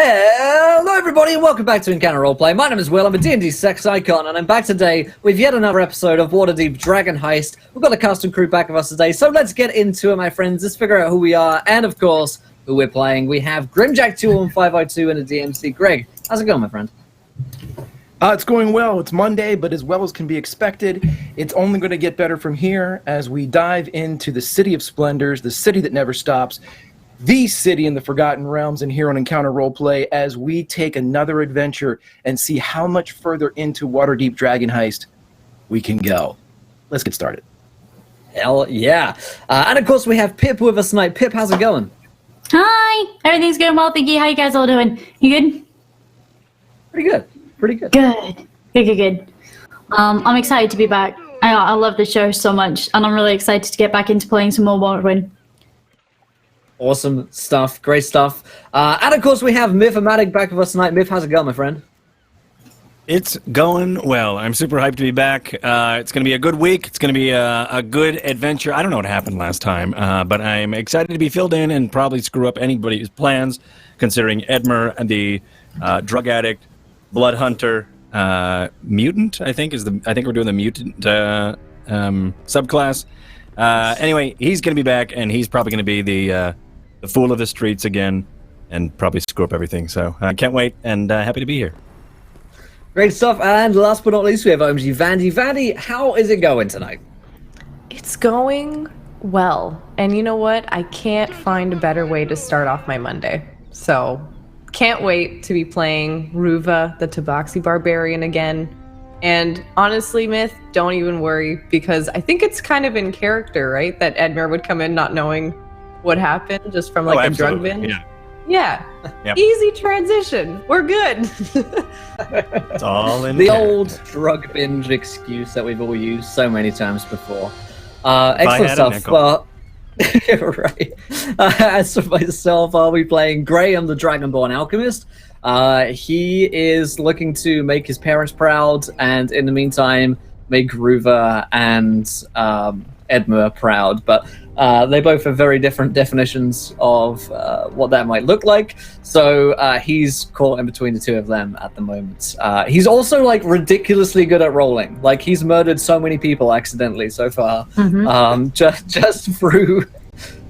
Hello everybody and welcome back to Encounter Roleplay. My name is Will, I'm a D&D sex icon, and I'm back today with yet another episode of Waterdeep Dragon Heist. We've got the cast and crew back with us today, so let's get into it, my friends. Let's figure out who we are, and of course, who we're playing. We have Grimjack21502 and a DMC. Greg, how's it going, my friend? It's going well. It's Monday, but as well as can be expected, it's only going to get better from here as we dive into the City of Splendors, the city that never stops, the city in the Forgotten Realms, and here on Encounter Roleplay as we take another adventure and see how much further into Waterdeep Dragon Heist we can go. Let's get started. Hell yeah. And of course we have Pip with us tonight. Pip, how's it going? Hi, everything's going well, thank you. How you guys all doing? You good? Pretty good. Pretty good. Good. I'm excited to be back. I love the show so much, and I'm really excited to get back into playing some more Morrowind. Awesome stuff. Great stuff. And of course we have Myth-O-Matic back with us tonight. Myth, how's it going, my friend? It's going well. I'm super hyped to be back. It's going to be a good week. It's going to be a good adventure. I don't know what happened last time, but I'm excited to be filled in and probably screw up anybody's plans, considering Edmure and the drug addict, blood hunter, mutant, I think we're doing the mutant subclass. Anyway, he's going to be back, and he's probably going to be the fool of the streets again and probably screw up everything. So I can't wait, and happy to be here. Great stuff. And last but not least, we have OMG Vandy. Vandy, how is it going tonight? It's going well. And you know what? I can't find a better way to start off my Monday. So can't wait to be playing Ruva, the Tabaxi Barbarian again. And honestly, Myth, don't even worry, because I think it's kind of in character, right? That Edmure would come in not knowing what happened just from like a drug binge. Yeah. Yep. Easy transition. We're good. It's all in the old drug binge excuse that we've all used so many times before. Excellent stuff. Well, right. As for myself, I'll be playing Graham, the Dragonborn Alchemist. He is looking to make his parents proud, and in the meantime, make Ruva and Edmure proud. But they both have very different definitions of what that might look like. So he's caught in between the two of them at the moment. He's also like ridiculously good at rolling. Like he's murdered so many people accidentally so far, just through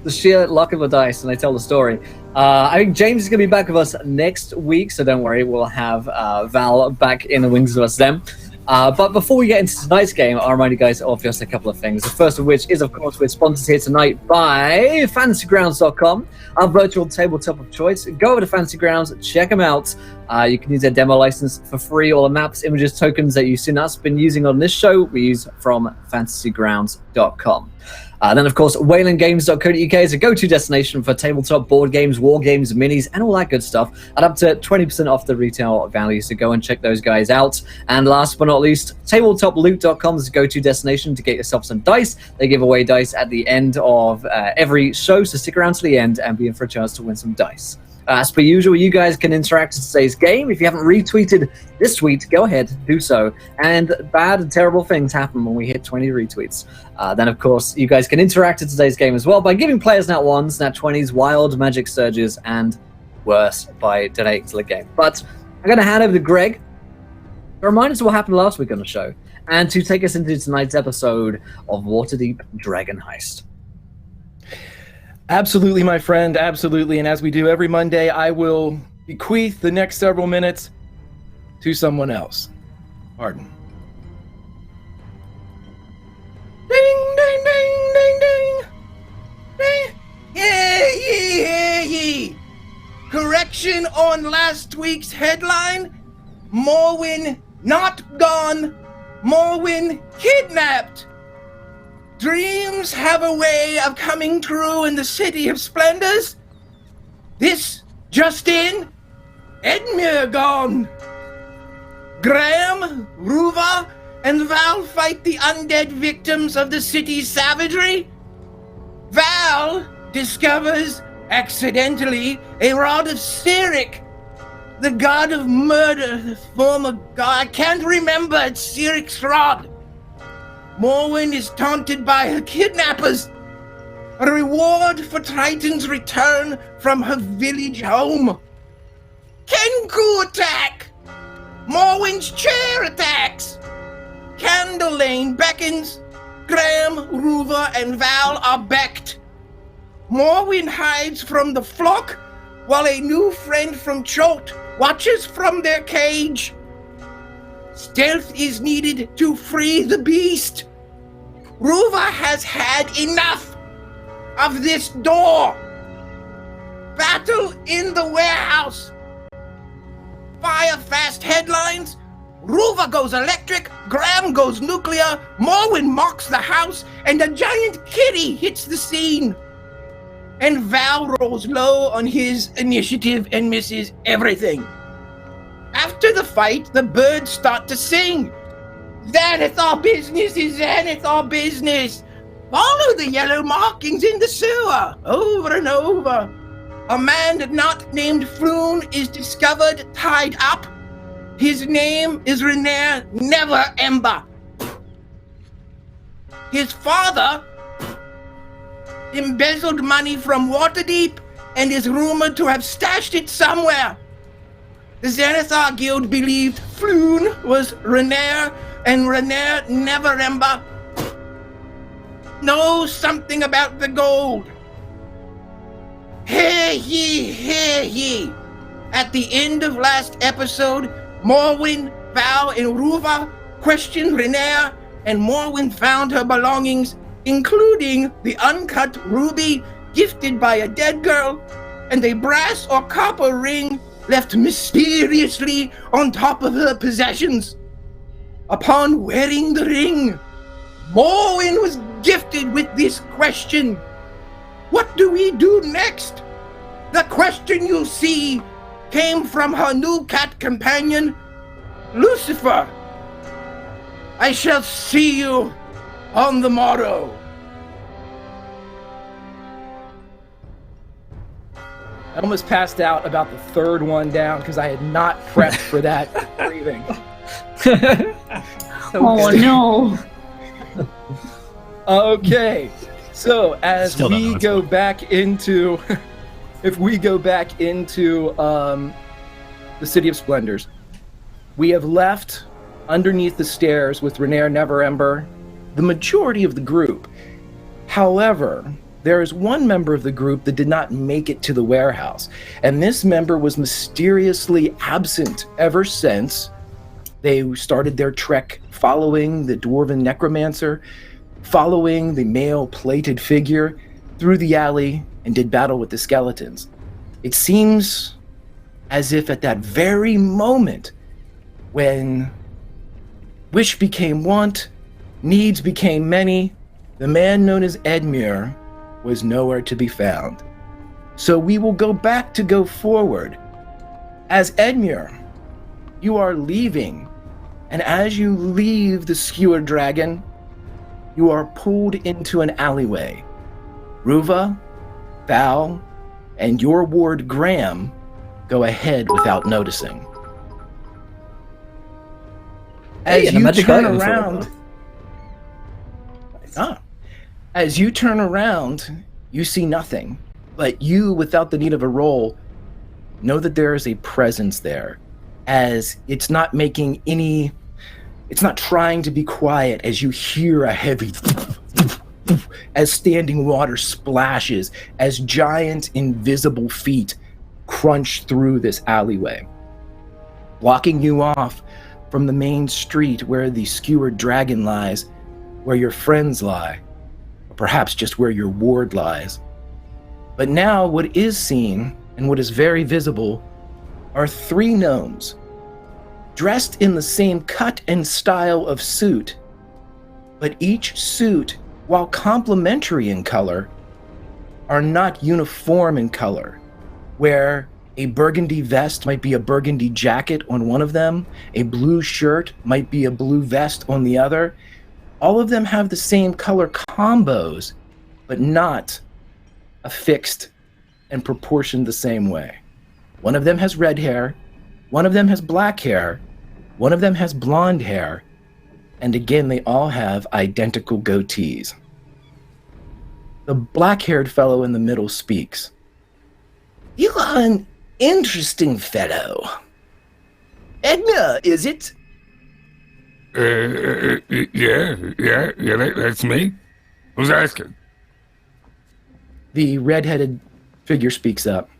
the sheer luck of the dice, and they tell the story. I think James is going to be back with us next week, so don't worry, we'll have Val back in the wings of us then. But before we get into tonight's game, I'll remind you guys of just a couple of things. The first of which is, of course, we're sponsored here tonight by FantasyGrounds.com, our virtual tabletop of choice. Go over to Fantasy Grounds, check them out. You can use their demo license for free. All the maps, images, tokens that you've seen us been using on this show, we use from FantasyGrounds.com. Then, of course, WaylandGames.co.uk is a go-to destination for tabletop board games, war games, minis, and all that good stuff, at up to 20% off the retail value, so go and check those guys out. And last but not least, TabletopLoot.com is a go-to destination to get yourself some dice. They give away dice at the end of every show, so stick around to the end and be in for a chance to win some dice. As per usual, you guys can interact in today's game. If you haven't retweeted this tweet, go ahead, do so. And bad and terrible things happen when we hit 20 retweets. Then, of course, you guys can interact in today's game as well by giving players nat 1s, nat 20s, wild magic surges, and worse by donating to the game. But I'm going to hand over to Greg to remind us of what happened last week on the show, and to take us into tonight's episode of Waterdeep Dragon Heist. Absolutely, my friend, absolutely. And as we do every Monday, I will bequeath the next several minutes to someone else. Pardon. Ding, ding, ding, ding, ding. Ding. Hear ye. Correction on last week's headline. Morrowind not gone. Morrowind kidnapped. Dreams have a way of coming true in the City of Splendors. This just in, Edmure gone. Graham, Ruva, and Val fight the undead victims of the city's savagery. Val discovers, accidentally, a rod of Cyric, the god of murder, the former god. I can't remember, it's Cyric's rod. Morrowind is taunted by her kidnappers. A reward for Triton's return from her village home. Kenku attack! Morwin's chair attacks! Candle Lane beckons. Graham, Ruva, and Val are becked. Morwin hides from the flock, while a new friend from Cholt watches from their cage. Stealth is needed to free the beast. Ruva has had enough of this door. Battle in the warehouse. Fire fast headlines. Ruva goes electric, Graham goes nuclear, Morwin mocks the house, and a giant kitty hits the scene. And Val rolls low on his initiative and misses everything. After the fight, the birds start to sing. Xanathar business is Xanathar business. Follow the yellow markings in the sewer, over and over. A man not named Floon is discovered tied up. His name is Renair Never Ember. His father embezzled money from Waterdeep and is rumored to have stashed it somewhere. The Xanathar Guild believed Floon was Renair, and Renair Never Ember knows something about the gold. Hear ye, hear ye. At the end of last episode, Morwin, Val, and Ruva questioned Renair, and Morwin found her belongings, including the uncut ruby gifted by a dead girl, and a brass or copper ring left mysteriously on top of her possessions. Upon wearing the ring, Morwin was gifted with this question: what do we do next? The question you'll see came from her new cat companion, Lucifer. I shall see you on the morrow. I almost passed out about the third one down because I had not prepped for that breathing. Oh no. Okay, so as Still we go back into, if we go back into the City of Splendors, we have left underneath the stairs with Renair Neverember the majority of the group. However, there is one member of the group that did not make it to the warehouse, and this member was mysteriously absent ever since they started their trek following the dwarven necromancer, following the mail-plated figure through the alley, and did battle with the skeletons. It seems as if at that very moment when wish became want, needs became many, the man known as Edmure was nowhere to be found. So we will go back to go forward. As Edmure, you are leaving, and as you leave the Skewer Dragon, you are pulled into an alleyway. Ruva, Val, and your ward Graham go ahead without noticing. As you turn around, as you turn around, you see nothing, but you, without the need of a roll, know that there is a presence there, as it's not making any, it's not trying to be quiet as you hear a heavy as standing water splashes, as giant invisible feet crunch through this alleyway, blocking you off from the main street where the Skewered Dragon lies, where your friends lie, or perhaps just where your ward lies. But now what is seen, and what is very visible, are 3 gnomes, dressed in the same cut and style of suit, but each suit, while complementary in color, are not uniform in color, where a burgundy vest might be a burgundy jacket on one of them, a blue shirt might be a blue vest on the other. All of them have the same color combos, but not affixed and proportioned the same way. One of them has red hair, one of them has black hair, one of them has blonde hair, and again, they all have identical goatees. The black-haired fellow in the middle speaks. interesting fellow. Edmure, is it? Yeah, that's me. Who's asking? The red-headed figure speaks up.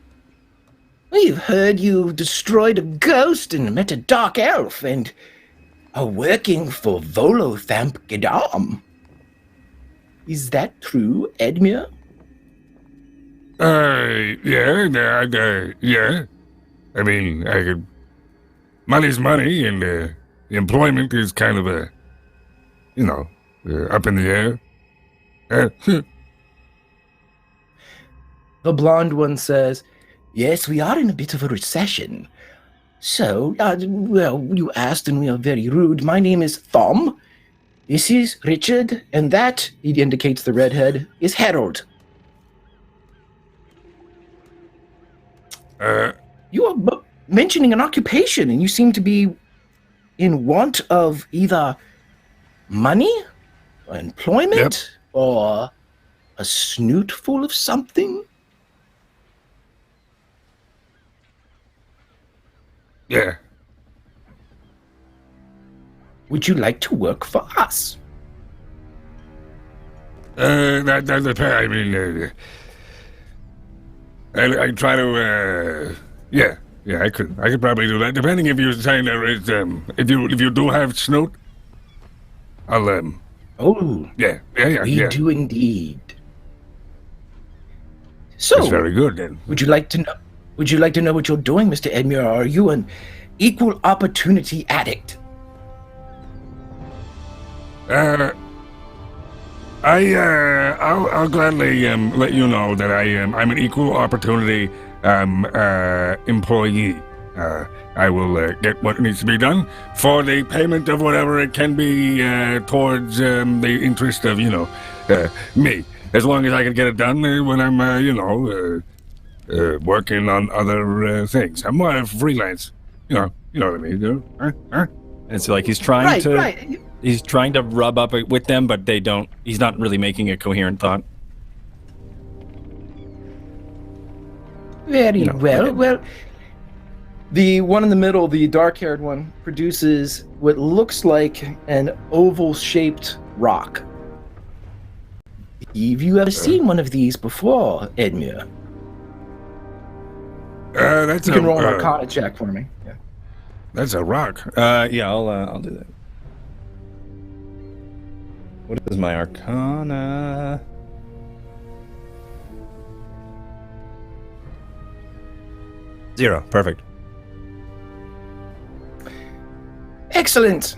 We've heard you destroyed a ghost and met a dark elf and are working for Volothamp Gedam. Is that true, Edmure? Yeah. I mean, money's money, and the employment is kind of up in the air. The blonde one says, yes, we are in a bit of a recession. So, you asked and we are very rude. My name is Thom. This is Richard, and that, he indicates the redhead, is Harold. You are mentioning an occupation, and you seem to be in want of either money, or employment, or a snoot full of something? Yeah. Would you like to work for us? That depends. I mean, I try to. Yeah, I could probably do that. Depending if you're saying there is, if you do have snoot, I'll Oh, yeah. We do indeed. So, that's very good then. Would you like to know? Would you like to know what you're doing, Mr. Edmure? Are you an equal opportunity addict? I'll gladly let you know that I'm an equal opportunity employee. I will get what needs to be done for the payment of whatever it can be towards the interest of me. As long as I can get it done when I'm working on other things. I'm more freelance. You know what I mean? Huh? It's like he's trying he's trying to rub up with them, but he's not really making a coherent thought. Very well. Well, the one in the middle, the dark-haired one, produces what looks like an oval-shaped rock. Have you ever seen one of these before, Edmure? You can roll an Arcana check for me. Yeah. That's a rock. Yeah, I'll do that. What is my Arcana? Zero. Perfect. Excellent.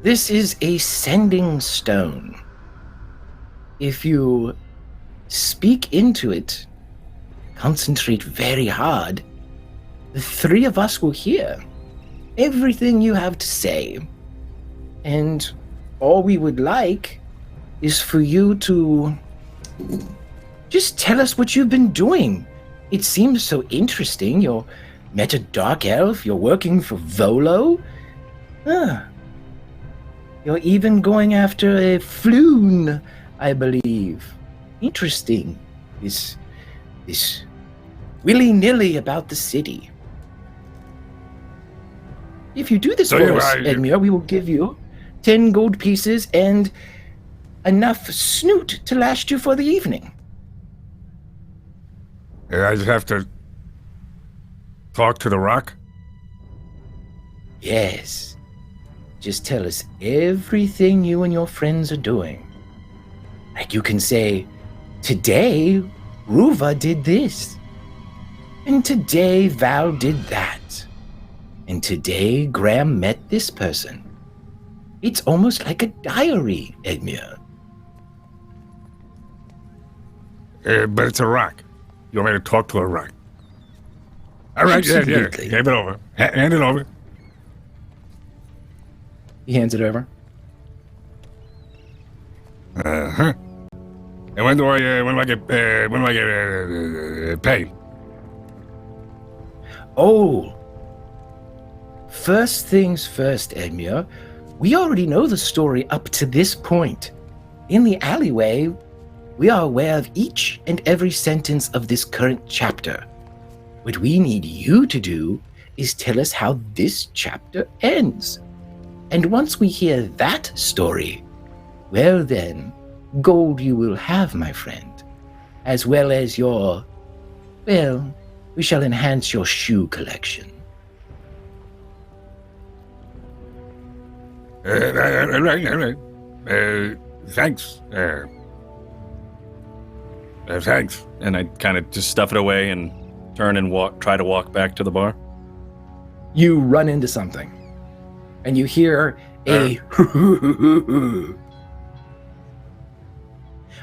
This is a sending stone. If you speak into it, concentrate very hard, the three of us will hear everything you have to say. And all we would like is for you to just tell us what you've been doing. It seems so interesting. You met a dark elf, you're working for Volo. You're even going after a floon, I believe. Interesting. This willy-nilly about the city. If you do this for us, Edmure, we will give you 10 gold pieces and enough snoot to last you for the evening. I just have to talk to the rock? Yes. Just tell us everything you and your friends are doing. Like you can say, today, Ruva did this. And today, Val did that. And today, Graham met this person. It's almost like a diary, Edmure. But it's a rock. You want me to talk to a rock? All right, Absolutely. yeah. Give it over. Hand it over. He hands it over. Uh-huh. And when do I get paid? Oh. First things first, Edmure. We already know the story up to this point. In the alleyway, we are aware of each and every sentence of this current chapter. What we need you to do is tell us how this chapter ends. And once we hear that story, well then, gold you will have, my friend, as well as your, well, we shall enhance your shoe collection. All right. Thanks. Thanks. And I kind of just stuff it away and turn and try to walk back to the bar. You run into something, and you hear a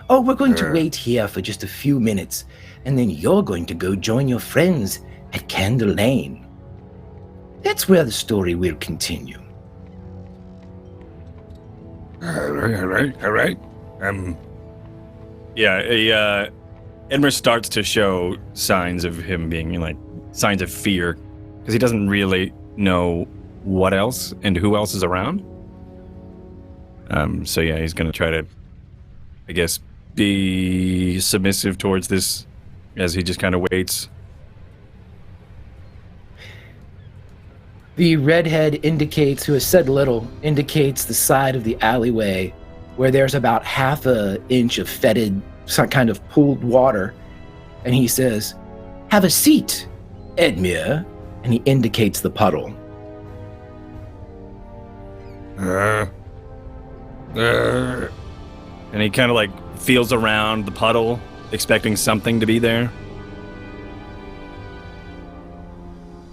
oh, we're going to wait here for just a few minutes, and then you're going to go join your friends at Candle Lane. That's where the story will continue. All right. Yeah, Edmure starts to show signs of him being like signs of fear because he doesn't really know what else and who else is around. So yeah, he's gonna try to, I guess, be submissive towards this as he just kind of waits. The redhead who has said little, indicates the side of the alleyway where there's about half an inch of fetid, some kind of pooled water. And he says, "Have a seat, Edmure." And he indicates the puddle. And he kind of like feels around the puddle, expecting something to be there.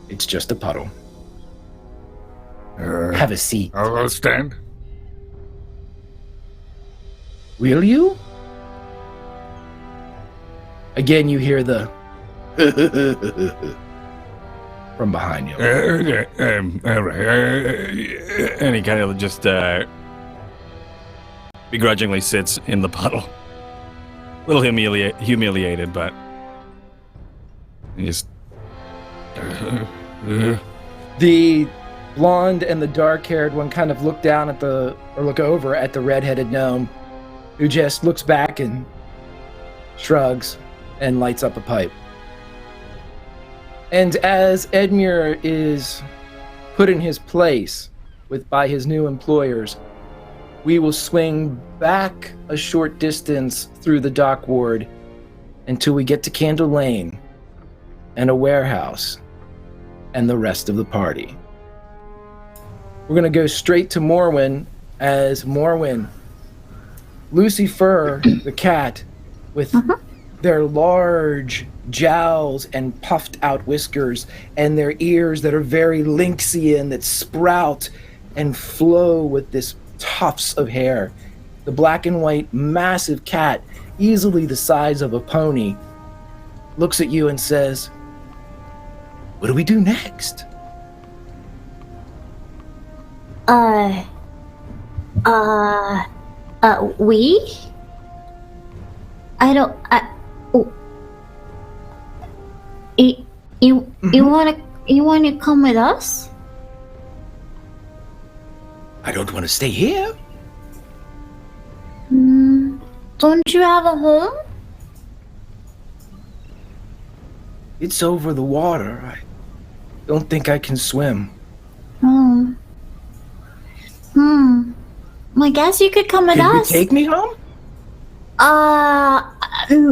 It's just a puddle. Have a seat. I'll stand. Will you? Again, you hear the from behind you. All right. And he kind of just begrudgingly sits in the puddle. A little humiliated, but he just... The blonde and the dark-haired one kind of look over at the red-headed gnome, who just looks back and shrugs and lights up a pipe. And as Edmure is put in his place by his new employers, we will swing back a short distance through the dock ward until we get to Candle Lane and a warehouse and the rest of the party. We're going to go straight to Morwen as Morwen, Lucy Fur, the cat, with their large jowls and puffed out whiskers and their ears that are very lynxian that sprout and flow with this tufts of hair. The black and white massive cat, easily the size of a pony, looks at you and says, "What do we do next?" We? You wanna come with us? I don't want to stay here. Don't you have a home? It's over the water. I don't think I can swim. I guess you could come with Can us. you take me home?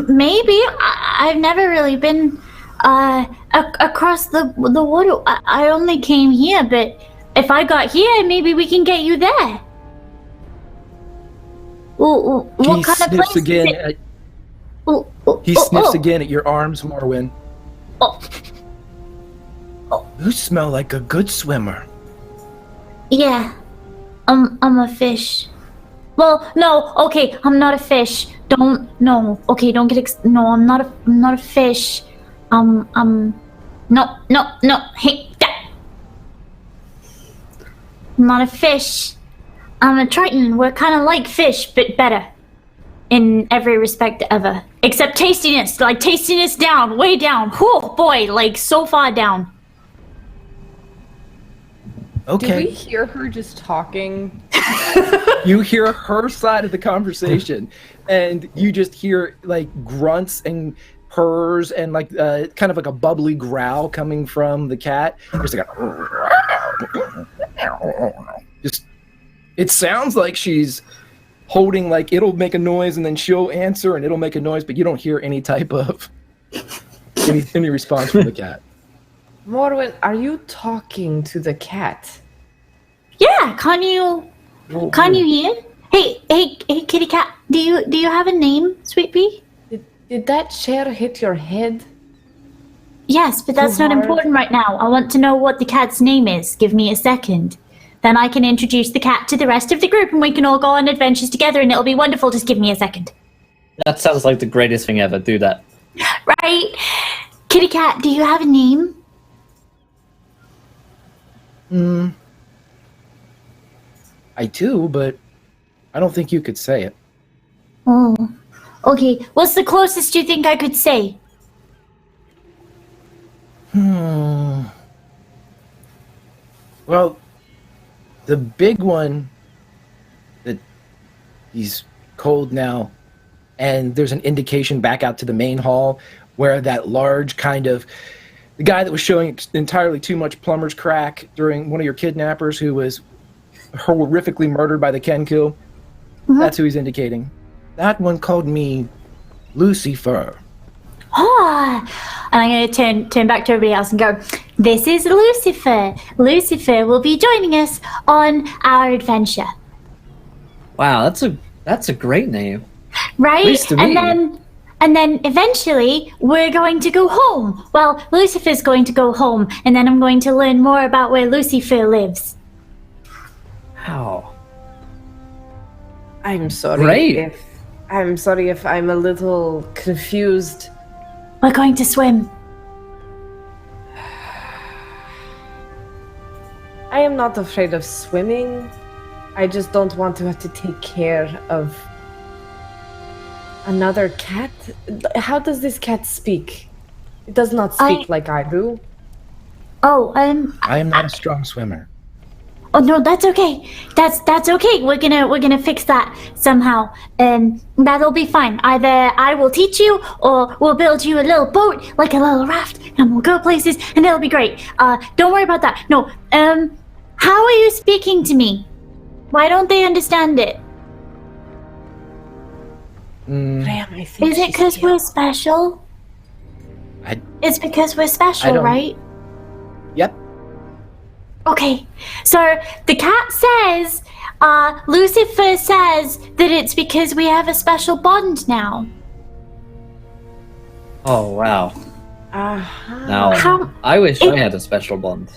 Maybe. I've never really been across the water. I only came here, but if I got here, maybe we can get you there. What He kind of sniffs place again is it? He sniffs again at your arms, Morwen. You smell like a good swimmer. Yeah, I'm a fish. Well, no, okay, I'm not a fish. Don't no, I'm not a fish. No, hey, I'm not a fish. I'm a triton. We're kind of like fish, but better in every respect ever, except tastiness. Like tastiness down, way down. Oh boy, like so far down. Okay. Did we hear her just talking? You hear her side of the conversation, and you just hear like grunts and purrs and like kind of like a bubbly growl coming from the cat. Just like just it sounds like she's holding, like it'll make a noise and then she'll answer and it'll make a noise, but you don't hear any type of any response from the cat. Morwen, are you talking to the cat? Yeah, can't you hear? Hey, kitty cat, do you have a name, Sweet Pea? Did that chair hit your head? Yes, but that's not important right now. I want to know what the cat's name is. Give me a second. Then I can introduce the cat to the rest of the group and we can all go on adventures together and it'll be wonderful. Just give me a second. That sounds like the greatest thing ever. Do that. Right? Kitty cat, do you have a name? I do, but I don't think you could say it. Oh, okay. What's the closest you think I could say? Well, the big one that he's cold now, and there's an indication back out to the main hall where that large kind of the guy that was showing entirely too much plumber's crack during one of your kidnappers who was horrifically murdered by the Kenku. That's who he's indicating. That one called me Lucifer. Ah, and I'm going to turn back to everybody else and go, this is Lucifer. Lucifer will be joining us on our adventure. Wow, that's a great name. Right? Nice to meet you. And then eventually we're going to go home. Well, Lucifer's going to go home, and then I'm going to learn more about where Lucifer lives. Wow. I'm sorry. Great. I'm sorry if I'm a little confused. We're going to swim. I am not afraid of swimming. I just don't want to have to take care of another cat. How does this cat speak? It does not speak like I do. Oh, I am not a strong swimmer. Oh no, that's okay. That's okay. We're gonna fix that somehow. That'll be fine. Either I will teach you, or we'll build you a little boat, like a little raft, and we'll go places, and it'll be great. Don't worry about that. No. How are you speaking to me? Why don't they understand it? Graham, I think Is it because we're special? It's because we're special, right? Yep. Okay, so the cat says, Lucifer says that it's because we have a special bond now. Oh, wow. Now, How- I wish I had a special bond.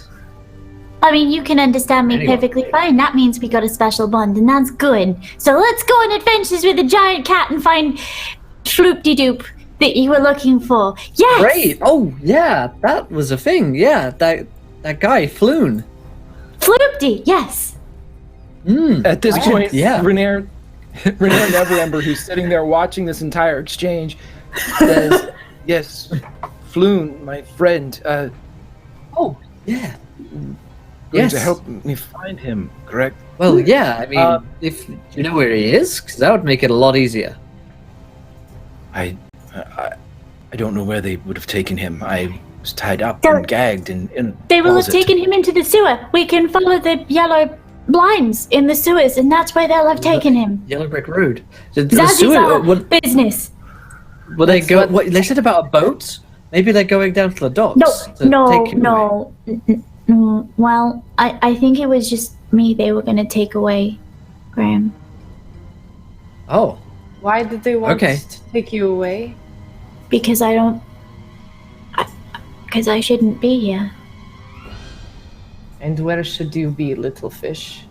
I mean, you can understand me Anyway. perfectly fine. That means we got a special bond, and that's good. So let's go on adventures with a giant cat and find Floop-de-doop that you were looking for. Yes! Great. Oh, yeah, that was a thing. Yeah, that guy, Floon. Floop-de, yes. At this point, yeah. Renair Neverember, who's sitting there watching this entire exchange, says, "Yes, Floon, my friend, Oh, yeah. going to Yes. help me find him, correct?" Well, yeah, I mean, if you know where he is, because that would make it a lot easier. I don't know where they would have taken him. I was tied up They're- and gagged in They will have closet. taken him into the sewer. We can follow the yellow blinds in the sewers, and that's where they'll have taken him. Yellow Brick Road. The That's sewer, our business. will they go? What, they said about a boat? Maybe they're going down to the docks. to take him away. No. Well, I think it was just me they were going to take away, Graham. Oh, Why did they want Okay. to take you away? Because because I shouldn't be here. And where should you be, little fish?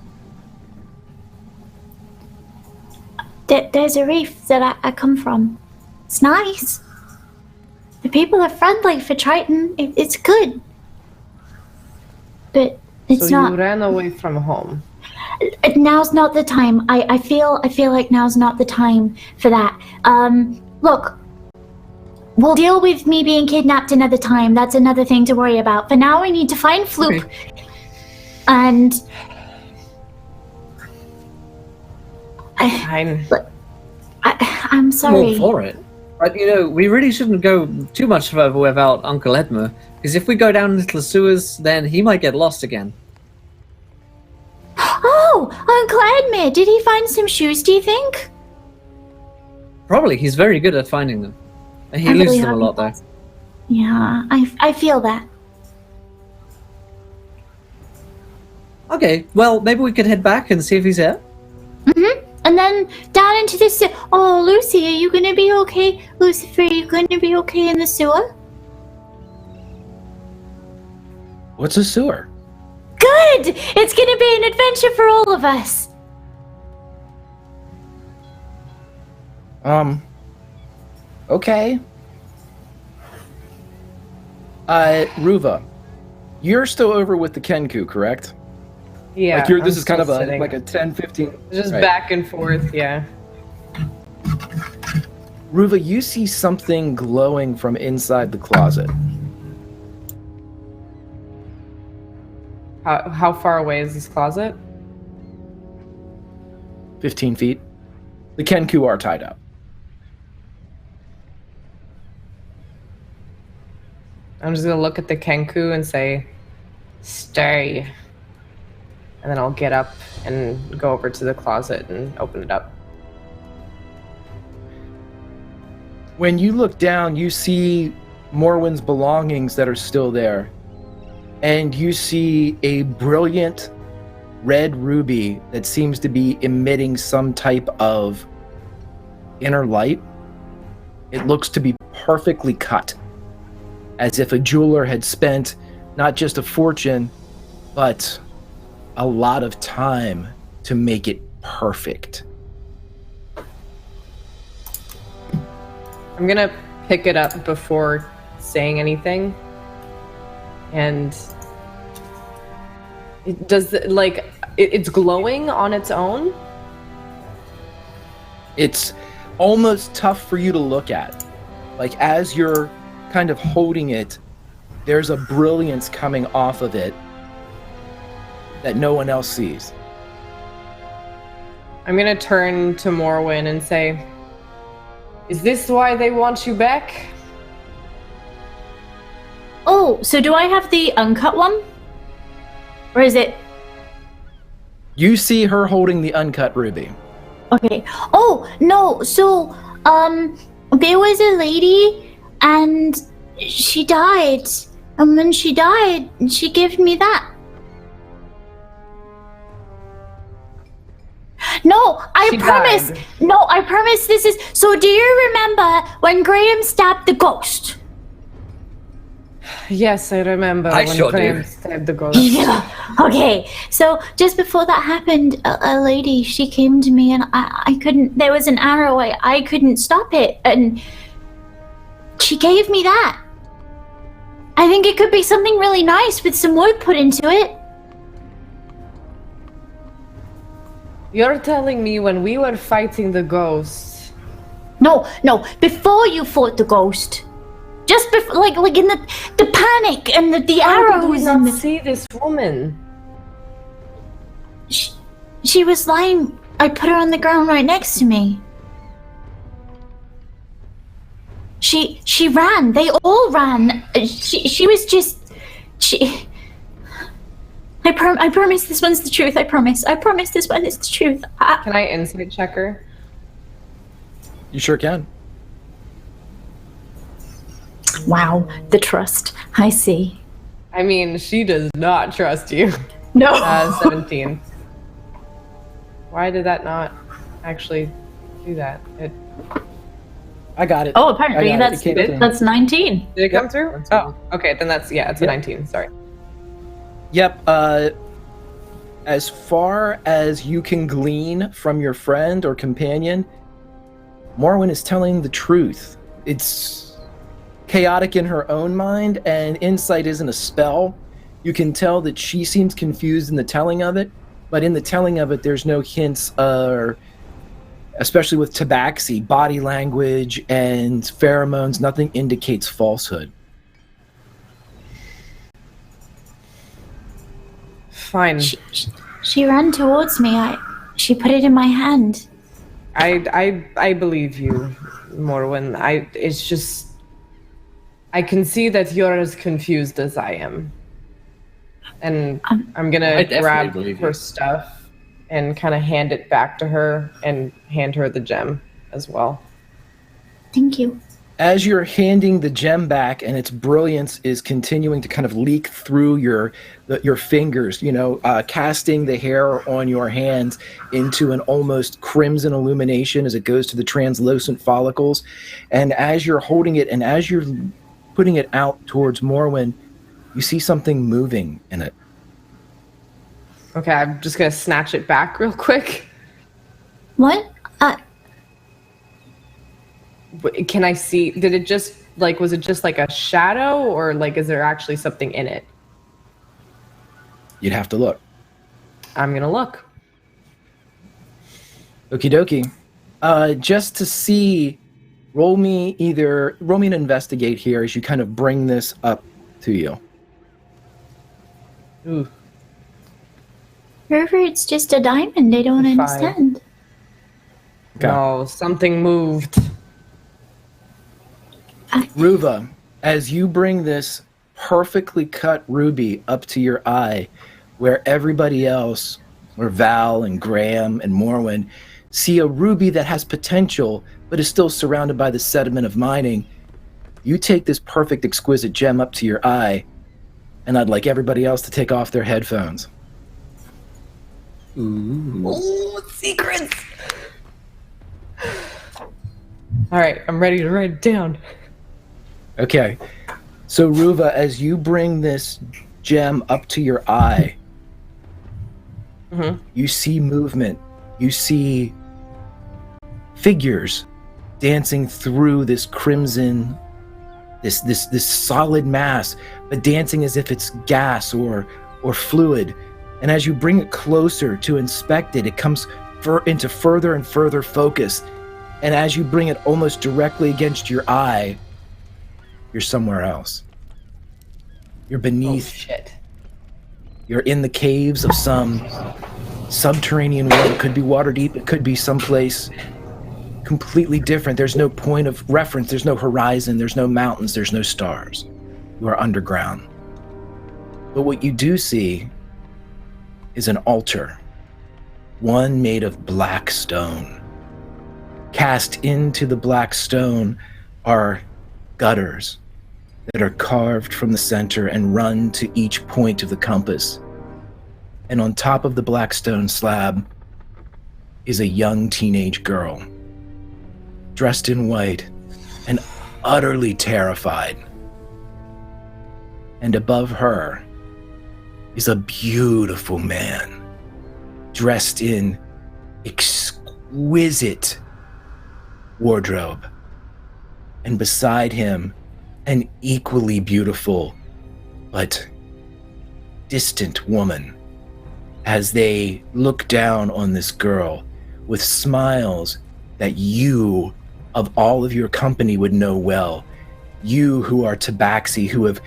There's a reef that I come from. It's nice. The people are friendly for Triton. It's good. But it's So not. you ran away from home. Now's not the time. I feel like now's not the time for that. Look, we'll deal with me being kidnapped another time. That's another thing to worry about. For now, we need to find Floop. And Fine. I'm I'm all sorry. for it. But we really shouldn't go too much further without Uncle Edmure, because if we go down into the sewers, then he might get lost again. Oh, Uncle Edmure, did he find some shoes, do you think? Probably. He's very good at finding them. He I really loses them a hope lot, he though. does. Yeah, I feel that. Okay, well, maybe we could head back and see if he's here. And then down into the sewer. Oh, Lucy, are you gonna be okay? Lucifer, are you gonna be okay in the sewer? What's a sewer? Good! It's gonna be an adventure for all of us. Okay. Ruva, you're still over with the Kenku, correct? Yeah. Like this I'm is kind of still sitting. like a 10, 15... Just right. back and forth, yeah. Ruva, you see something glowing from inside the closet. How far away is this closet? 15 feet. The Kenku are tied up. I'm just gonna look at the Kenku and say, stay. And then I'll get up and go over to the closet and open it up. When you look down, you see Morwen's belongings that are still there. And you see a brilliant red ruby that seems to be emitting some type of inner light. It looks to be perfectly cut, as if a jeweler had spent not just a fortune, but a lot of time to make it perfect. I'm gonna pick it up before saying anything. And it does, it's glowing on its own? It's almost tough for you to look at. Like, as you're kind of holding it, there's a brilliance coming off of it that no one else sees. I'm gonna turn to Morwen and say, is this why they want you back? Oh, so do I have the uncut one? Or is it... You see her holding the uncut ruby. Okay. Oh, no, so, there was a lady, and she died. And when she died, she gave me that. No, I promise. Died. No, I promise this is... So do you remember when Graham stabbed the ghost? Yes, I remember I when sure Graham do. stabbed the ghost. Yeah. Okay. So just before that happened, a lady, she came to me and I couldn't... There was an arrow. I couldn't stop it. And she gave me that. I think it could be something really nice with some wood put into it. You're telling me when we were fighting the ghost... No, before you fought the ghost. Just before, like in the panic and the How did we arrows and not see this woman? she was lying. I put her on the ground right next to me. She ran. They all ran. She was just I promise this one's the truth. I promise this one is the truth. Can I insight check her? You sure can. Wow, the trust. I see. I mean, she does not trust you. No. 17. Why did that not actually do that? I got it. Oh, apparently I got it. that's 19. Did it come Yep. through? Oh, okay, then it's a 19, sorry. Yep. As far as you can glean from your friend or companion, Morwen is telling the truth. It's chaotic in her own mind, and insight isn't a spell. You can tell that she seems confused in the telling of it, but in the telling of it, there's no hints, especially with tabaxi, body language and pheromones, nothing indicates falsehood. Fine. She ran towards me. She put it in my hand. I believe you, Morwen. It's just, I can see that you're as confused as I am. And I'm gonna grab her stuff and kind of hand it back to her and hand her the gem as well. Thank you. As you're handing the gem back and its brilliance is continuing to kind of leak through your fingers, casting the hair on your hands into an almost crimson illumination as it goes to the translucent follicles. And as you're holding it and as you're putting it out towards Morwen, you see something moving in it. Okay, I'm just going to snatch it back real quick. What? Can I see? Did it just, was it just like a shadow, or is there actually something in it? You'd have to look. I'm going to look. Okie dokie. Just to see, roll me an investigate here as you kind of bring this up to you. Ooh. River, it's just a diamond. I don't understand. Okay. No, something moved. Ruva, as you bring this perfectly cut ruby up to your eye, where everybody else, where Val and Graham and Morwen, see a ruby that has potential, but is still surrounded by the sediment of mining, you take this perfect, exquisite gem up to your eye, and I'd like everybody else to take off their headphones. Ooh. Oh, secrets! All right, I'm ready to write it down. Okay, so Ruva, as you bring this gem up to your eye, you see movement. You see figures dancing through this crimson, this solid mass, but dancing as if it's gas or fluid. And as you bring it closer to inspect it, it comes into further and further focus. And as you bring it almost directly against your eye, you're somewhere else. You're beneath. Oh, shit. You're in the caves of some subterranean world. It could be Waterdeep. It could be someplace completely different. There's no point of reference. There's no horizon. There's no mountains. There's no stars. You are underground. But what you do see is an altar, one made of black stone. Cast into the black stone are gutters that are carved from the center and run to each point of the compass. And on top of the black stone slab is a young teenage girl, dressed in white and utterly terrified. And above her is a beautiful man, dressed in exquisite wardrobe. And beside him, an equally beautiful but distant woman, as they look down on this girl with smiles that you, of all of your company, would know well. You who are Tabaxi, who have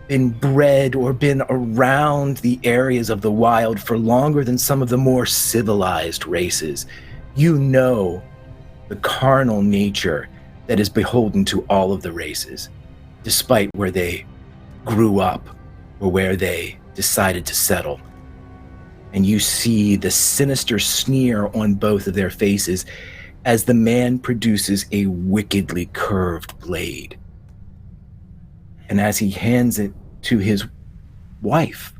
been bred or been around the areas of the wild for longer than some of the more civilized races. You know the carnal nature that is beholden to all of the races, despite where they grew up or where they decided to settle. And you see the sinister sneer on both of their faces as the man produces a wickedly curved blade. And as he hands it to his wife,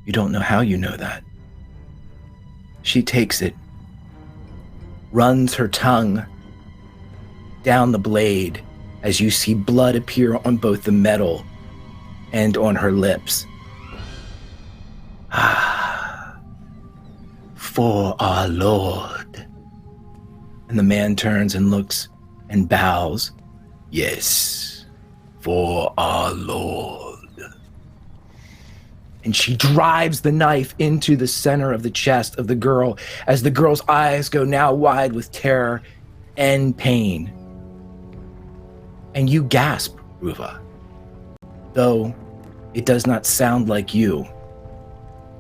you don't know how you know that. She takes it, runs her tongue down the blade as you see blood appear on both the metal and on her lips. Ah, for our Lord. And the man turns and looks and bows. Yes, for our Lord. And she drives the knife into the center of the chest of the girl as the girl's eyes go now wide with terror and pain. And you gasp, Ruva, though it does not sound like you.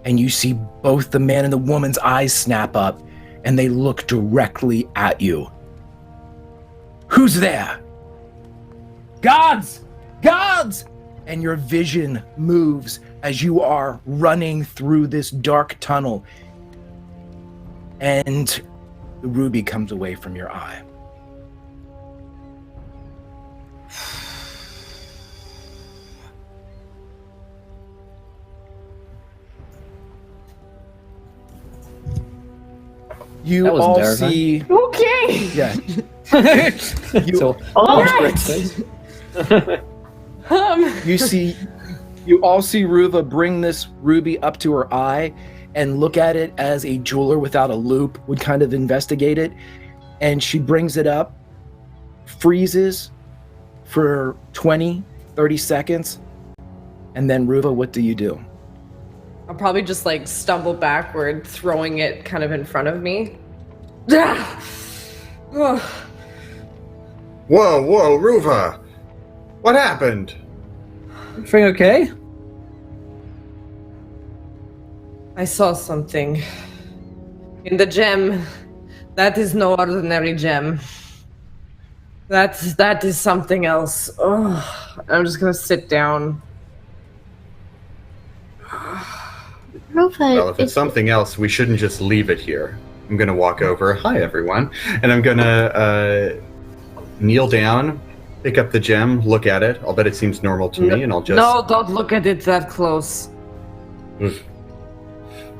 And you see both the man and the woman's eyes snap up and they look directly at you. Who's there? Guards! Guards! And your vision moves as you are running through this dark tunnel. And the ruby comes away from your eye. You That was all terrifying. see... Okay. Yeah. So, All Correct right. face. You all see Ruva bring this ruby up to her eye and look at it as a jeweler without a loop would kind of investigate it. And she brings it up, freezes for 20, 30 seconds. And then Ruva, what do you do? I'll probably just like stumble backward, throwing it kind of in front of me. Ah! Ugh. Whoa, Ruva! What happened? Everything okay? I saw something. In the gem. That is no ordinary gem. That is something else. Oh, I'm just gonna sit down. Ruva, Well, if it's something else, we shouldn't just leave it here. I'm gonna walk over. Hi, everyone. And I'm gonna kneel down, pick up the gem, look at it. I'll bet it seems normal to me, and I'll just... No, don't look at it that close.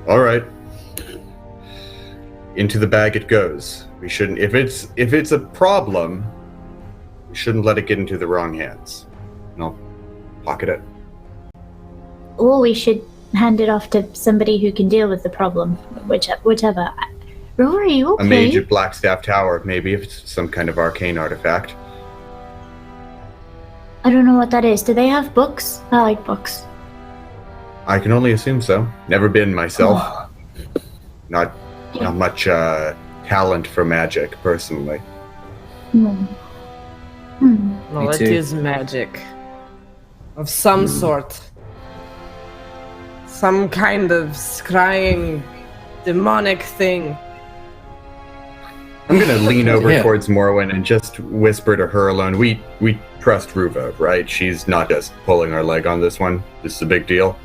All right. Into the bag it goes. We shouldn't... If it's a problem, we shouldn't let it get into the wrong hands. And I'll pocket it. or we should hand it off to somebody who can deal with the problem, whichever. Ruva, are you okay? A mage at Blackstaff Tower, maybe, if it's some kind of arcane artifact. I don't know what that is. Do they have books? I like books. I can only assume so. Never been myself. Not much talent for magic, personally. Hmm. Well, Me it too. is magic. Of some sort. Some kind of scrying demonic thing. I'm gonna lean over Yeah. towards Morwen and just whisper to her alone. We trust Ruva, right? She's not just pulling our leg on this one. This is a big deal.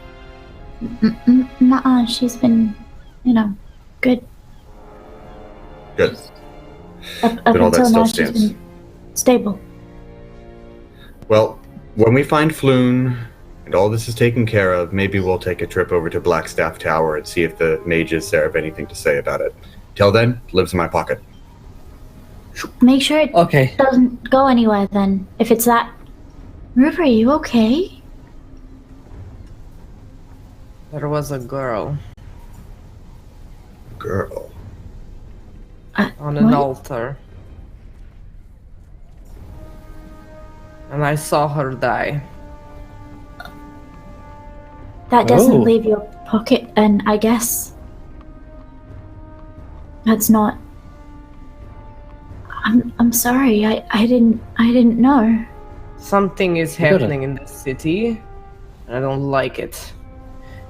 Nuh-uh, she's been, good. Good. Up Then all that until now, still she's stands. been stable. Well, when we find Floon and all this is taken care of, maybe we'll take a trip over to Blackstaff Tower and see if the mages there have anything to say about it. Till then, lives in my pocket. Make sure it Okay. doesn't go anywhere then. If it's that... River, are you okay? There was a girl Girl. on an What? altar. And I saw her die. That doesn't Oh. leave your pocket, and I guess... That's not... I'm sorry, I didn't know. Something is You gotta- happening in this city, and I don't like it.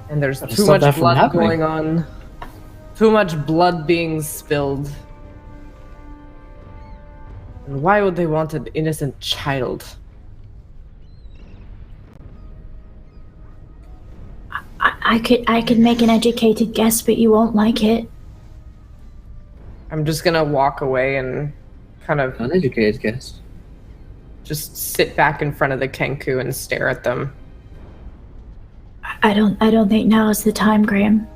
And there's Gotta too stop much that from blood happening. going on. Too much blood being spilled. And why would they want an innocent child? I could make an educated guess, but you won't like it. I'm just gonna walk away and kind of Uneducated guess. just sit back in front of the Kenku and stare at them. I don't think now is the time, Graham.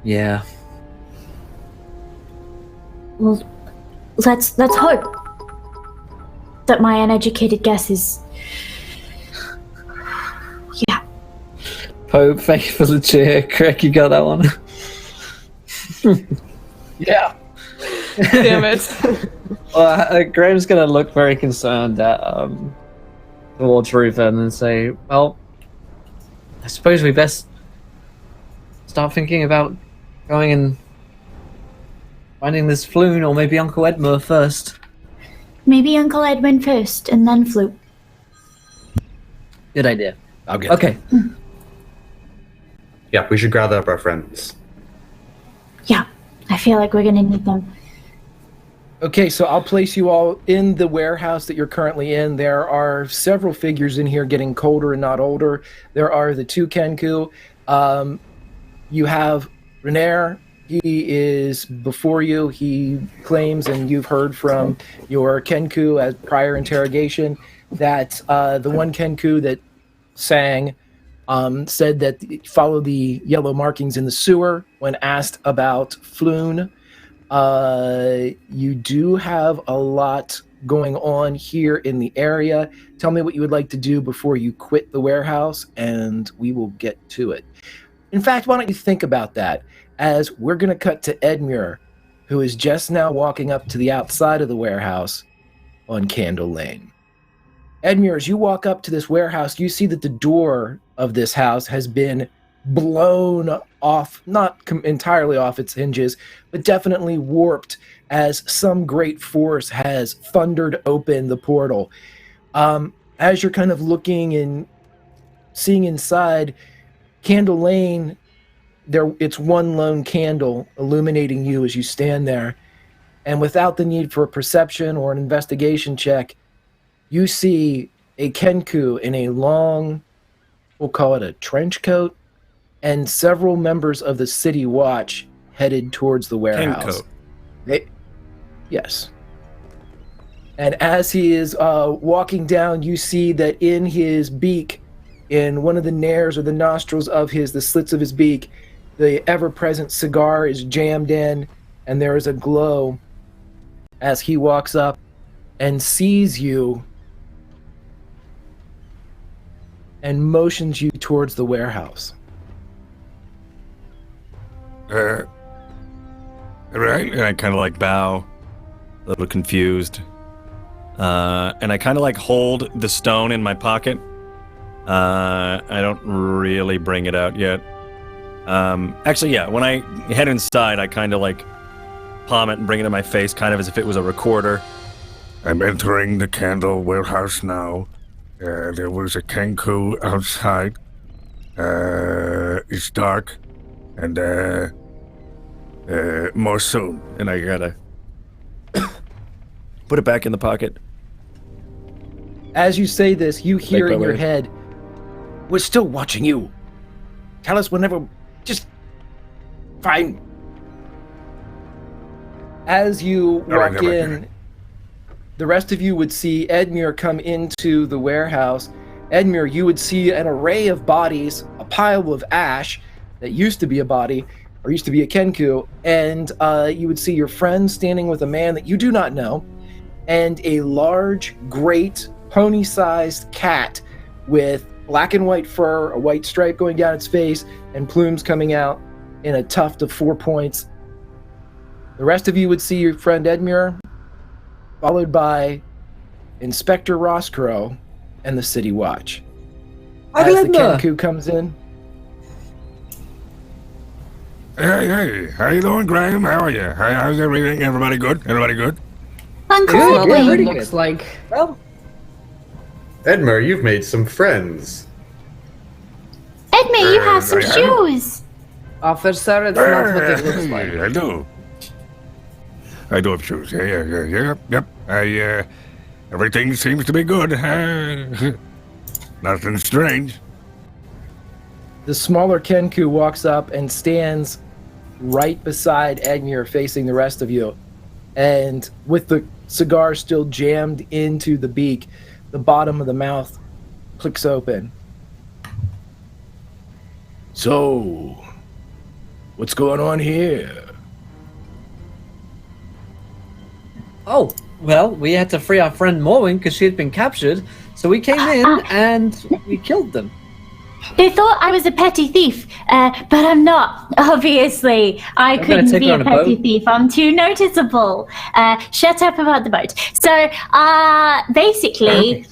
Yeah. Well, let's hope that my uneducated guess is... Yeah. Pope, thank you for the cheer. Craig, you got that one. Yeah. Damn it. Well, Graham's gonna look very concerned at towards Ruva and then say, "Well, I suppose we best start thinking about going and finding this Floon, or maybe Uncle Edmure first." Maybe Uncle Edwin first, and then Flute. Good idea. I'll get Okay. Yeah, we should gather up our friends. Yeah, I feel like we're gonna need them. Okay, so I'll place you all in the warehouse that you're currently in. There are several figures in here getting colder and not older. There are the two Kenku. You have Renair. He is before you. He claims, and you've heard from your Kenku at prior interrogation, that the one Kenku that sang said that follow the yellow markings in the sewer when asked about Floon. You do have a lot going on here in the area. Tell me what you would like to do before you quit the warehouse, and we will get to it. In fact, why don't you think about that, as we're going to cut to Edmure, who is just now walking up to the outside of the warehouse on Candle Lane. Edmure, as you walk up to this warehouse, you see that the door of this house has been blown off, not entirely off its hinges, but definitely warped as some great force has thundered open the portal. As you're kind of looking and seeing inside, Candle Lane, it's one lone candle illuminating you as you stand there. And without the need for a perception or an investigation check, you see a Kenku in a long, we'll call it a trench coat, and several members of the City Watch headed towards the warehouse. Yes. And as he is walking down, you see that in his beak, in one of the nares or the nostrils of the slits of his beak, the ever-present cigar is jammed in, and there is a glow as he walks up and sees you and motions you towards the warehouse. Right. And I kind of like bow, a little confused. And I kind of like hold the stone in my pocket. I don't really bring it out yet. Actually, yeah, when I head inside, I kind of like palm it and bring it to my face, kind of as if it was a recorder. I'm entering the candle warehouse now. There was a Kenku outside. It's dark. And, more soon. And I gotta put it back in the pocket. As you say this, you hear in your head, "We're still watching you. Tell us whenever. Just fine." As you walk in, the rest of you would see Edmure come into the warehouse. Edmure, you would see an array of bodies, a pile of ash that used to be a body, or used to be a Kenku, and you would see your friend standing with a man that you do not know, and a large, great, pony-sized cat with black and white fur, a white stripe going down its face, and plumes coming out in a tuft of 4 points. The rest of you would see your friend Edmure, followed by Inspector Roscrow and the City Watch. As the Kenku comes in. Hey, how you doing, Graham? How are you? How's everything? Everybody good? Everybody good? Uncomfortably. Looks like. Well, Edmure, you've made some friends. Edmure, you have some shoes. Officer, it's not what it looks like. I do. I do have shoes. Yep. Everything seems to be good. Nothing strange. The smaller Kenku walks up and stands right beside Edmure, facing the rest of you. And with the cigar still jammed into the beak, the bottom of the mouth clicks open. "So, what's going on here?" oh, well, we had to free our friend Morwen because she had been captured, so we came in and we killed them. They thought I was a petty thief, but I'm not, obviously. I couldn't be a petty thief. I'm too noticeable. Shut up about the boat. So, basically,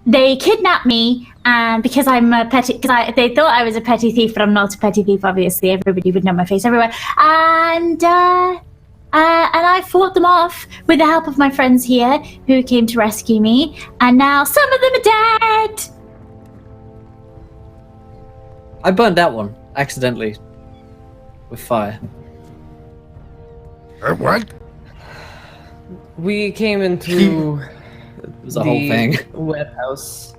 they kidnapped me, and because I'm a petty, they thought I was a petty thief, but I'm not a petty thief, obviously. Everybody would know my face everywhere. And I fought them off with the help of my friends here, who came to rescue me, and now some of them are dead! I burned that one accidentally with fire. What? We came into It was a whole thing. warehouse.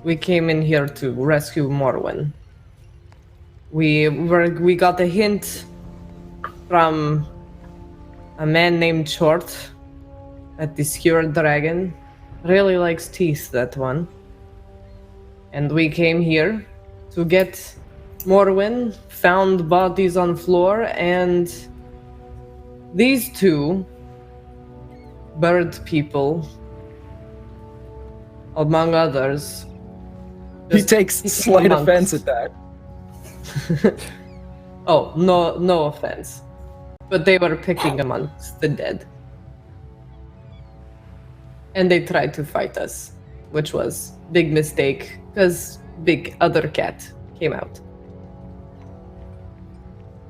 We came in here to rescue Morwen. We got a hint from a man named Short at the Skewered Dragon. Really likes teeth, that one. And we came here to get Morwen, found bodies on floor, and these two bird people, among others. He takes slight offense at that. Oh, no offense. But they were picking amongst the dead. And they tried to fight us, which was big mistake, because big other cat came out.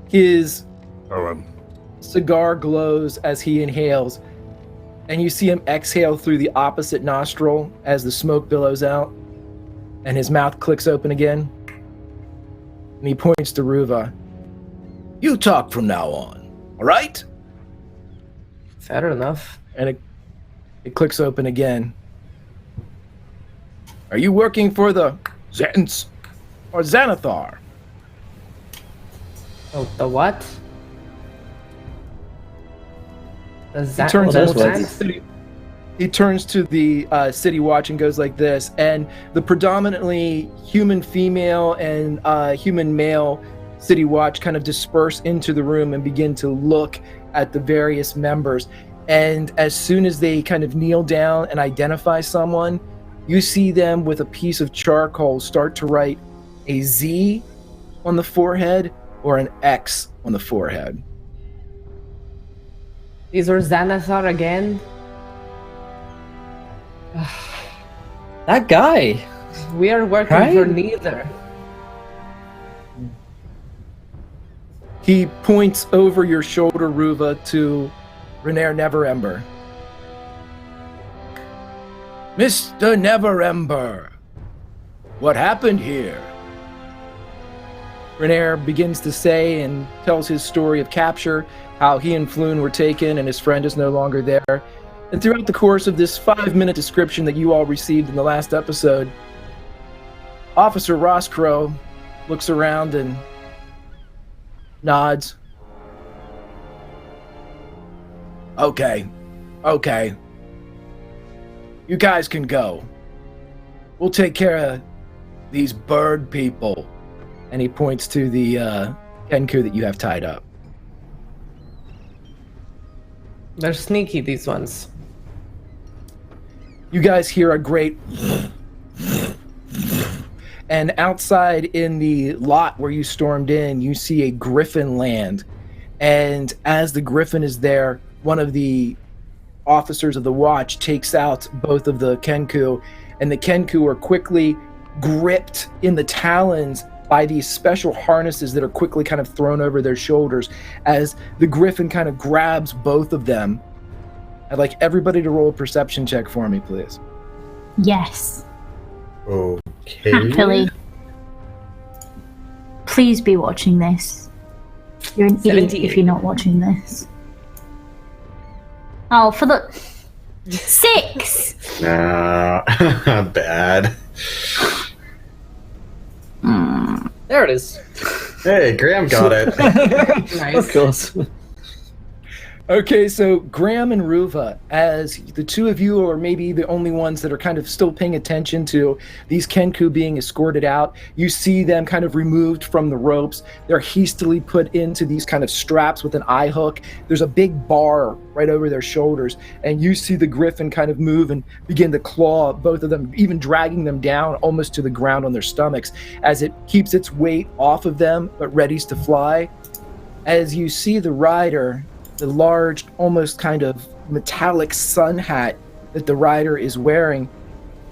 His Oh, cigar glows as he inhales, and you see him exhale through the opposite nostril as the smoke billows out, and his mouth clicks open again. And he points to Ruva. You talk from now on, all right? Fair enough. And it clicks open again. Are you working for the Zens or Xanathar? Oh, the what? The He turns, those to the words. city, he turns to the city watch and goes like this, and the predominantly human female and human male city watch kind of disperse into the room and begin to look at the various members. And as soon as they kind of kneel down and identify someone, you see them with a piece of charcoal start to write a Z on the forehead or an X on the forehead. These are Xanathar again? That guy. We are working Right? for neither. He points over your shoulder, Ruva, to Renair Neverember. Mr. Neverember, what happened here? Renair begins to say and tells his story of capture, how he and Floon were taken and his friend is no longer there. And throughout the course of this 5-minute description that you all received in the last episode, Officer Roscrow looks around and nods. Okay. You guys can go. We'll take care of these bird people. And he points to the Kenku that you have tied up. They're sneaky, these ones. You guys hear a great and outside in the lot where you stormed in, you see a griffin land. And as the griffin is there, one of the officers of the watch takes out both of the Kenku, and the Kenku are quickly gripped in the talons by these special harnesses that are quickly kind of thrown over their shoulders as the griffin kind of grabs both of them. I'd like everybody to roll a perception check for me, please. Yes. Okay. Happily. Please be watching this. You're an idiot 78. if you're not watching this. Oh, for the 6. Nah, bad. There it is. Hey, Graham got it. Nice. Of course. Okay, so Graham and Ruva, as the two of you are maybe the only ones that are kind of still paying attention to these Kenku being escorted out, you see them kind of removed from the ropes. They're hastily put into these kind of straps with an eye hook. There's a big bar right over their shoulders, and you see the griffin kind of move and begin to claw both of them, even dragging them down almost to the ground on their stomachs as it keeps its weight off of them but readies to fly. As you see the rider, the large, almost kind of metallic sun hat that the rider is wearing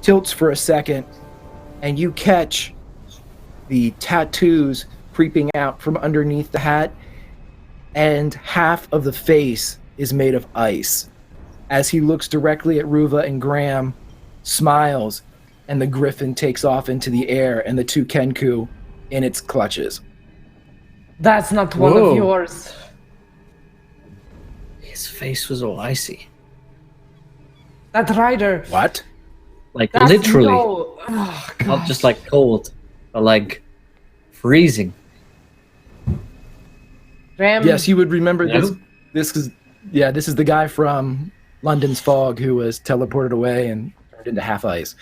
tilts for a second, and you catch the tattoos creeping out from underneath the hat, and half of the face is made of ice. As he looks directly at Ruva and Graham, smiles, and the griffin takes off into the air and the two Kenku in its clutches. That's not one Whoa. of yours. his face was all icy. That rider. What? Like, That's literally. No. Oh, Not gosh. just like cold, but like freezing. Ram. Yes, you would remember this. No? This is the guy from London's Fog who was teleported away and turned into half ice.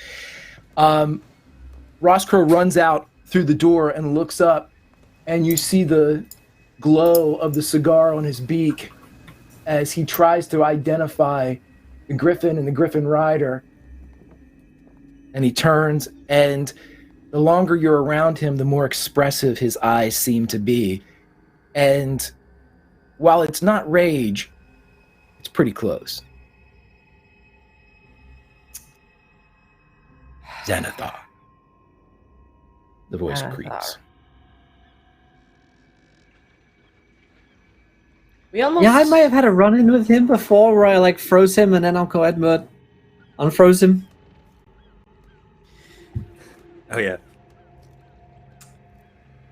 Roscrow runs out through the door and looks up, and you see the glow of the cigar on his beak as he tries to identify the griffin and the griffin rider. And he turns, and the longer you're around him, the more expressive his eyes seem to be. And while it's not rage, it's pretty close. Xanathar. The voice Xanathar. creeps. We almost. Yeah, I might have had a run-in with him before where I like froze him and then Uncle Edmure unfroze him. Oh yeah.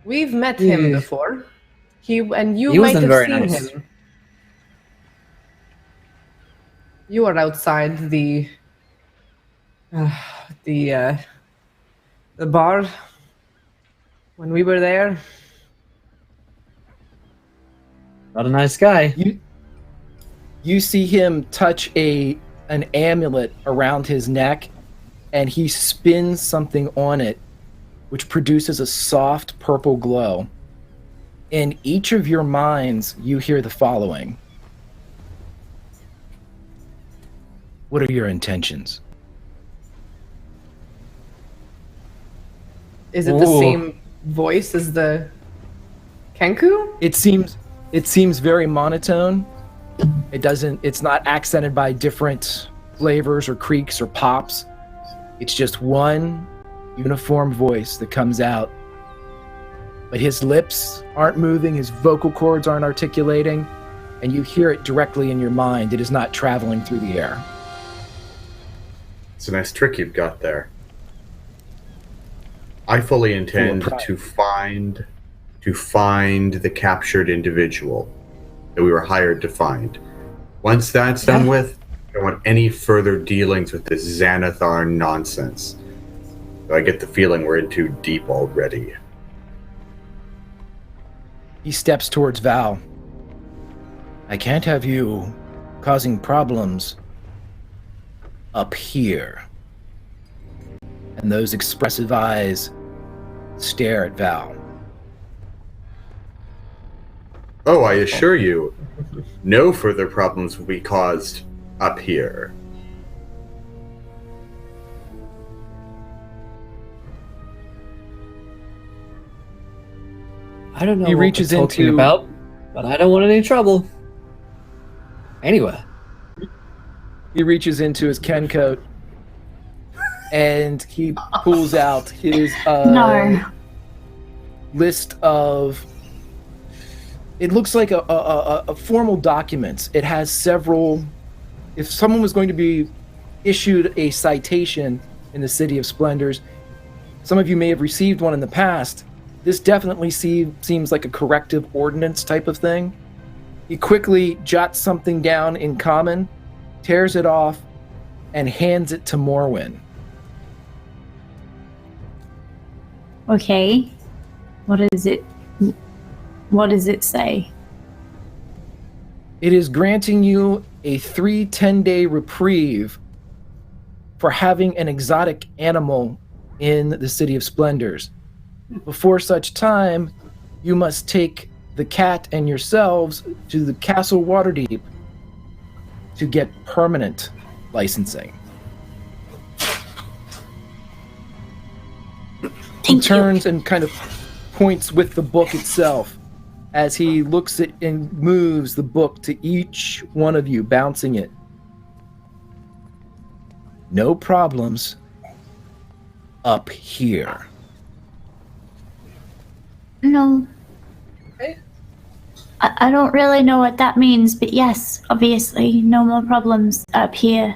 We've met him Yeah. before. You might wasn't have very seen nice. him. You were outside the bar when we were there. Not a nice guy. You see him touch an amulet around his neck, and he spins something on it, which produces a soft purple glow. In each of your minds, you hear the following. What are your intentions? Is it the Ooh. same voice as the Kenku? It seems very monotone. It's not accented by different flavors or creaks or pops. It's just one uniform voice that comes out. But his lips aren't moving, his vocal cords aren't articulating, and you hear it directly in your mind. It is not traveling through the air. It's a nice trick you've got there. I fully intend pride. to find the captured individual that we were hired to find. Once that's done with, I don't want any further dealings with this Xanathar nonsense. I get the feeling we're in too deep already. He steps towards Val. I can't have you causing problems up here. And those expressive eyes stare at Val. Oh, I assure you, no further problems will be caused up here. I don't know He what reaches we're talking into- about, but I don't want any trouble. Anywhere. He reaches into his Ken coat and he pulls out his No. list of. It looks like a formal documents. It has several. If someone was going to be issued a citation in the City of Splendors, some of you may have received one in the past. This definitely seems like a corrective ordinance type of thing. He quickly jots something down in common, tears it off, and hands it to Morwyn. Okay. What is it? What does it say? It is granting you a 10-day reprieve for having an exotic animal in the City of Splendors. Before such time, you must take the cat and yourselves to the Castle Waterdeep to get permanent licensing. He Thank you. turns and kind of points with the book itself as he looks at and moves the book to each one of you, bouncing it. No problems up here. No. Okay. I don't really know what that means, but yes, obviously, no more problems up here.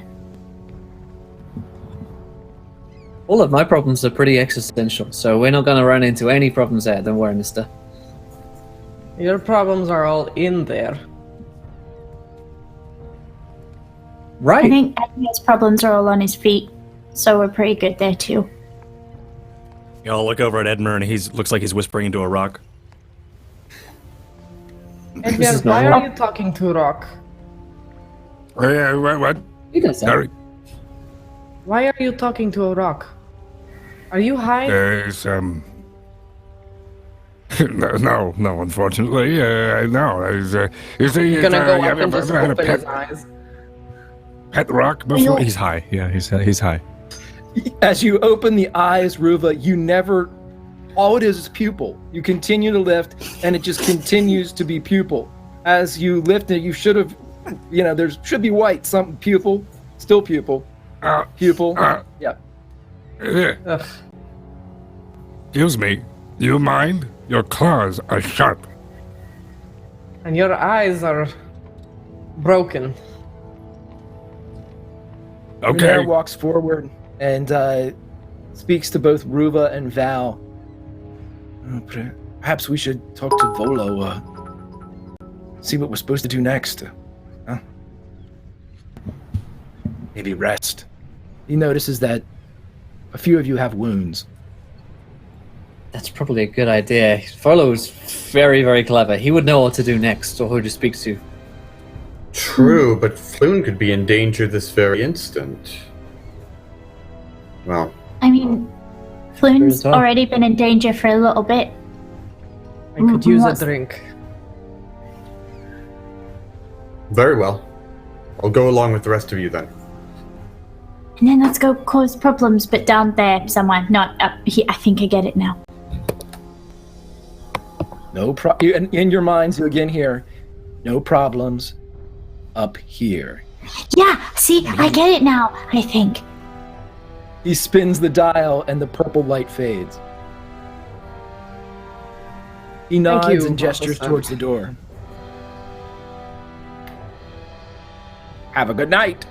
All of my problems are pretty existential, so we're not going to run into any problems there. Don't worry, mister. Your problems are all in there. Right. I think Edmure's problems are all on his feet, so we're pretty good there too. Y'all look over at Edmure, and looks like he's whispering into a rock. Edmure, why are you talking to Rock? What? You can say. Sorry. Why are you talking to a rock? Are you high? There's no, unfortunately, no. You see, You're gonna go have up and you just ever had a open pet, his eyes. pet rock before? He's high. Yeah, he's high. As you open the eyes, Ruva, you never. All it is pupil. You continue to lift, and it just continues to be pupil. As you lift it, you should have. There should be white. Some pupil, still pupil, pupil. Yeah. Ugh. Excuse me. You mind? Your claws are sharp. And your eyes are broken. Renare Okay. walks forward and speaks to both Ruva and Val. Perhaps we should talk to Volo. See what we're supposed to do next. Huh? Maybe rest. He notices that a few of you have wounds. That's probably a good idea. Volo's very, very clever. He would know what to do next, or who to speak to. True, but Floon could be in danger this very instant. Well, I mean, Floon's Sure as well. already been in danger for a little bit. I could use a What's- drink. very well. I'll go along with the rest of you then. And then let's go cause problems, but down there somewhere, not up here. I think I get it now. In your minds, you again hear, no problems up here. Yeah, see, I get it now, I think. He spins the dial and the purple light fades. He nods you, and gestures Officer. towards the door. Have a good night.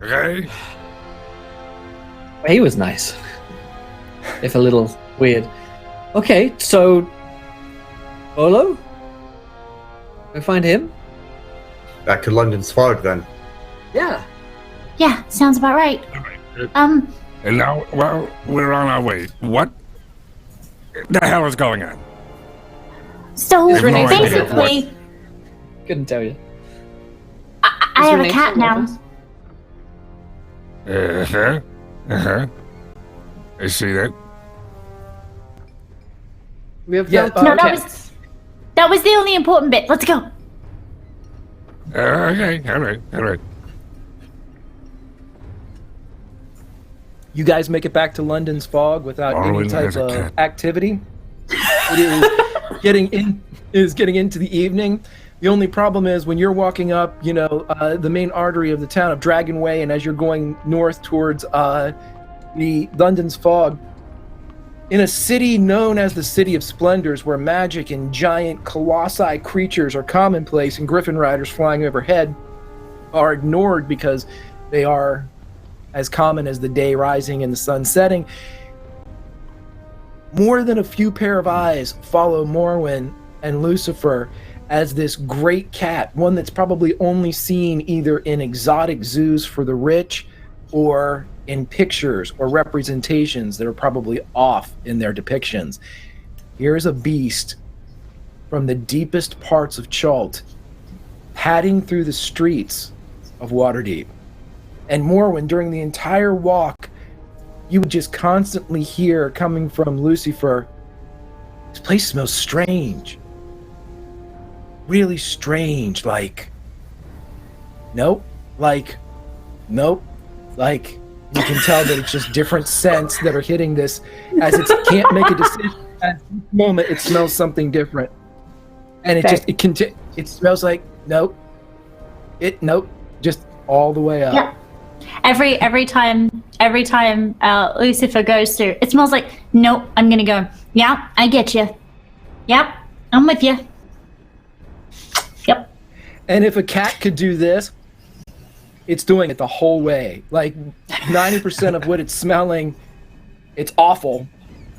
Okay. He was nice. If a little weird. Okay, so Volo? Go find him? Back to London's fog then. Yeah. Yeah, sounds about right. And now, well, we're on our way. What the hell is going on? So Is Renee still basically, Couldn't tell you. I have a cat now. I see that. We have Yeah, found No, cats. that was the only important bit. Let's go. Okay, all right. You guys make it back to London's fog without Darwin any type has a of cat. activity. It is getting into the evening. The only problem is when you're walking up, the main artery of the town of Dragon Way, and as you're going north towards the London's fog, in a city known as the City of Splendors, where magic and giant colossi creatures are commonplace and griffin riders flying overhead are ignored because they are as common as the day rising and the sun setting. More than a few pair of eyes follow Morwen and Lucifer as this great cat, one that's probably only seen either in exotic zoos for the rich or in pictures or representations that are probably off in their depictions. Here's a beast from the deepest parts of Chult padding through the streets of Waterdeep. And Morwen, during the entire walk, you would just constantly hear coming from Lucifer, this place smells strange. Really strange, like, nope, like, nope, like, you can tell that it's just different scents that are hitting this as it can't make a decision. At this moment, it smells something different. And it smells like, nope, just all the way up. Yeah. Every time Lucifer goes through, it smells like, nope, I'm gonna go, yeah, I get you. Yep, I'm with you. Yep. And if a cat could do this, it's doing it the whole way. Like 90% of what it's smelling, it's awful.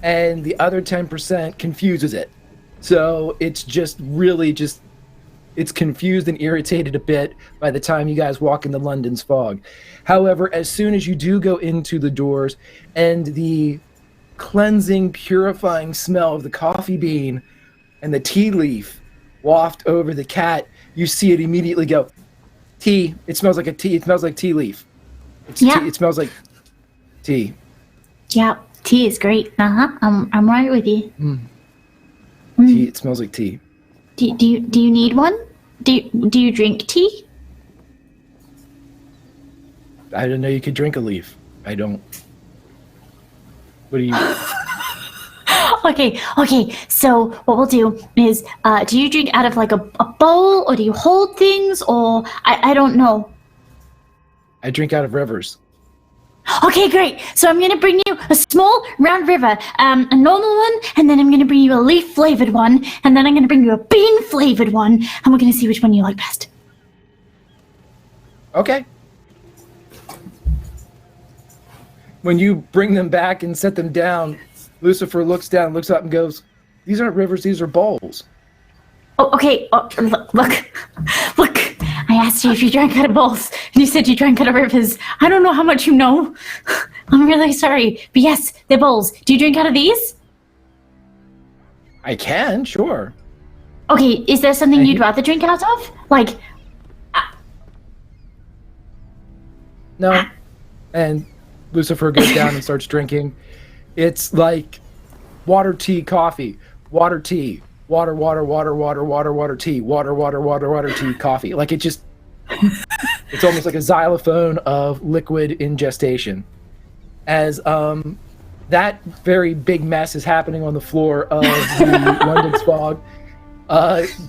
And the other 10% confuses it. So it's just really it's confused and irritated a bit by the time you guys walk into London's fog. However, as soon as you do go into the doors and the cleansing, purifying smell of the coffee bean and the tea leaf waft over the cat, you see it immediately go, tea. It smells like a tea. It smells like tea leaf. Tea. It smells like tea. Yeah, tea is great. I'm right with you. Tea. It smells like tea. Do you need one? Do you drink tea? I didn't know you could drink a leaf. I don't. What do you? Okay. So what we'll do is, do you drink out of like a bowl, or do you hold things, or I don't know. I drink out of rivers. Okay, great. So I'm gonna bring you a small round river, a normal one, and then I'm gonna bring you a leaf flavored one, and then I'm gonna bring you a bean flavored one, and we're gonna see which one you like best. Okay. When you bring them back and set them down, Lucifer looks down, looks up, and goes, "These aren't rivers; these are bowls." Oh, okay. Oh, look. I asked you if you drank out of bowls, and you said you drank out of rivers. I don't know how much you know. I'm really sorry, but yes, they're bowls. Do you drink out of these? I can, sure. Okay, is there something you'd rather drink out of? Like, No. And Lucifer goes down and starts drinking. It's like water, tea, coffee, water, tea, water, tea, water, tea, coffee. Like it just, it's almost like a xylophone of liquid in gestation. As that very big mess is happening on the floor of the London's fog,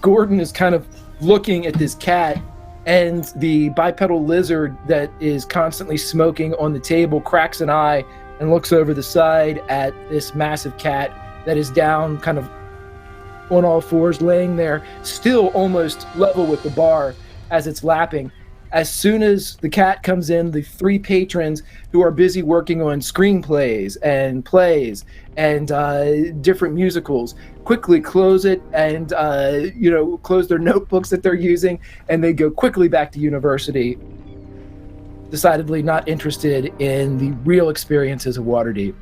Gordon is kind of looking at this cat, and the bipedal lizard that is constantly smoking on the table cracks an eye and looks over the side at this massive cat that is down kind of on all fours, laying there, still almost level with the bar as it's lapping. As soon as the cat comes in, the three patrons who are busy working on screenplays and plays and different musicals quickly close it and close their notebooks that they're using, and they go quickly back to university, decidedly not interested in the real experiences of Waterdeep.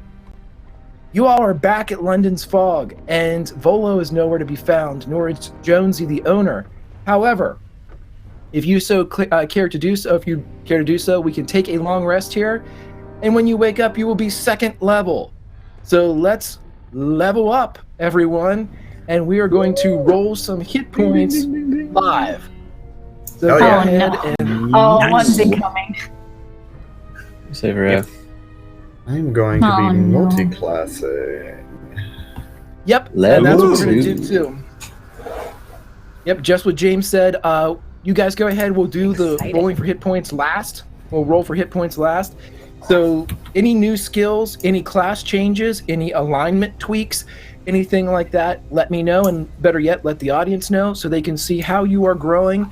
You all are back at London's fog, and Volo is nowhere to be found, nor is Jonesy the owner. However, if you care to do so, we can take a long rest here, and when you wake up, you will be second level. So let's level up, everyone, and we are going to roll some hit points live. So go ahead and one's incoming. I'm going to be multi-classing. Yep, and that's what we're going to do too. Yep, just what James said. You guys go ahead. We'll do the rolling for hit points last. We'll roll for hit points last. So any new skills, any class changes, any alignment tweaks, anything like that, let me know, and better yet, let the audience know so they can see how you are growing,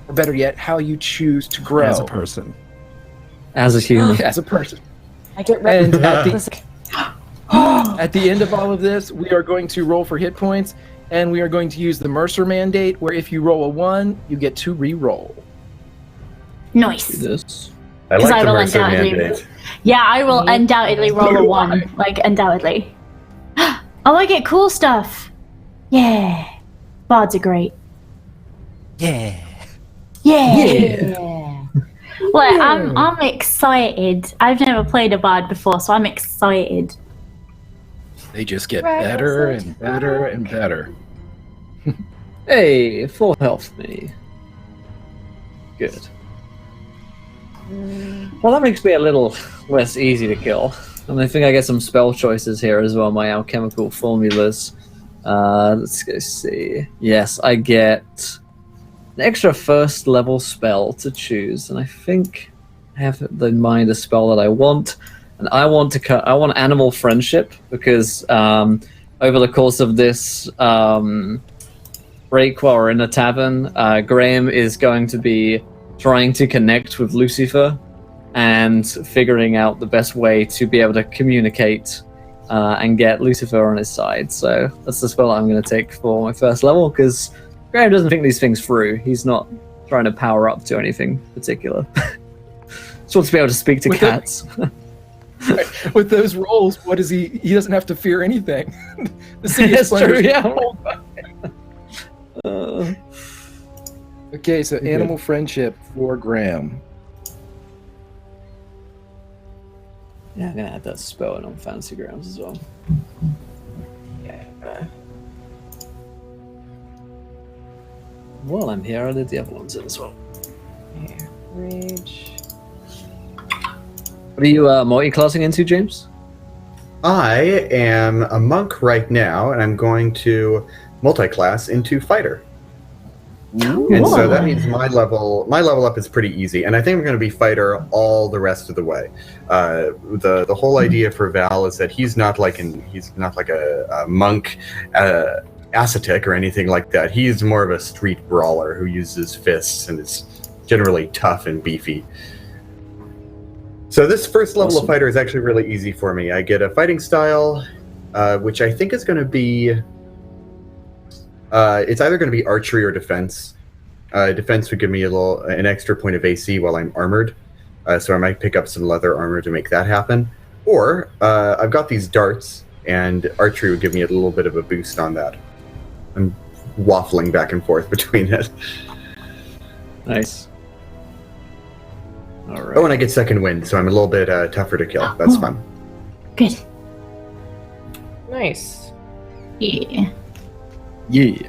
or better yet, how you choose to grow. As a person. As a human. As a person. I get ready. And at the end of all of this, we are going to roll for hit points, and we are going to use the Mercer mandate, where if you roll a 1, you get to re-roll. Nice. This. I like the Mercer mandate. Yeah, I will undoubtedly roll a 1. Like, undoubtedly. Oh, I get cool stuff. Yeah. Bards are great. Yeah. Well, I'm excited. I've never played a bard before, so I'm excited. They just get better and better and better. Hey, full health me. Good. Well, that makes me a little less easy to kill. And I think I get some spell choices here as well, my alchemical formulas. Let's go see. Yes, I get an extra first level spell to choose, and I think I have in mind a spell that I want. And I want animal friendship, because over the course of this break while we're in a tavern, Graham is going to be trying to connect with Lucifer and figuring out the best way to be able to communicate and get Lucifer on his side. So that's the spell I'm going to take for my first level, because Graham doesn't think these things through. He's not trying to power up to anything particular. Just wants to be able to speak to cats. With those rolls, what is he? He doesn't have to fear anything. The city is true, yeah. Okay, so animal friendship for Graham. Yeah, I'm going to add that spell in on Fantasy Grounds as well. Yeah. While I'm here, I did the other ones in as well. Yeah. Rage. What are you multi-classing into, James? I am a monk right now, and I'm going to multi-class into fighter. And so that means my level up is pretty easy, and I think I'm going to be fighter all the rest of the way. The whole idea for Val is that he's not like a monk ascetic or anything like that. He's more of a street brawler who uses fists and is generally tough and beefy. So this first level of fighter is actually really easy for me. I get a fighting style, which I think is going to be. It's either going to be archery or defense. Defense would give me an extra point of AC while I'm armored, so I might pick up some leather armor to make that happen. Or I've got these darts, and archery would give me a little bit of a boost on that. I'm waffling back and forth between it. Nice. All right. Oh, and I get second wind, so I'm a little bit tougher to kill. That's fun. Good. Nice. Yeah. Yeah.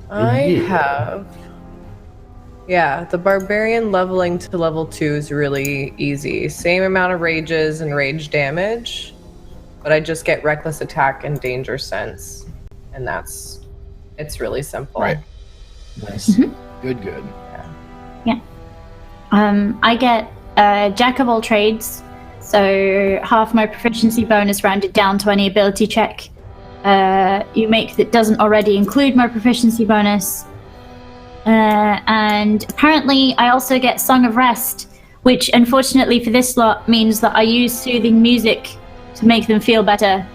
I have. Yeah, the barbarian leveling to level 2 is really easy. Same amount of rages and rage damage, but I just get reckless attack and danger sense, and it's really simple. Right. Nice. Good. Yeah. I get jack of all trades, so half my proficiency bonus rounded down to any ability check you make that doesn't already include my proficiency bonus. And apparently I also get Song of Rest, which unfortunately for this slot means that I use soothing music to make them feel better.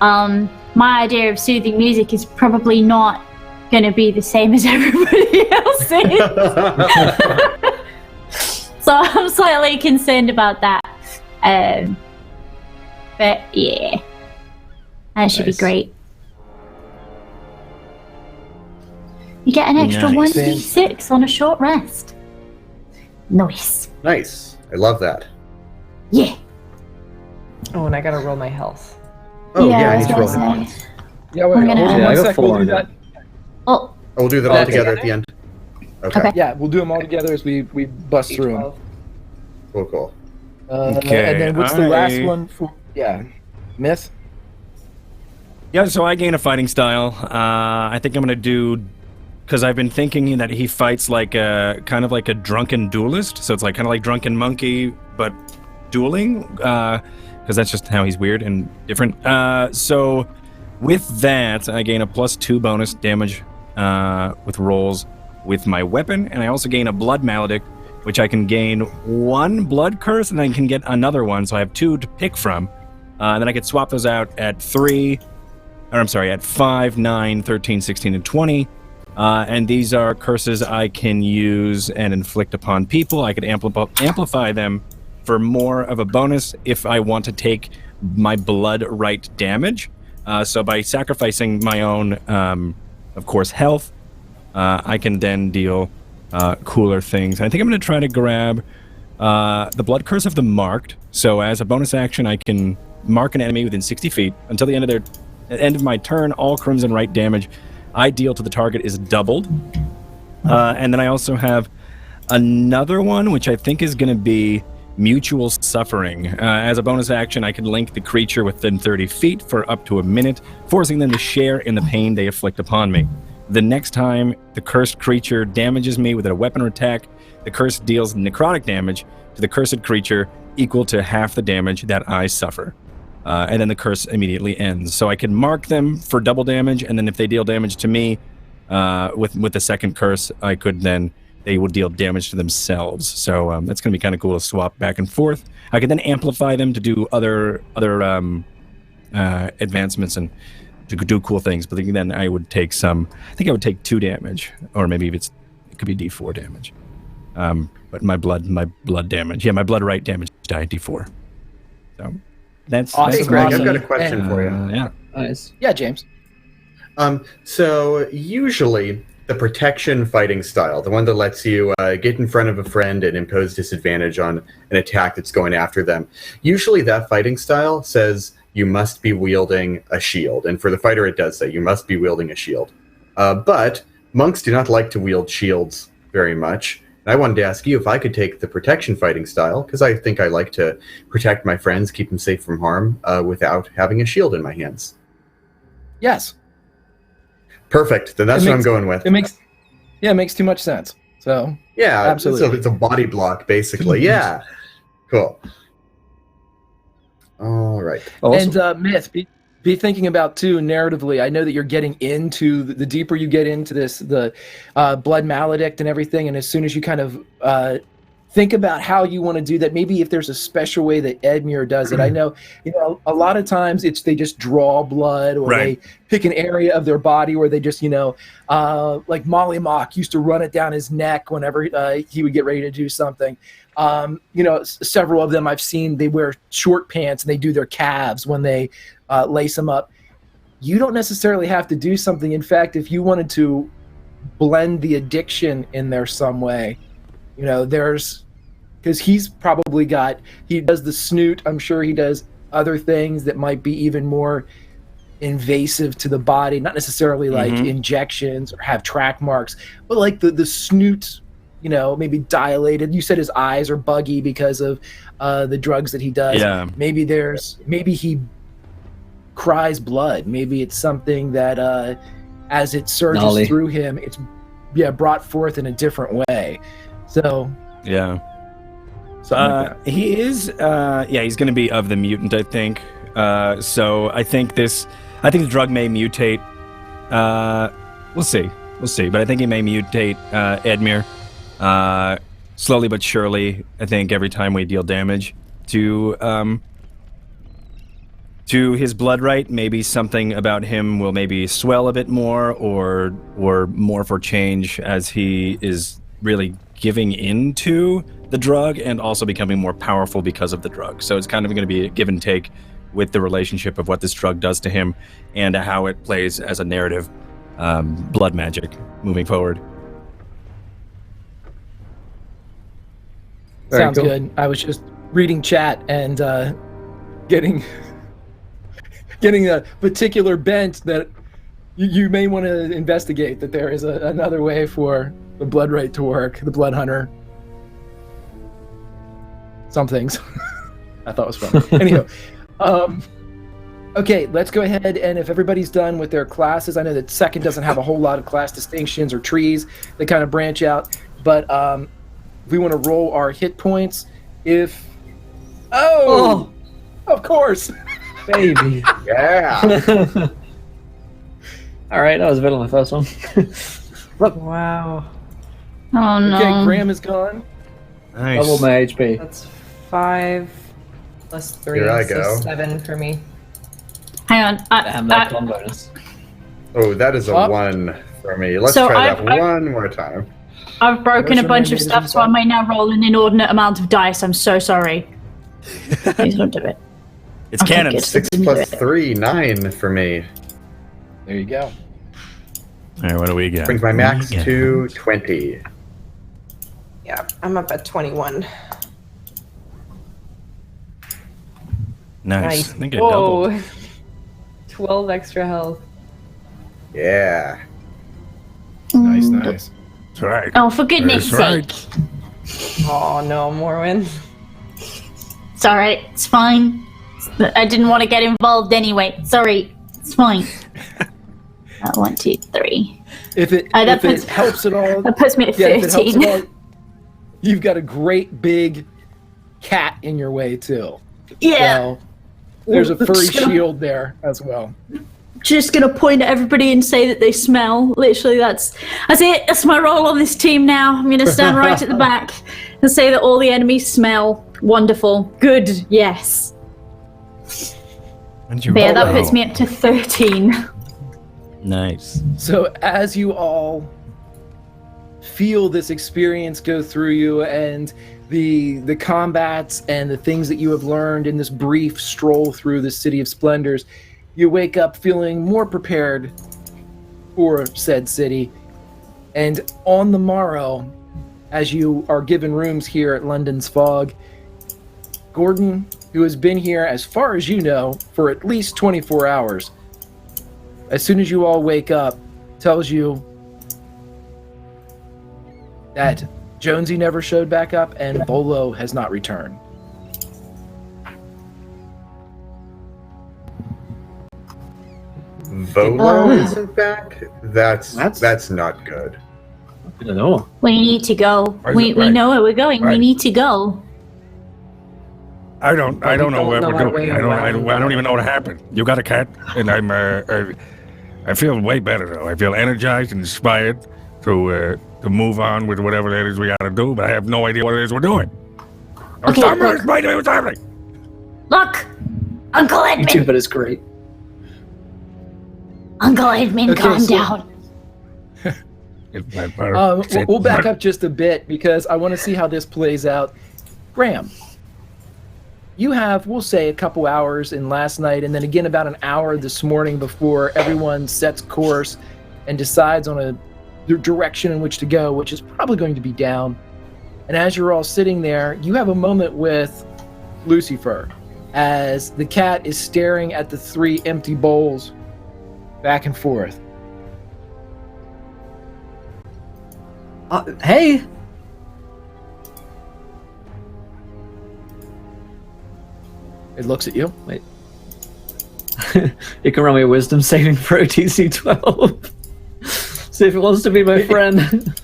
My idea of soothing music is probably not going to be the same as everybody else's. So I'm slightly concerned about that. But yeah, that should be great. You get an extra 1d6 on a short rest. Nice. Nice. I love that. Yeah. Oh, and I gotta roll my health. Oh, yeah, I was need to roll gonna hit say. points. Yeah, wait, I'm gonna- hold on Yeah, I one got sec. 4 We'll on do that. that. Oh, We'll do them all Okay. together at the end. Okay. Yeah, we'll do them all together as we bust through them. Cool. Okay, And then what's the last one for? Yeah, myth. Yeah, so I gain a fighting style. I think I'm gonna do, because I've been thinking that he fights like a kind of like a drunken duelist. So it's like kind of like Drunken Monkey, but dueling. Because that's just how he's weird and different. So with that, I gain a +2 bonus damage with rolls with my weapon, and I also gain a blood maledict, which I can gain 1 blood curse, and I can get another one. So I have 2 to pick from. Then I could swap those out at 5, 9, 13, 16, and 20. And these are curses I can use and inflict upon people. I could amplify them for more of a bonus if I want to take my blood right damage. So by sacrificing my own, of course, health, I can then deal cooler things. I think I'm going to try to grab the Blood Curse of the Marked. So as a bonus action, I can mark an enemy within 60 feet. Until the end of my turn, all crimson right damage I deal to the target is doubled. And then I also have another one, which I think is going to be Mutual Suffering. As a bonus action, I can link the creature within 30 feet for up to a minute, forcing them to share in the pain they inflict upon me. The next time the cursed creature damages me with a weapon or attack, the curse deals necrotic damage to the cursed creature equal to half the damage that I suffer. And then the curse immediately ends. So I can mark them for double damage, and then if they deal damage to me with the second curse, they will deal damage to themselves. So that's going to be kind of cool to swap back and forth. I can then amplify them to do other advancements and to do cool things. But then I would take I think I would take 2 damage, or maybe it could be D4 damage. But my blood damage, my blood right damage died D4. So that's Awesome. that's Greg, awesome. I've got a question for you. Yeah. Nice. Yeah, James. So usually the protection fighting style, the one that lets you get in front of a friend and impose disadvantage on an attack that's going after them, usually that fighting style says you must be wielding a shield. And for the fighter, it does say you must be wielding a shield. But monks do not like to wield shields very much. And I wanted to ask you if I could take the protection fighting style, because I think I like to protect my friends, keep them safe from harm, without having a shield in my hands. Yes. Perfect. Then that's what I'm going with. It makes too much sense. So Yeah, absolutely. It's a body block, basically. Yeah. Cool. All right. Awesome. And Myth, be thinking about too narratively. I know that you're getting into the deeper you get into this, the blood maledict and everything, and as soon as you kind of think about how you want to do that, maybe if there's a special way that Edmure does it. I know, a lot of times they just draw blood, or Right. they pick an area of their body where they just, like Molly Mock used to run it down his neck whenever he would get ready to do something. Several of them I've seen, they wear short pants and they do their calves when they lace them up. You don't necessarily have to do something. In fact, if you wanted to blend the addiction in there some way, because he does the snoot. I'm sure he does other things that might be even more invasive to the body, not necessarily like injections or have track marks, but like the snoot, maybe dilated. You said his eyes are buggy because of the drugs that he does. Yeah. Maybe he cries blood. Maybe it's something that as it surges Gnarly. through him, it's brought forth in a different way. So Yeah. something like that. He is, he's going to be of the mutant, I think. So I think the drug may mutate. We'll see. But I think he may mutate Edmure slowly but surely. I think every time we deal damage to his blood right, maybe something about him will maybe swell a bit more, or morph or change as he is really giving into the drug and also becoming more powerful because of the drug. So it's kind of going to be a give and take with the relationship of what this drug does to him and how it plays as a narrative blood magic moving forward. Very Sounds cool. good. I was just reading chat and getting a particular bent that you may want to investigate, that there is another way for the blood right to work, the blood hunter. Some things I thought was fun. Anyhow, okay, let's go ahead, and if everybody's done with their classes, I know that second doesn't have a whole lot of class distinctions or trees that kind of branch out, but we want to roll our hit points. Of course. Baby. Yeah. All right, that was a bit on the first one. Wow. Oh no. Okay, Graham is gone. Nice. Double my HP. That's 5 plus 3, Here I so go. 7 for me. Hang on. Damn, that con bonus. Oh, that is a Up. 1 for me. Let's So try that I've- one more time. I've broken a Motion bunch made of it stuff, inside. so I may now roll an inordinate amount of dice. I'm so sorry. Please don't do it. It's Okay, canon. good. 6 Didn't plus do it. 3, 9 for me. There you go. All right, what do we get? Brings my max to 20. Yeah, I'm up at 21. Nice. I think it doubled. Whoa. 12 extra health. Yeah. Nice, nice. That's right. Oh, for goodness That's sake. right. Oh no, Morwen. It's alright. It's fine. I didn't want to get involved anyway. Sorry. It's fine. 1, 2, 3. If it That puts- helps at all, That puts me at if it helps 13. at all, you've got a great big cat in your way too. Yeah. So there's a Well, furry it's gonna- shield there as well. Just gonna point at everybody and say that they smell. Literally, that's it. That's my role on this team now. I'm gonna stand right at the back and say that all the enemies smell wonderful. Good. Yes. Yeah, that puts me up to 13. Nice. So as you all feel this experience go through you, and the combats and the things that you have learned in this brief stroll through the City of Splendors, you wake up feeling more prepared for said city. And on the morrow, as you are given rooms here at London's Fog, Gordon, who has been here, as far as you know, for at least 24 hours, as soon as you all wake up, tells you that Jonesy never showed back up and Bolo has not returned. Volo isn't back? That's not good. I don't know. We need to go. We know where we're going. We need to go. I don't know what we're doing. I don't even know what happened. You got a cat, and I feel way better though. I feel energized and inspired to move on with whatever it is we gotta do, but I have no idea what it is we're doing. Okay, Someone explain to me what's happening. Look, Uncle Edmund. YouTube, but it's great. Uncle Edmund, calm down. We'll back up just a bit because I want to see how this plays out. Graham, you have, we'll say, a couple hours in last night, and then again about an hour this morning before everyone sets course and decides on the direction in which to go, which is probably going to be down. And as you're all sitting there, you have a moment with Lucifer as the cat is staring at the 3 empty bowls back and forth. Hey! It looks at you. Wait. You can run me a wisdom saving throw DC 12. See if it wants to be my friend.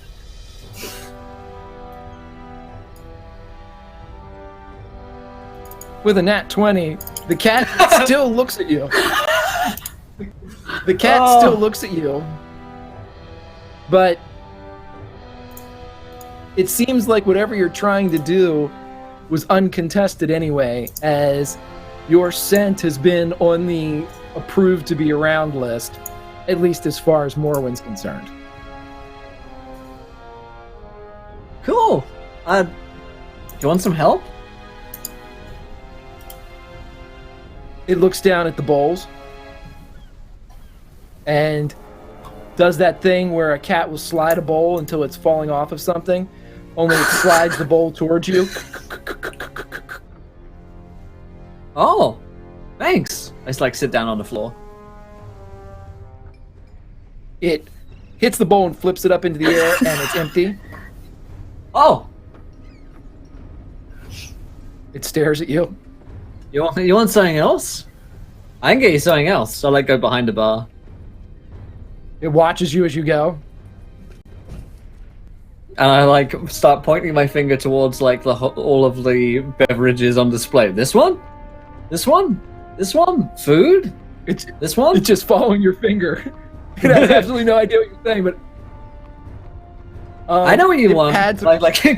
With a nat 20, the cat still looks at you. The cat still looks at you. But it seems like whatever you're trying to do was uncontested anyway, as your scent has been on the approved to be around list, at least as far as Morwin's concerned. Cool. Do you want some help? It looks down at the bowls and does that thing where a cat will slide a bowl until it's falling off of something, only it slides the bowl towards you. Oh, thanks. I just sit down on the floor. It hits the bowl and flips it up into the air, and it's empty. Oh. It stares at you. You want something else? I can get you something else. So go behind the bar. It watches you as you go. And I start pointing my finger towards all of the beverages on display. This one? This one? This one? Food? This one? It's just following your finger. It has absolutely no idea what you're saying, but I know what you want.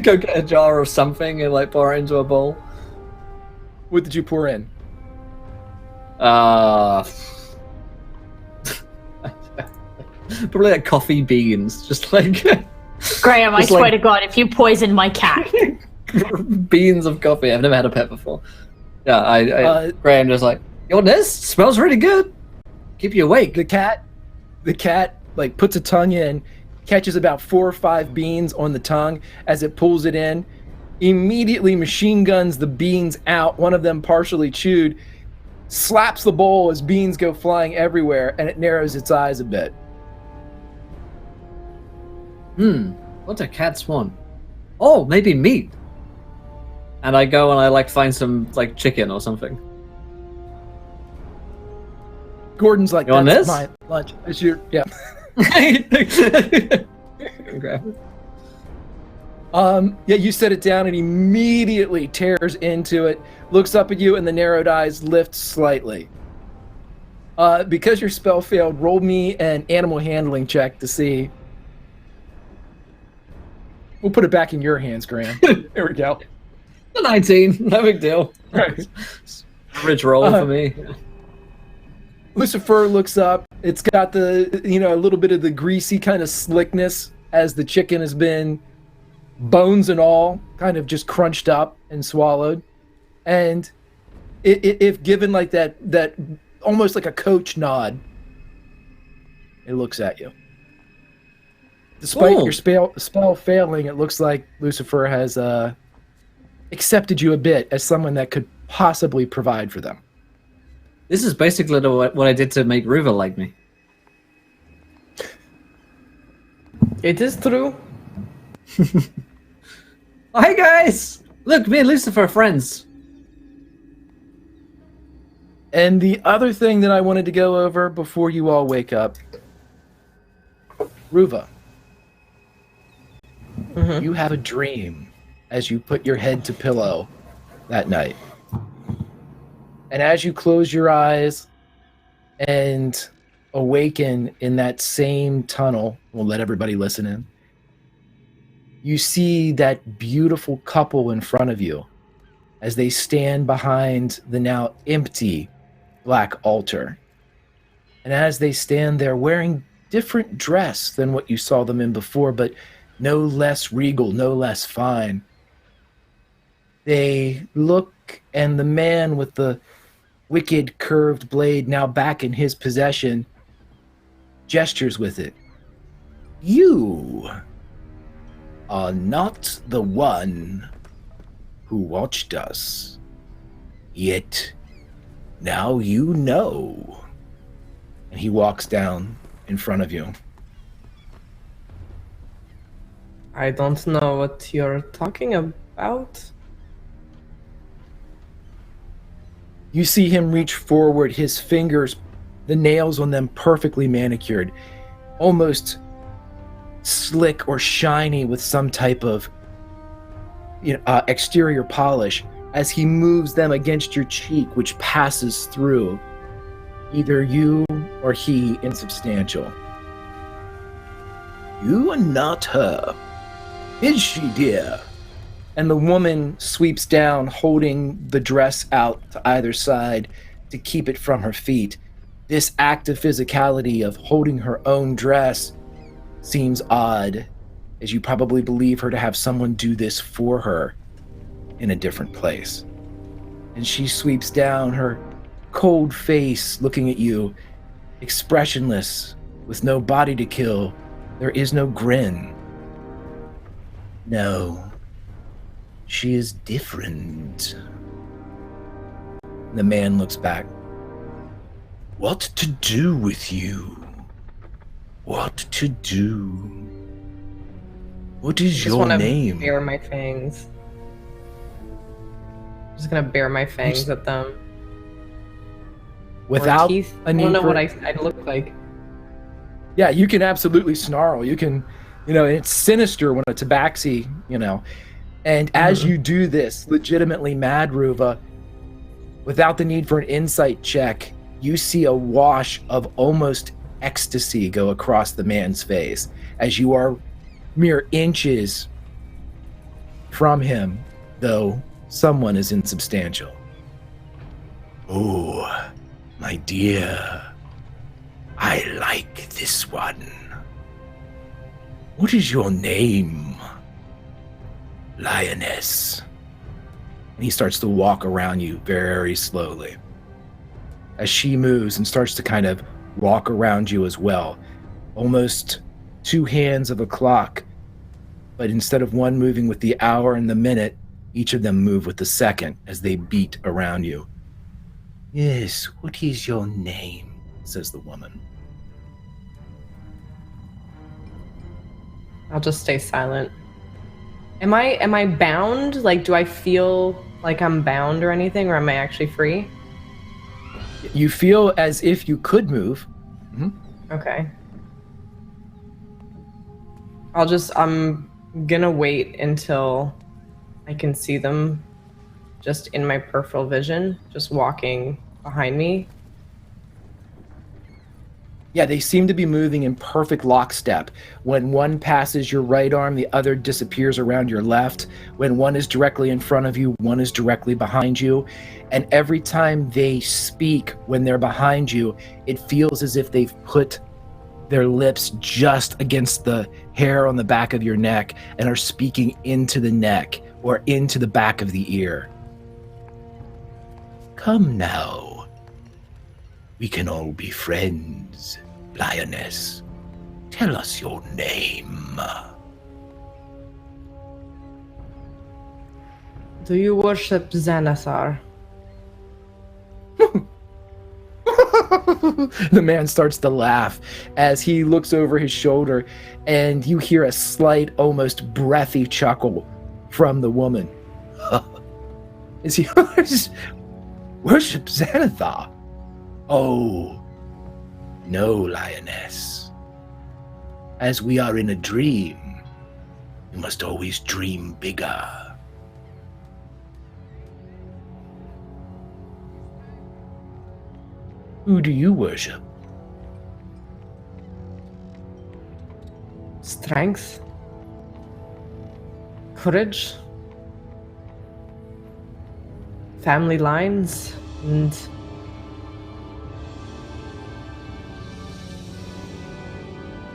Go get a jar of something and pour it into a bowl. What did you pour in? Probably coffee beans. Just Graham, I swear to God, if you poison my cat. beans of coffee. I've never had a pet before. Yeah, Graham just you want this? Smells really good. Keep you awake. The cat puts a tongue in, catches about 4 or 5 beans on the tongue as it pulls it in, immediately machine guns the beans out, one of them partially chewed, slaps the bowl as beans go flying everywhere, and it narrows its eyes a bit. What do cats want? Oh, maybe meat. And I go and I find some chicken or something. Gordon's like, you want that's this? my lunch. It's your, yeah. Grab it. You set it down and immediately tears into it, looks up at you, and the narrowed eyes lift slightly. Because your spell failed, roll me an animal handling check to see. We'll put it back in your hands, Graham. There we go. 19, no big deal. Right. Average roll for me. Lucifer looks up. It's got the, a little bit of the greasy kind of slickness as the chicken has been, bones and all, kind of just crunched up and swallowed. And if given like that almost like a coach nod, it looks at you. Despite your spell failing, it looks like Lucifer has accepted you a bit as someone that could possibly provide for them. This is basically what I did to make Ruva like me. It is true. Oh, hey guys! Look, me and Lucifer are friends. And the other thing that I wanted to go over before you all wake up, Ruva, you have a dream as you put your head to pillow that night. And as you close your eyes and awaken in that same tunnel, we'll let everybody listen in, you see that beautiful couple in front of you as they stand behind the now empty black altar. And as they stand there wearing different dress than what you saw them in before, but no less regal, no less fine, they look, and the man with the wicked curved blade now back in his possession gestures with it. You are not the one who watched us, yet now you know. And he walks down in front of you. I don't know what you're talking about. You see him reach forward, his fingers, the nails on them perfectly manicured, almost slick or shiny with some type of exterior polish, as he moves them against your cheek, which passes through either you or he insubstantial. You are not her, is she, dear? And the woman sweeps down, holding the dress out to either side to keep it from her feet. This act of physicality of holding her own dress seems odd, as you probably believe her to have someone do this for her in a different place. And she sweeps down, her cold face looking at you, expressionless, with no body to kill. There is no grin. No. She is different. The man looks back. What to do with you? What to do? What is your name? I just want to bare my fangs. I'm just gonna bare my fangs at them. Without teeth. a I need don't know for... what I'd look like. Yeah, you can absolutely snarl. You can, it's sinister when a tabaxi, And as you do this, legitimately mad, Ruva, without the need for an insight check, you see a wash of almost ecstasy go across the man's face as you are mere inches from him, though someone is insubstantial. Oh, my dear, I like this one. What is your name? Lioness. And he starts to walk around you very slowly as she moves and starts to kind of walk around you as well. Almost two hands of a clock, but instead of one moving with the hour and the minute, each of them move with the second as they beat around you. Yes, what is your name? Says the woman. I'll just stay silent. Am I bound? Like, do I feel like I'm bound or anything, or am I actually free? You feel as if you could move. Mm-hmm. Okay. I'm gonna wait until I can see them just in my peripheral vision, just walking behind me. Yeah, they seem to be moving in perfect lockstep. When one passes your right arm, the other disappears around your left. When one is directly in front of you, one is directly behind you. And every time they speak when they're behind you, it feels as if they've put their lips just against the hair on the back of your neck and are speaking into the neck or into the back of the ear. Come now. We can all be friends, lioness. Tell us your name. Do you worship Xanathar? The man starts to laugh as he looks over his shoulder, and you hear a slight, almost breathy chuckle from the woman. Is he worship Xanathar? Oh, no, lioness. As we are in a dream, you must always dream bigger. Who do you worship? Strength? Courage? Family lines? And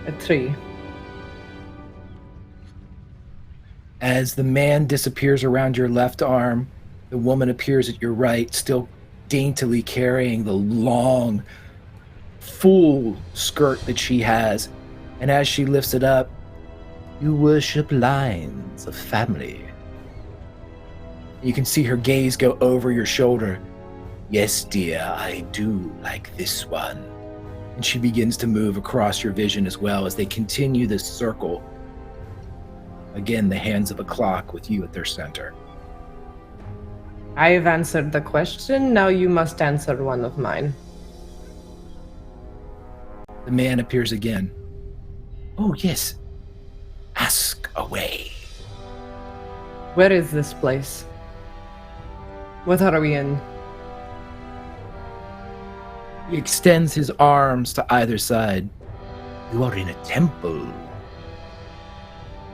a tree. As the man disappears around your left arm, the woman appears at your right, still daintily carrying the long, full skirt that she has. And as she lifts it up, you worship lines of family. You can see her gaze go over your shoulder. Yes, dear, I do like this one. And she begins to move across your vision as well as they continue this circle. Again, the hands of a clock with you at their center. I've answered the question, now you must answer one of mine. The man appears again. Oh, yes. Ask away. Where is this place? What are we in? He extends his arms to either side. You are in a temple.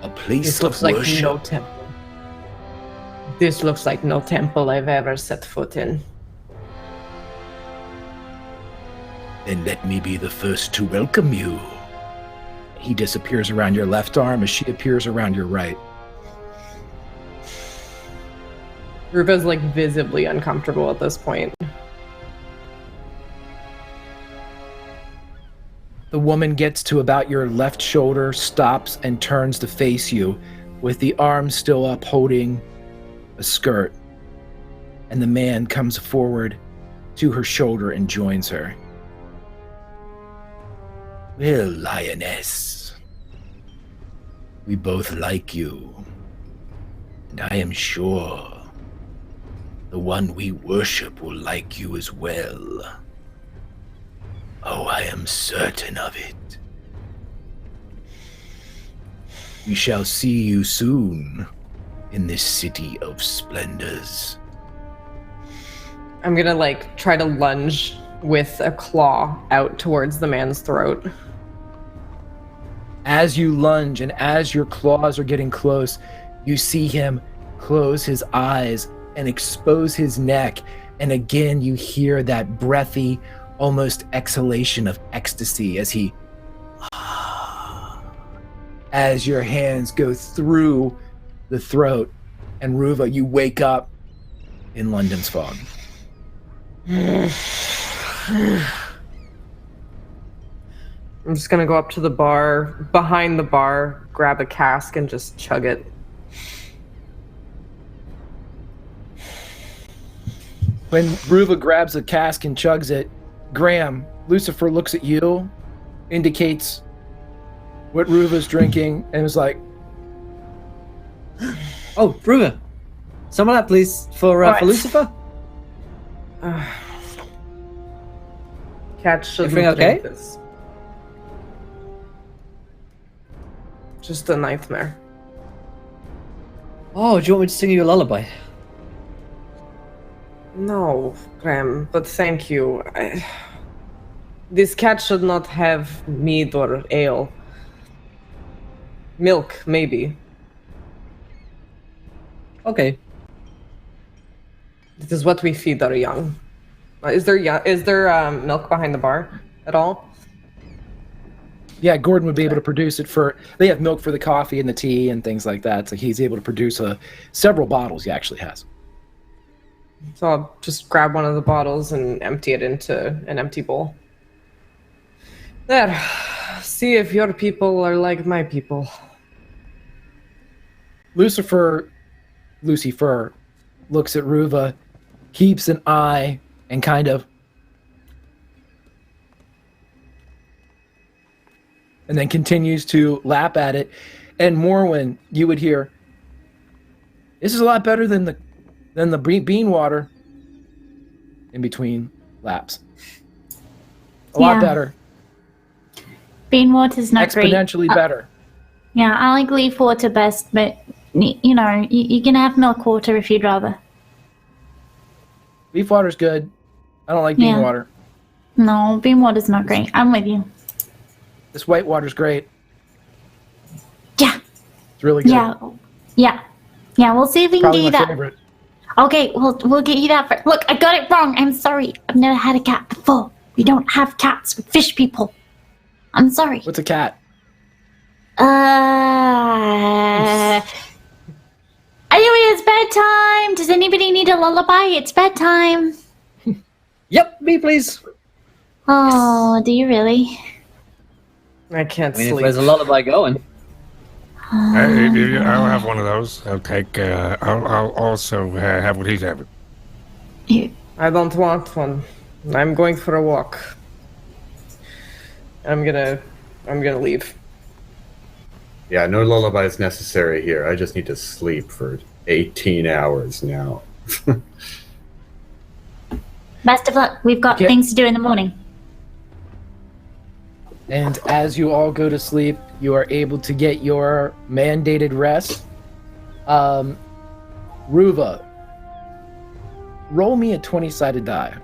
A place This of looks like worship. no temple. This looks like no temple I've ever set foot in. Then let me be the first to welcome you. He disappears around your left arm as she appears around your right. Ruba's like visibly uncomfortable at this point. The woman gets to about your left shoulder, stops, and turns to face you, with the arm still up holding a skirt. And the man comes forward to her shoulder and joins her. Well, lioness, we both like you, and I am sure the one we worship will like you as well. Oh, I am certain of it. We shall see you soon in this city of splendors. I'm gonna like try to lunge with a claw out towards the man's throat. As you lunge and as your claws are getting close, you see him close his eyes and expose his neck. And again, you hear that breathy, almost exhalation of ecstasy as he... As your hands go through the throat. And Ruva, you wake up in London's fog. I'm just gonna go up to the bar, behind the bar, grab a cask and just chug it. When Ruva grabs a cask and chugs it, Graham, Lucifer looks at you, indicates what Ruva's drinking, and is like, Oh, Ruva. Some of that, please, for Lucifer. Cat shouldn't Everything drink okay? this. Just a nightmare. Oh, do you want me to sing you a lullaby? No, Graham, but thank you. This cat should not have meat or ale. Milk, maybe. Okay. This is what we feed our young. Is there milk behind the bar at all? Yeah, Gordon would be able to produce it for. They have milk for the coffee and the tea and things like that. So he's able to produce several bottles. He actually has. So I'll just grab one of the bottles and empty it into an empty bowl. There. See if your people are like my people. Lucifer looks at Ruva, keeps an eye, and kind of. And then continues to lap at it. And Morwen, you would hear, this is a lot better than the bean water. In between laps. A lot better. Bean water's not great. Exponentially better. Yeah, I like leaf water best, but you know, you can have milk water if you'd rather. Beef water's good. I don't like bean water. No, bean water's not great. I'm with you. This white water's great. Yeah. It's really good. Yeah. We'll see if we can Probably get you my that. favorite. Okay, we'll get you that. Look, I got it wrong. I'm sorry. I've never had a cat before. We don't have cats. We're fish people. I'm sorry. What's a cat? Anyway, it's bedtime. Does anybody need a lullaby? It's bedtime. Yep, me please. Oh, do you really? I can't I mean, if sleep. there's a lullaby going. I'll have one of those. I'll also have what he's having. I don't want one. I'm going for a walk. I'm gonna leave. Yeah, no lullaby is necessary here. I just need to sleep for 18 hours now. Best of luck. We've got things to do in the morning. And as you all go to sleep, you are able to get your mandated rest. Ruva, roll me a 20-sided die.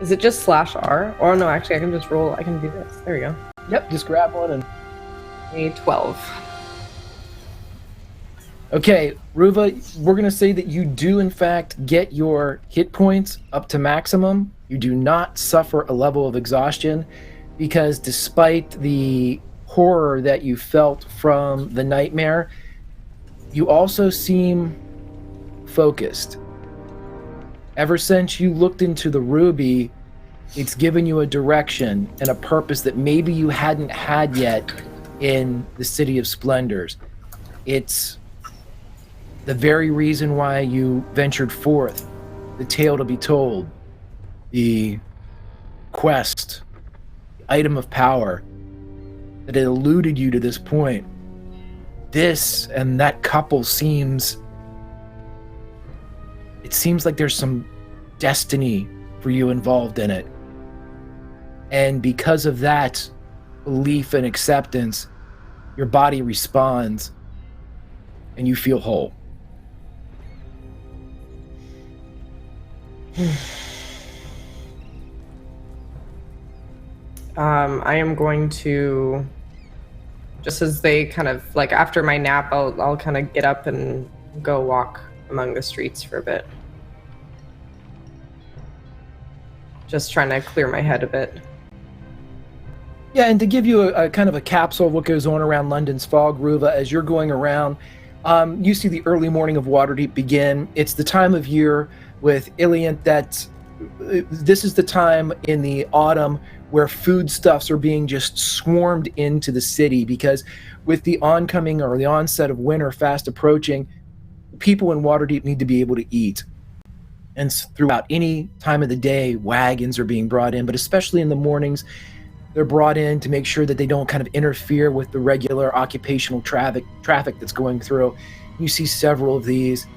Is it just /R? Or no, actually, I can just roll. I can do this. There we go. Yep, just grab one and... A 12. Okay, Ruva, we're going to say that you do, in fact, get your hit points up to maximum. You do not suffer a level of exhaustion because despite the horror that you felt from the nightmare, you also seem focused. Ever since you looked into the ruby, it's given you a direction and a purpose that maybe you hadn't had yet in the City of Splendors. It's the very reason why you ventured forth, the tale to be told, the quest, the item of power that had eluded you to this point. This and that couple seems like there's some destiny for you involved in it. And because of that belief and acceptance, your body responds and you feel whole. I am going to, just as they kind of, like after my nap, I'll kind of get up and go walk among the streets for a bit. Just trying to clear my head a bit. Yeah, and to give you a kind of a capsule of what goes on around London's fog, Ruva, as you're going around, you see the early morning of Waterdeep begin. It's the time of year with Iliant that this is the time in the autumn where foodstuffs are being just swarmed into the city, because with the oncoming or the onset of winter fast approaching, people in Waterdeep need to be able to eat. And throughout any time of the day, wagons are being brought in, but especially in the mornings, they're brought in to make sure that they don't kind of interfere with the regular occupational traffic that's going through. You see several of these,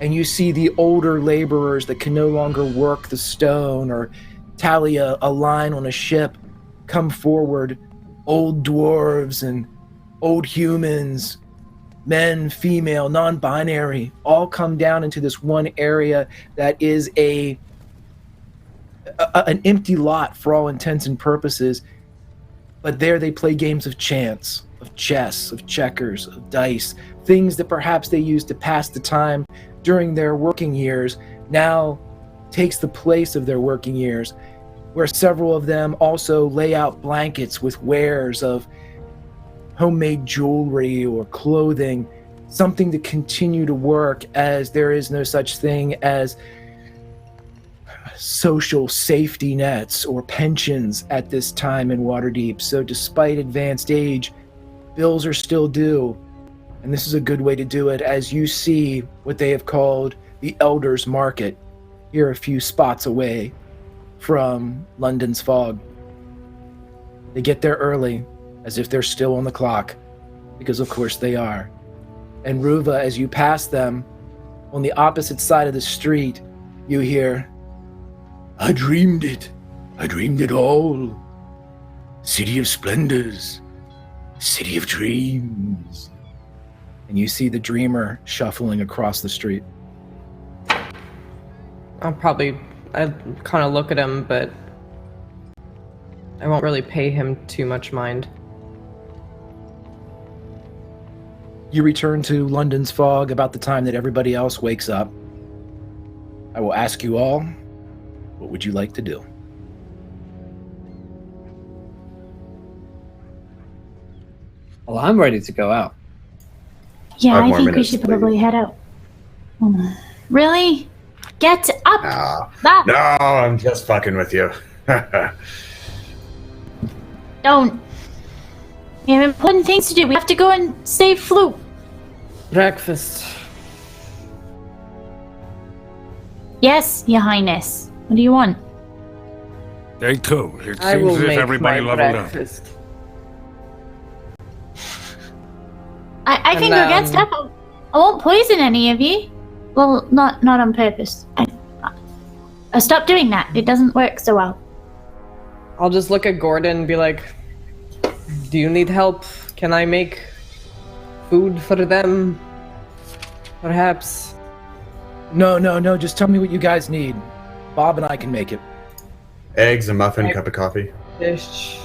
and you see the older laborers that can no longer work the stone or tally a line on a ship come forward. Old dwarves and old humans, men, female, non-binary, all come down into this one area that is a an empty lot for all intents and purposes. But there they play games of chance, of chess, of checkers, of dice, things that perhaps they used to pass the time during their working years now takes the place of their working years, where several of them also lay out blankets with wares of homemade jewelry or clothing, something to continue to work, as there is no such thing as social safety nets or pensions at this time in Waterdeep. So despite advanced age, bills are still due, and this is a good way to do it, as you see what they have called the Elders Market here a few spots away from London's fog. They get there early, as if they're still on the clock, because of course they are. And Ruva, as you pass them, on the opposite side of the street, you hear, "I dreamed it. I dreamed it all. City of splendors. City of dreams." And you see the dreamer shuffling across the street. I'd kind of look at him, but I won't really pay him too much mind. You return to London's fog about the time that everybody else wakes up. I will ask you all, what would you like to do? Well, I'm ready to go out. Yeah, 5 I more think we minutes, should please. probably head out. Really? Get up! Ah, No, I'm just fucking with you. don't. We have important things to do. We have to go and save Floop. Breakfast. Yes, Your Highness. What do you want? Day 2. It I seems will as if make everybody my leveled up. breakfast. I think I'll get stuff. I won't poison any of you. Well, not on purpose. I stopped doing that. It doesn't work so well. I'll just look at Gordon and be like, "Do you need help? Can I make food for them? Perhaps." No, just tell me what you guys need. Bob and I can make it. Eggs, a muffin, cup of coffee. Fish.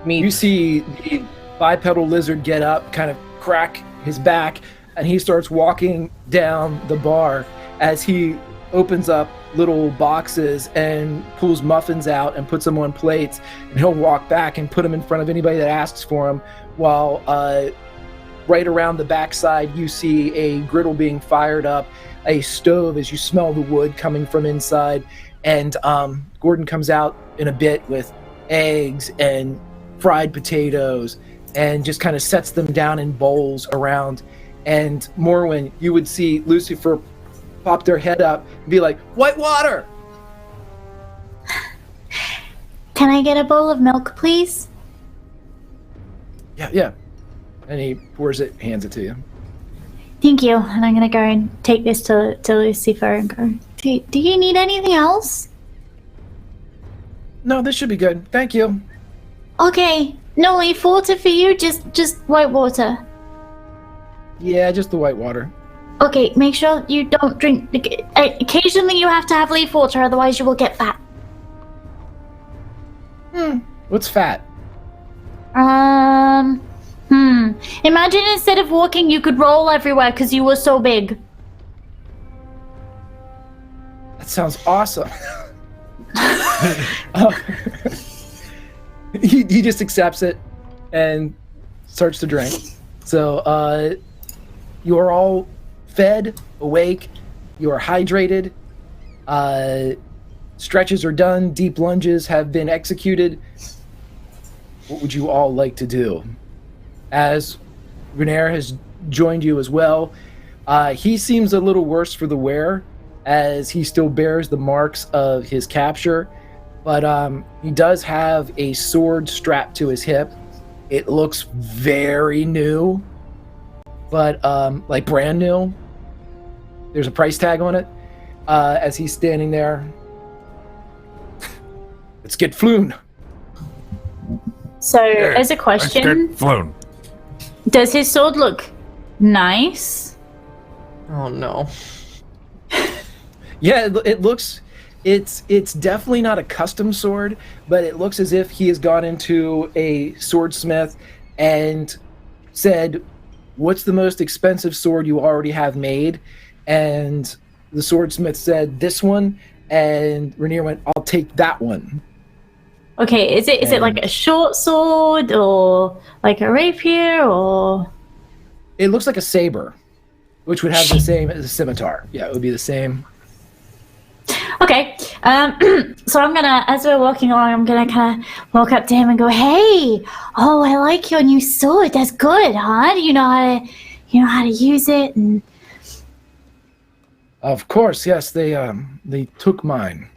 Meat. You see the bipedal lizard get up, kind of crack his back, and he starts walking down the bar as he opens up little boxes and pulls muffins out and puts them on plates, and he'll walk back and put them in front of anybody that asks for them, while right around the backside you see a griddle being fired up, a stove as you smell the wood coming from inside, and Gordon comes out in a bit with eggs and fried potatoes and just kind of sets them down in bowls around. And Morwen, you would see Lucifer pop their head up and be like, "White water!" Can I get a bowl of milk, please? Yeah. And he pours it, hands it to you. Thank you. And I'm gonna go and take this to Lucifer and go, do you need anything else? No, this should be good. Thank you. Okay. No leaf water for you, just white water. Yeah, just the white water. Okay, make sure you don't drink. Occasionally you have to have leaf water, otherwise you will get fat. What's fat? Imagine instead of walking, you could roll everywhere because you were so big. That sounds awesome. He just accepts it and starts to drink. So you are all fed, awake, you are hydrated, stretches are done, deep lunges have been executed. What would you all like to do? As Renair has joined you as well, he seems a little worse for the wear, as he still bears the marks of his capture, but he does have a sword strapped to his hip. It looks very new, but like brand new. There's a price tag on it. As he's standing there, let's get floon. So, as a question, Let's get flown. does his sword look nice? Oh no. Yeah, it looks. It's definitely not a custom sword, but it looks as if he has gone into a swordsmith and said, "What's the most expensive sword you already have made?" And the swordsmith said, "This one." And Rainier went, "I'll take that one." Okay, is it like a short sword or like a rapier or? It looks like a saber, which would have the same as a scimitar. Yeah, it would be the same. Okay, so I'm gonna, as we're walking along, I'm gonna kind of walk up to him and go, "Hey, oh, I like your new sword. That's good, huh? Do you know how to use it?" And Of course, yes. They took mine.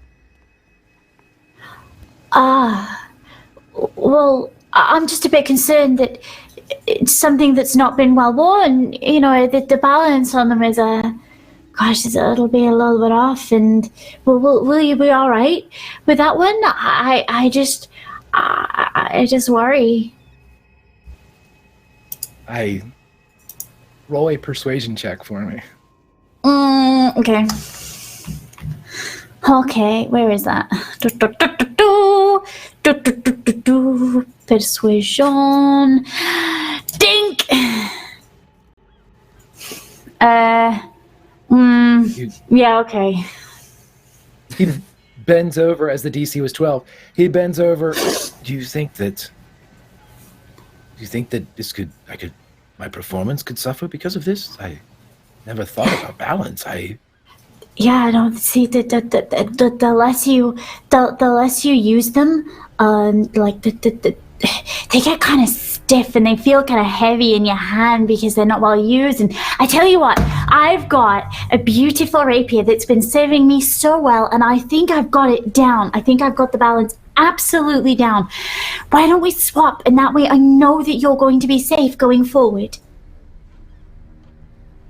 Well, I'm just a bit concerned that it's something that's not been well worn. You know, the balance on them is it'll be a little bit off. And will you be all right with that one? I just worry. Roll a persuasion check for me. Okay. Okay, where is that? Persuasion. Dink! Yeah, okay. He bends over as the DC was 12. He bends over. Do you think that my performance could suffer because of this? I never thought about balance. Yeah, no. See, the less you use them, they get kind of stiff and they feel kind of heavy in your hand because they're not well used. And I tell you what, I've got a beautiful rapier that's been serving me so well, and I think I've got it down. I think I've got the balance absolutely down. Why don't we swap? And that way, I know that you're going to be safe going forward.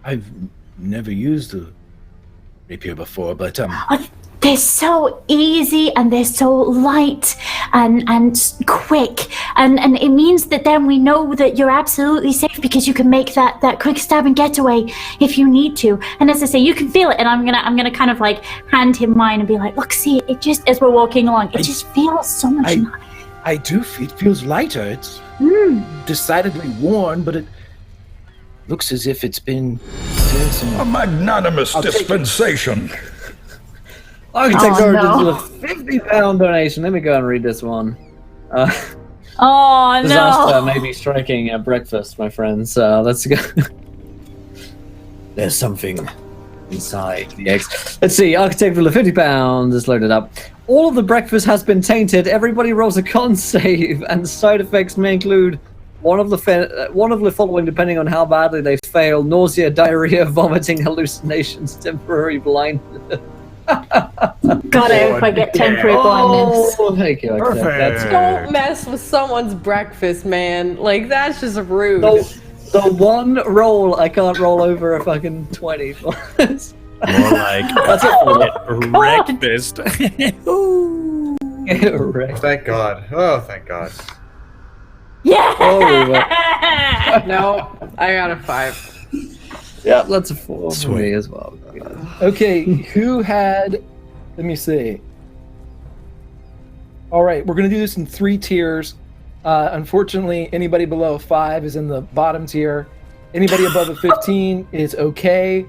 I've never used a rapier before, but they're so easy and they're so light and quick, and it means that then we know that you're absolutely safe because you can make that quick stab and getaway if you need to. And as I say, you can feel it, and I'm gonna kind of like hand him mine and be like, look, see, it just, as we're walking along, it just feels so much. I do. It feels lighter. It's decidedly worn, but it looks as if it's been a magnanimous dispensation. Architect Origins with a £50 donation. Let me go and read this one. Oh, Disaster may be striking at breakfast, my friends. Let's go. There's something inside the eggs. Let's see. Architect with a £50 is loaded up. All of the breakfast has been tainted. Everybody rolls a con save, and side effects may include one of the following, depending on how badly they fail: nausea, diarrhea, vomiting, hallucinations, temporary blindness. God, I hope I get temporary blindness. Oh, thank you. Perfect. Don't mess with someone's breakfast, man. Like, that's just rude. The one roll I can't roll over a fucking 20. More like that's breakfast. Oh, thank God. Oh, thank God. Yeah. Oh, No, I got a 5. yeah, that's a 4 for me as well. Okay, who had... Let me see. All right, we're going to do this in 3 tiers. Unfortunately, anybody below a 5 is in the bottom tier. Anybody above a 15 is okay.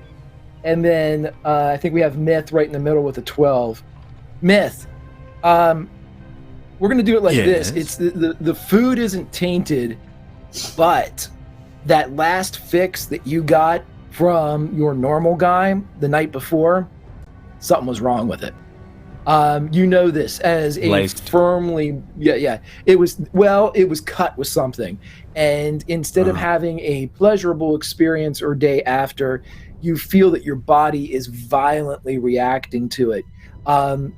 And then I think we have Myth right in the middle with a 12. Myth, we're going to do it like this. It's the food isn't tainted, but that last fix that you got from your normal guy the night before, something was wrong with it. You know this as a firmly, it was cut with something, and instead of having a pleasurable experience or day after, you feel that your body is violently reacting to it.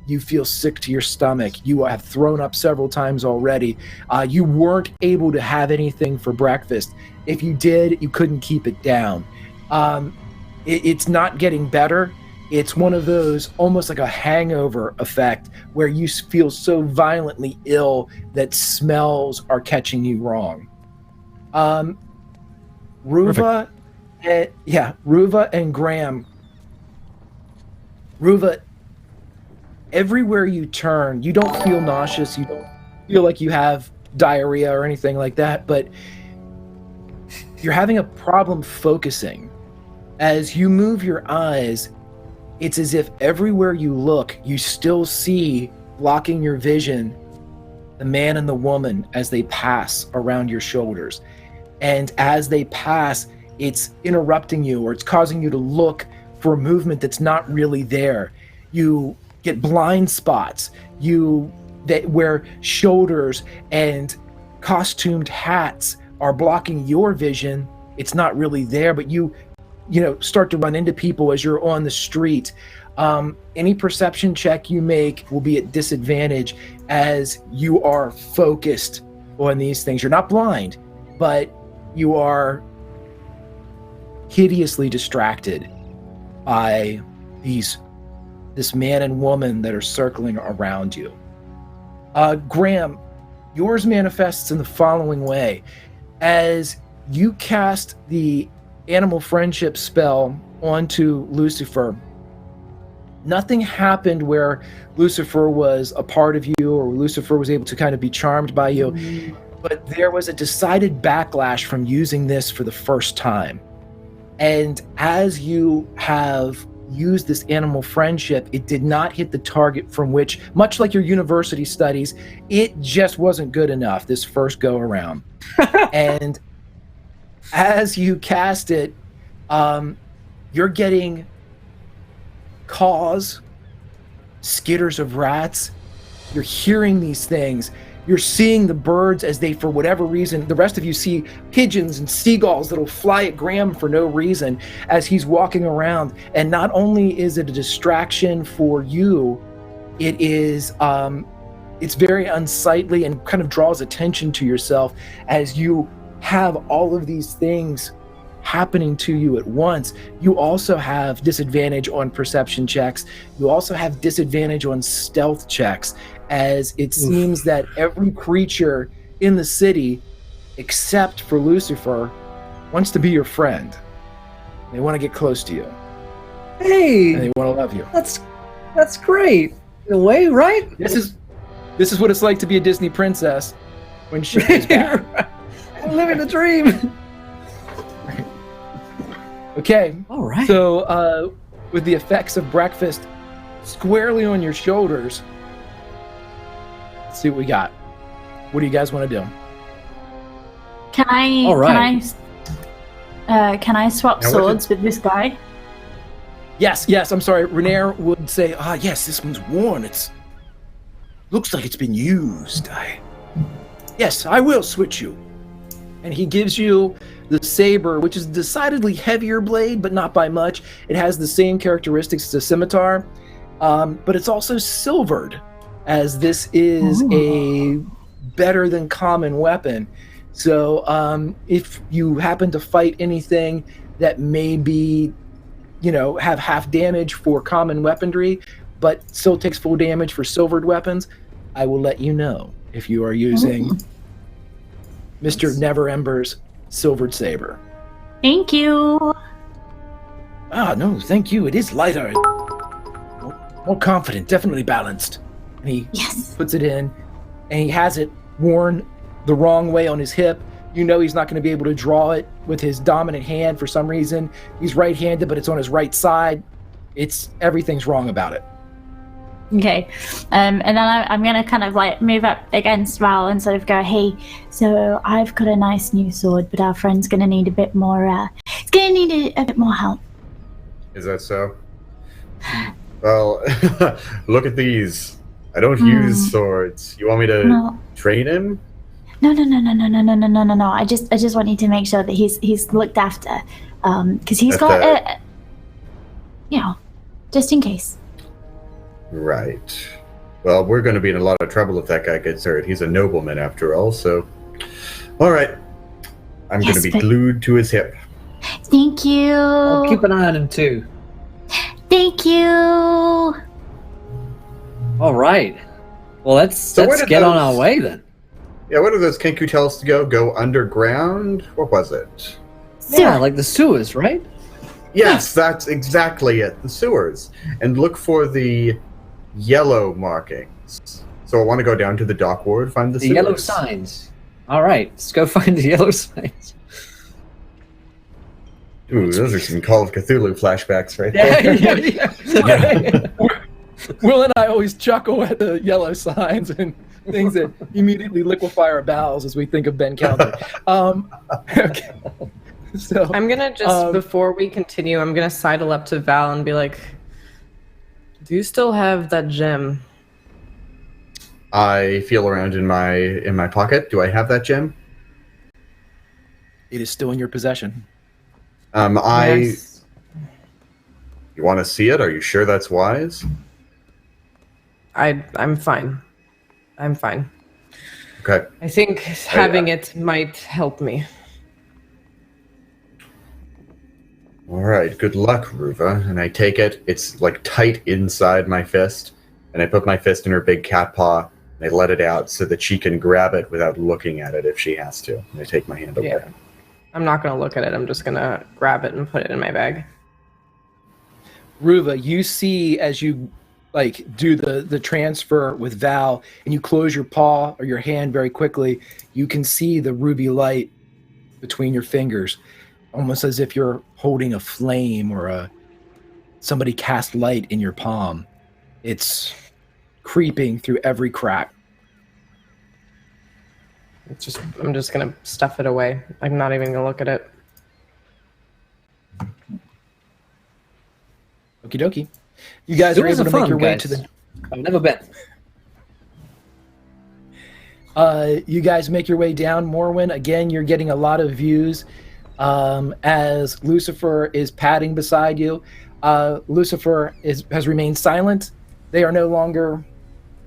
You feel sick to your stomach. You have thrown up several times already. You weren't able to have anything for breakfast. If you did, you couldn't keep it down. It's not getting better. It's one of those almost like a hangover effect where you feel so violently ill that smells are catching you wrong. Ruva and Graham, Ruva, everywhere you turn, you don't feel nauseous, you don't feel like you have diarrhea or anything like that, but you're having a problem focusing. As you move your eyes, it's as if everywhere you look, you still see, blocking your vision, the man and the woman as they pass around your shoulders. And as they pass, it's interrupting you, or it's causing you to look for a movement that's not really there. You get blind spots, where shoulders and costumed hats are blocking your vision. It's not really there, but you start to run into people as you're on the street. Any perception check you make will be at disadvantage as you are focused on these things. You're not blind, but you are hideously distracted by this man and woman that are circling around you. Graham, yours manifests in the following way. As you cast the animal friendship spell onto Lucifer, nothing happened where Lucifer was a part of you or Lucifer was able to kind of be charmed by you, but there was a decided backlash from using this for the first time. And as you have used this animal friendship, it did not hit the target from which, much like your university studies, it just wasn't good enough this first go around. And as you cast it, you're getting caws, skitters of rats. You're hearing these things. You're seeing the birds as they, for whatever reason, the rest of you see pigeons and seagulls that'll fly at Graham for no reason as he's walking around. And not only is it a distraction for you, it is, it's very unsightly and kind of draws attention to yourself as you have all of these things happening to you at once. You also have disadvantage on perception checks. You also have disadvantage on stealth checks, as it seems that every creature in the city, except for Lucifer, wants to be your friend. They want to get close to you. Hey! And they want to love you. That's great. In a way, right? This is what it's like to be a Disney princess when she is back. I'm living the dream. Okay. All right. So, with the effects of breakfast squarely on your shoulders, let's see what we got. What do you guys want to do? Can I? All right. Can I swap swords with this guy? Yes. I'm sorry. Renair would say, yes, this one's worn. Looks like it's been used. Yes, I will switch you. And he gives you the saber, which is a decidedly heavier blade, but not by much. It has the same characteristics as a scimitar, but it's also silvered, as this is a better than common weapon. So if you happen to fight anything that may be, have half damage for common weaponry, but still takes full damage for silvered weapons, I will let you know if you are using Mr. Never Ember's silvered saber. Thank you. No, thank you. It is lighter. More confident, definitely balanced. And he puts it in, and he has it worn the wrong way on his hip. You know he's not going to be able to draw it with his dominant hand for some reason. He's right-handed, but it's on his right side. Everything's wrong about it. Okay, and then I'm gonna kind of like move up against Val and sort of go, hey, so I've got a nice new sword, but our friend's gonna need a bit more. It's gonna need a bit more help. Is that so? Well, look at these. I don't use swords. You want me to train him? No. I just want you to make sure that he's looked after, because he's got just in case. Right. Well, we're going to be in a lot of trouble if that guy gets hurt. He's a nobleman after all, so... All right. I'm going to be glued to his hip. Thank you. I'll keep an eye on him, too. Thank you. All right. Well, let's get on our way, then. Yeah, what do those Kenku tell us to go? Go underground? What was it? Yeah, like the sewers, right? Yes, that's exactly it. The sewers. And look for the yellow markings. So I want to go down to the dock ward, find the sewers. Yellow signs. All right, let's go find the yellow signs. Ooh, those are some Call of Cthulhu flashbacks right there. Will and I always chuckle at the yellow signs and things that immediately liquefy our bowels as we think of Ben County. Okay. So I'm gonna just before we continue, I'm gonna sidle up to Val and be like, "Do you still have that gem?" I feel around in my pocket. Do I have that gem? it is still in your possession. Yes. You want to see it? Are you sure that's wise? I'm fine. I'm fine. Okay. I think having it might help me. All right. Good luck, Ruva. And I take it. It's like tight inside my fist, and I put my fist in her big cat paw, and I let it out so that she can grab it without looking at it if she has to. And I take my hand away. Yeah. I'm not gonna look at it. I'm just gonna grab it and put it in my bag. Ruva, you see as you do the transfer with Val and you close your paw or your hand very quickly, you can see the ruby light between your fingers, almost as if you're holding a flame or somebody cast light in your palm. It's creeping through every crack. I'm just gonna stuff it away. I'm not even gonna look at it. Okie dokie. You guys are able to make your way to the... I've never been. You guys make your way down Morwen. Again, you're getting a lot of views as Lucifer is padding beside you. Lucifer has remained silent. They are no longer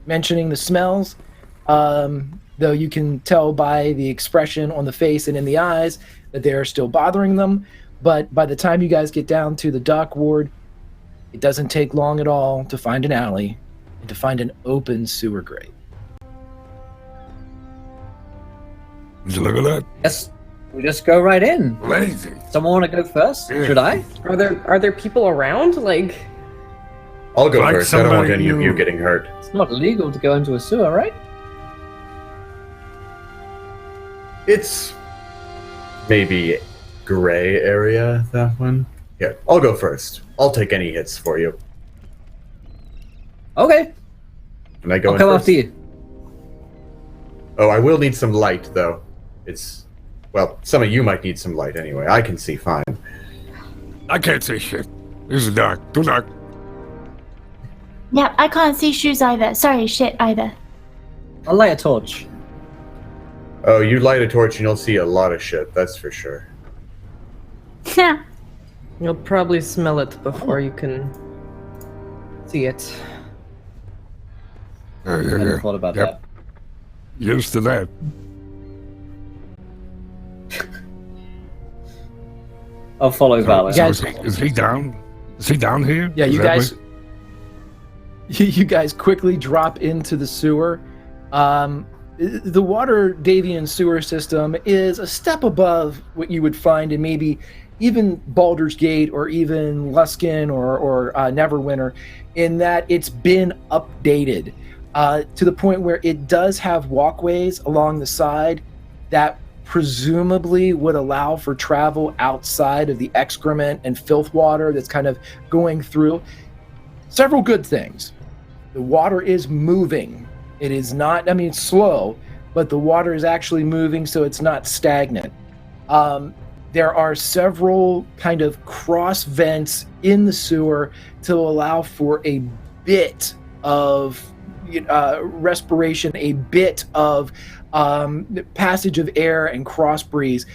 mentioning the smells, though you can tell by the expression on the face and in the eyes that they are still bothering them. But by the time you guys get down to the dock ward, it doesn't take long at all to find an alley and to find an open sewer grate. Did you look at that? Yes, we just go right in. Lazy. Someone want to go first? Yeah. Should I? Are there people around? I'll go Like first. I don't want somebody any of you you- getting hurt. It's not illegal to go into a sewer, right? It's maybe gray area, that one. Here, I'll go first. I'll take any hits for you. Okay, And I go I'll in come first. after you. Oh, I will need some light, though. Well, some of you might need some light anyway. I can see fine. I can't see shit. This is dark. Too dark. Yeah, I can't see shoes either. Sorry, shit either. I'll light a torch. Oh, you light a torch and you'll see a lot of shit, that's for sure. You'll probably smell it before you can see it. I never thought about that. Used to that. I'll follow Val. You guys- Is he down? Is he down here? Yeah, you Exactly. guys. You guys quickly drop into the sewer. The Waterdeep sewer system is a step above what you would find in maybe even Baldur's Gate or even Luskan or Neverwinter, in that it's been updated to the point where it does have walkways along the side that presumably would allow for travel outside of the excrement and filth water that's kind of going through. Several good things. The water is moving. It is not, it's slow, but the water is actually moving, so it's not stagnant. There are several kind of cross vents in the sewer to allow for a bit of respiration, a bit of passage of air and cross breeze.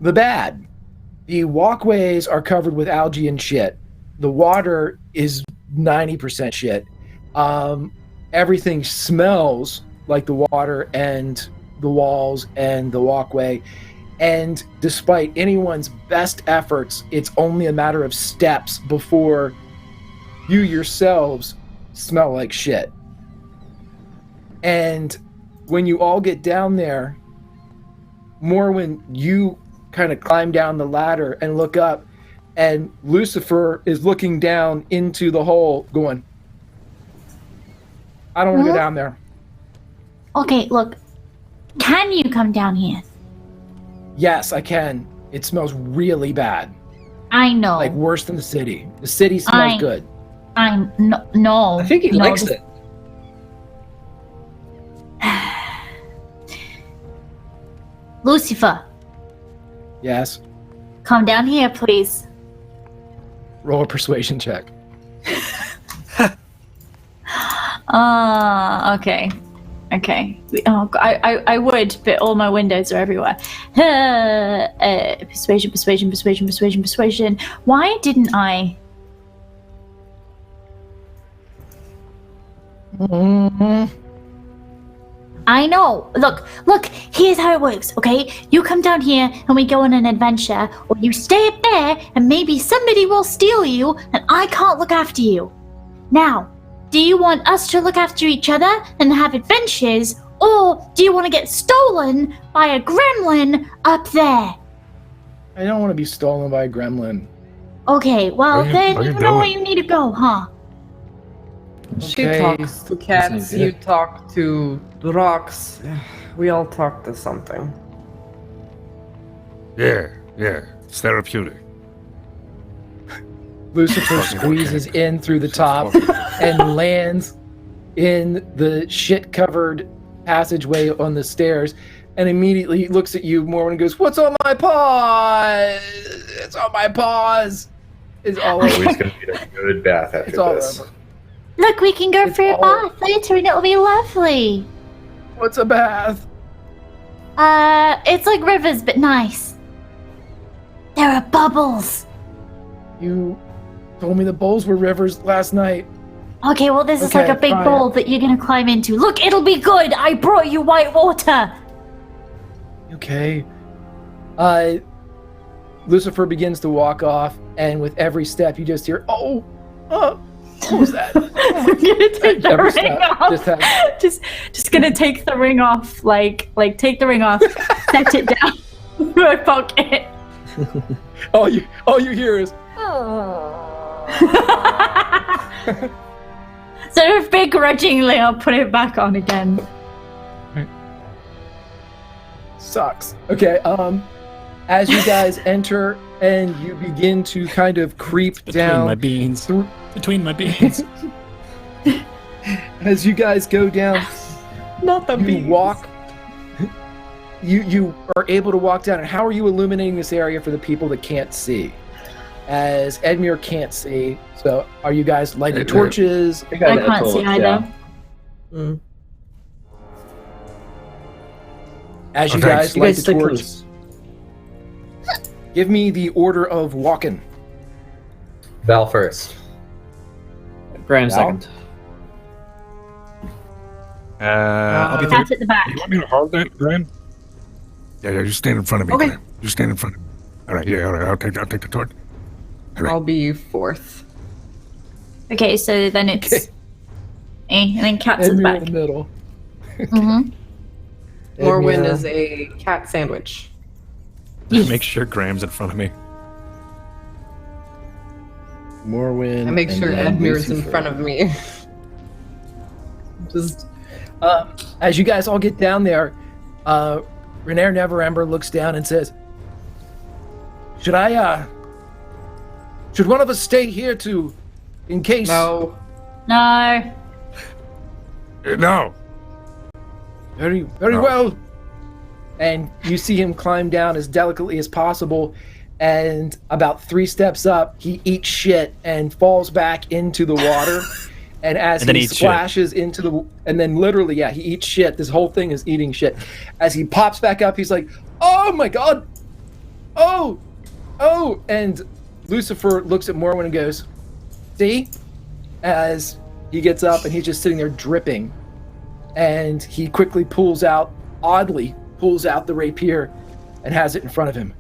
The bad. The walkways are covered with algae and shit. The water is 90% shit. Everything smells like the water and the walls and the walkway. And despite anyone's best efforts, it's only a matter of steps before you yourselves smell like shit. And when you all get down there, more when you kind of climb down the ladder and look up, and Lucifer is looking down into the hole, going, I don't want to go down there. Okay, look. Can you come down here? Yes, I can. It smells really bad. I know. Like worse than the city. The city smells good. No. I think he likes it. Lucifer, Yes. come down here, please. Roll a persuasion check. Okay. Oh, I would, but all my windows are everywhere. Persuasion. Why didn't I? I know. Look, here's how it works, okay? You come down here and we go on an adventure, or you stay up there and maybe somebody will steal you and I can't look after you. Now, do you want us to look after each other and have adventures, or do you want to get stolen by a gremlin up there? I don't want to be stolen by a gremlin. Okay, well What are then you you know where doing? you need to go, huh? She Okay. talks to cats, Sounds you good. talk to the rocks. We all talk to something. Yeah, it's therapeutic. Lucifer squeezes in through the top and lands in the shit-covered passageway on the stairs, and immediately looks at you, Morwen, and goes, "What's on my paws? It's on my paws. It's all over. Always going to need a good bath It's after all this. over. Look, we can go It's for a all- bath later and it'll be lovely. What's a bath?" It's like rivers, but nice. There are bubbles. You told me the bowls were rivers last night. Okay, well, this is like Okay, a big fine. bowl that you're gonna climb into. Look, it'll be good. I brought you white water. Okay. Lucifer begins to walk off, and with every step, you just hear, "Oh, what was that?" I'm gonna take the Every ring step, off. just have- Just gonna take the ring off. Like take the ring off. Set it down in my pocket. all you hear is, So begrudgingly, I'll put it back on again. sucks. Okay, as you guys enter and you begin to kind of creep Between down my beans. through, Between my beans. as you guys go down, Not the you bees. walk. You are able to walk down. And how are you illuminating this area for the people that can't see? As Edmure can't see, so are you guys lighting torches? I got I that can't see torch, either. yeah. As you Okay. guys You light guys the stay torch, close. give me the order of walking. Val first. Graham Val? second. I'll be third. That's at the back. You want me to hold that, Graham? Yeah, just stand in front of me, Okay. Graham. Just stand in front of me. All right, I'll take the torch. I'll be fourth. Okay, so then it's me, and then cat's at the Edmure back. in the middle. Mm-hmm. Morwen Edmure. is a cat sandwich. Make sure Graham's in front of me. Morwen. I make and sure then Edmure is in Lucifer. front of me. Just As you guys all get down there, Renair Neverember looks down and says, should one of us stay here in case? no. No. No. Very No. well. And you see him climb down as delicately as possible, and about 3 steps up, he eats shit and falls back into the water. And as And then he eats shit. splashes into the, and then literally, yeah, he eats shit. This whole thing is eating shit. As he pops back up, he's like, "Oh my god! Oh! And Lucifer looks at Morwen and goes, "See?" As he gets up and he's just sitting there dripping. And he quickly oddly pulls out the rapier and has it in front of him.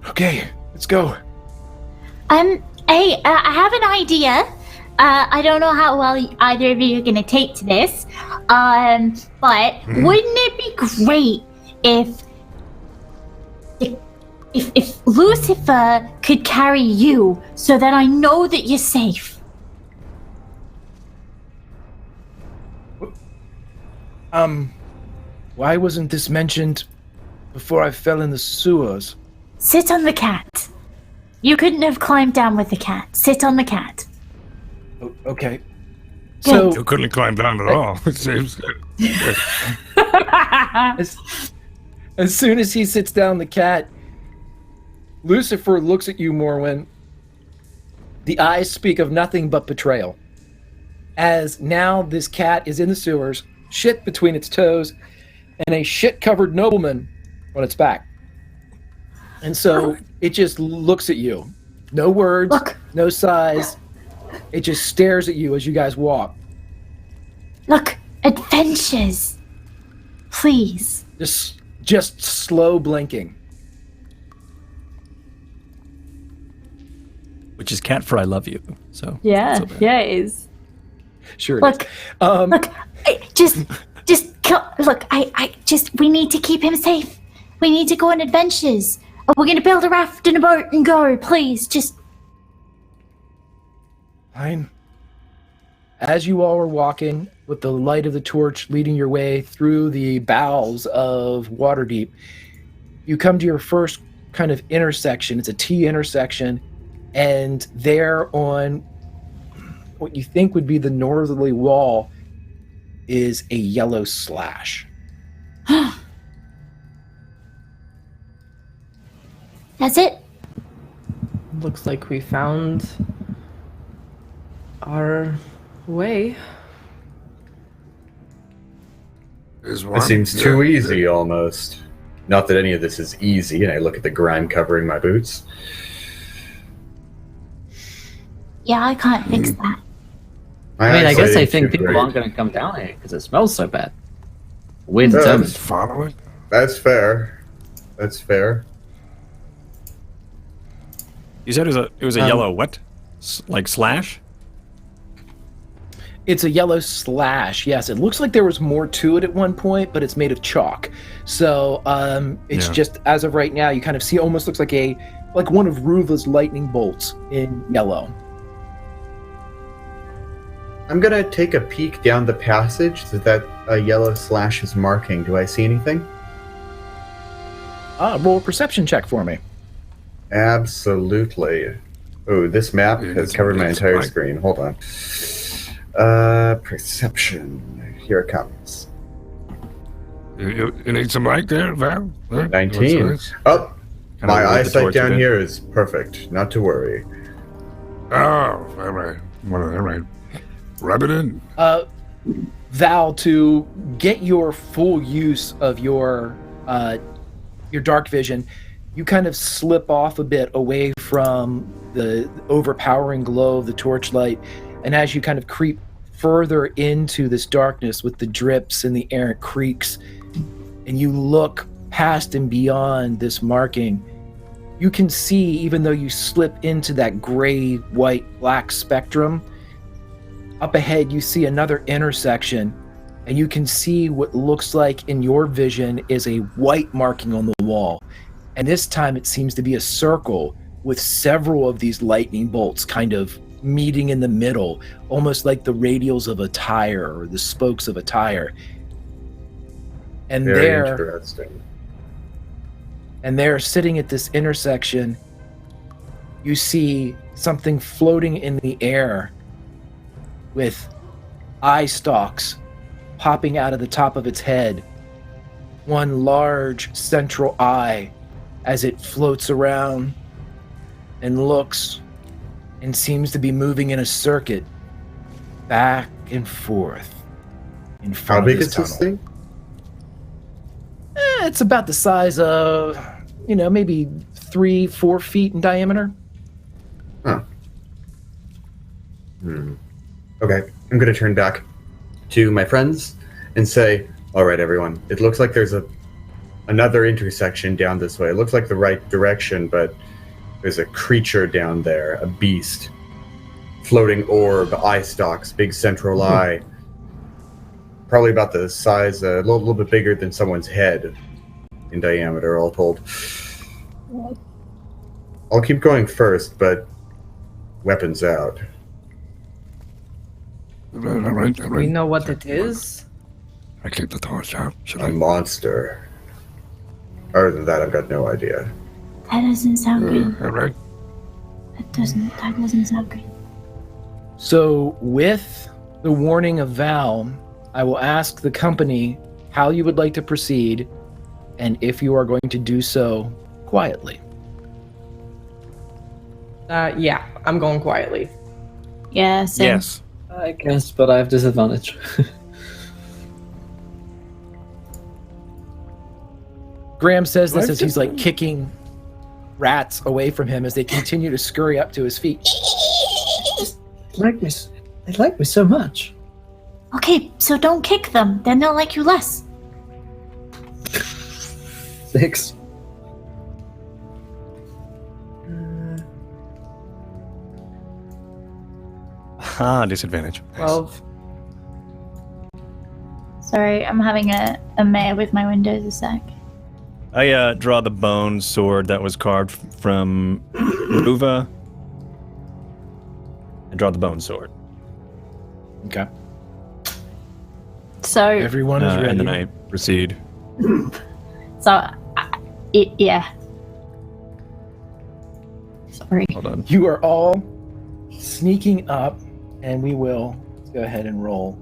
"Okay, let's go." Hey, I have an idea. I don't know how well either of you are gonna take to this. But wouldn't it be great if if Lucifer could carry you so that I know that you're safe. Why wasn't this mentioned before I fell in the sewers? Sit on the cat. You couldn't have climbed down with the cat. Sit on the cat. Okay. So You couldn't climb down at all. It seems. as soon as he sits down the cat, Lucifer looks at you, Morwen. The eyes speak of nothing but betrayal. As now this cat is in the sewers, shit between its toes, and a shit-covered nobleman on its back. And so it just looks at you. No words, no sighs. It just stares at you as you guys walk. Look, adventures. Please. Just slow blinking. Which is cat for I love you. So Yeah, so bad. yeah, it is. Sure it Look, is. look, we need to keep him safe. We need to go on adventures. Oh, we're gonna build a raft and a boat and go, please, just... Fine. As you all are walking with the light of the torch leading your way through the bowels of Waterdeep, you come to your first kind of intersection. It's a T intersection, and there on what you think would be the northerly wall is a yellow slash. That's it? Looks like we found our way. There's It one. seems too easy, almost. Not that any of this is easy, and I look at the grime covering my boots. Yeah, I can't fix that. I guess I eyesight think ain't too people great. aren't going to come down here because it smells so bad. We're Yeah. determined. Just follow it. That's fair. That's fair. You said it was a yellow what? Like slash? It's a yellow slash. Yes, it looks like there was more to it at one point, but it's made of chalk. So it's Yeah. just as of right now, you kind of see almost looks like one of Ruva's lightning bolts in yellow. I'm gonna take a peek down the passage that yellow slash is marking. Do I see anything? Roll a perception check for me. Absolutely. Oh, this map Yeah, has covered my that's entire fine. screen. Hold on. Perception. Here it comes. You need some light there, Val? Huh? 19. What's Oh, Kinda my lit the eyesight torch a down bit. here is perfect. Not to worry. this? Oh, all right. Well, all right. Rub it in. Val, to get your full use of your dark vision, you kind of slip off a bit away from the overpowering glow of the torchlight, and as you kind of creep further into this darkness with the drips and the errant creaks, and you look past and beyond this marking, you can see, even though you slip into that gray, white, black spectrum, up ahead you see another intersection, and you can see what looks like in your vision is a white marking on the wall. And this time it seems to be a circle with several of these lightning bolts kind of meeting in the middle, almost like the radials of a tire or the spokes of a tire. And Very interesting. there, sitting at this intersection, you see something floating in the air with eye stalks popping out of the top of its head. One large central eye as it floats around and looks and seems to be moving in a circuit back and forth in front How of big this is tunnel. this thing? It's about the size of, maybe 3-4 feet in diameter. Huh. Okay, I'm gonna turn back to my friends and say, all right, everyone, it looks like there's another intersection down this way. It looks like the right direction, but there's a creature down there, a beast. Floating orb, eye stalks, big central eye. Probably about the size, a little bit bigger than someone's head in diameter, all told. I'll keep going first, but weapons out. We know what it is. I keep the torch out. Should A I? monster. Other than that, I've got no idea. That doesn't sound good. Alright. That doesn't sound good. So, with the warning of Val, I will ask the company how you would like to proceed, and if you are going to do so quietly. Yeah, I'm going quietly. Yeah, same. Yes. I guess, but I have disadvantage. Graham says this as he's like kicking rats away from him as they continue to scurry up to his feet. They like me so much. Okay, so don't kick them. Then they'll like you less. 6. Disadvantage. 12. Sorry, I'm having a mare with my windows a sec. I draw the bone sword that was carved from Ruva. I draw the bone sword. Okay. So, Everyone is ready. And then I proceed. yeah. Sorry. Hold on. You are all sneaking up, and let's go ahead and roll.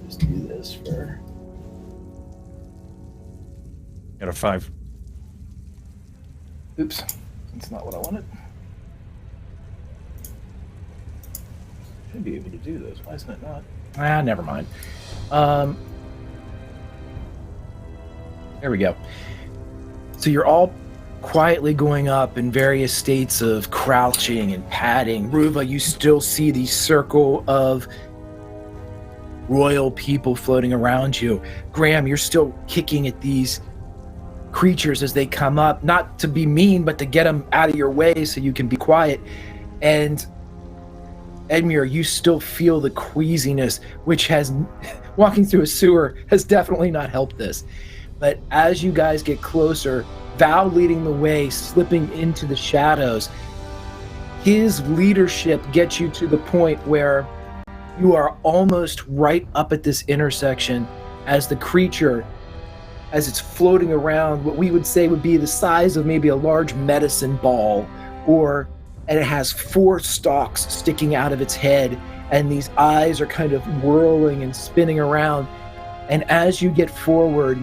Just do this for... Got a 5. Oops, that's not what I wanted. Should be able to do this. Why isn't it not? Never mind. There we go. So you're all quietly going up in various states of crouching and padding. Ruva, you still see the circle of royal people floating around you. Graham, you're still kicking at these creatures as they come up, not to be mean, but to get them out of your way so you can be quiet. And Edmure, you still feel the queasiness, which has, walking through a sewer has definitely not helped this. But as you guys get closer, Val leading the way, slipping into the shadows, his leadership gets you to the point where you are almost right up at this intersection as the creature, as it's floating around, what we would say would be the size of maybe a large medicine ball, and it has 4 stalks sticking out of its head, and these eyes are kind of whirling and spinning around. And as you get forward,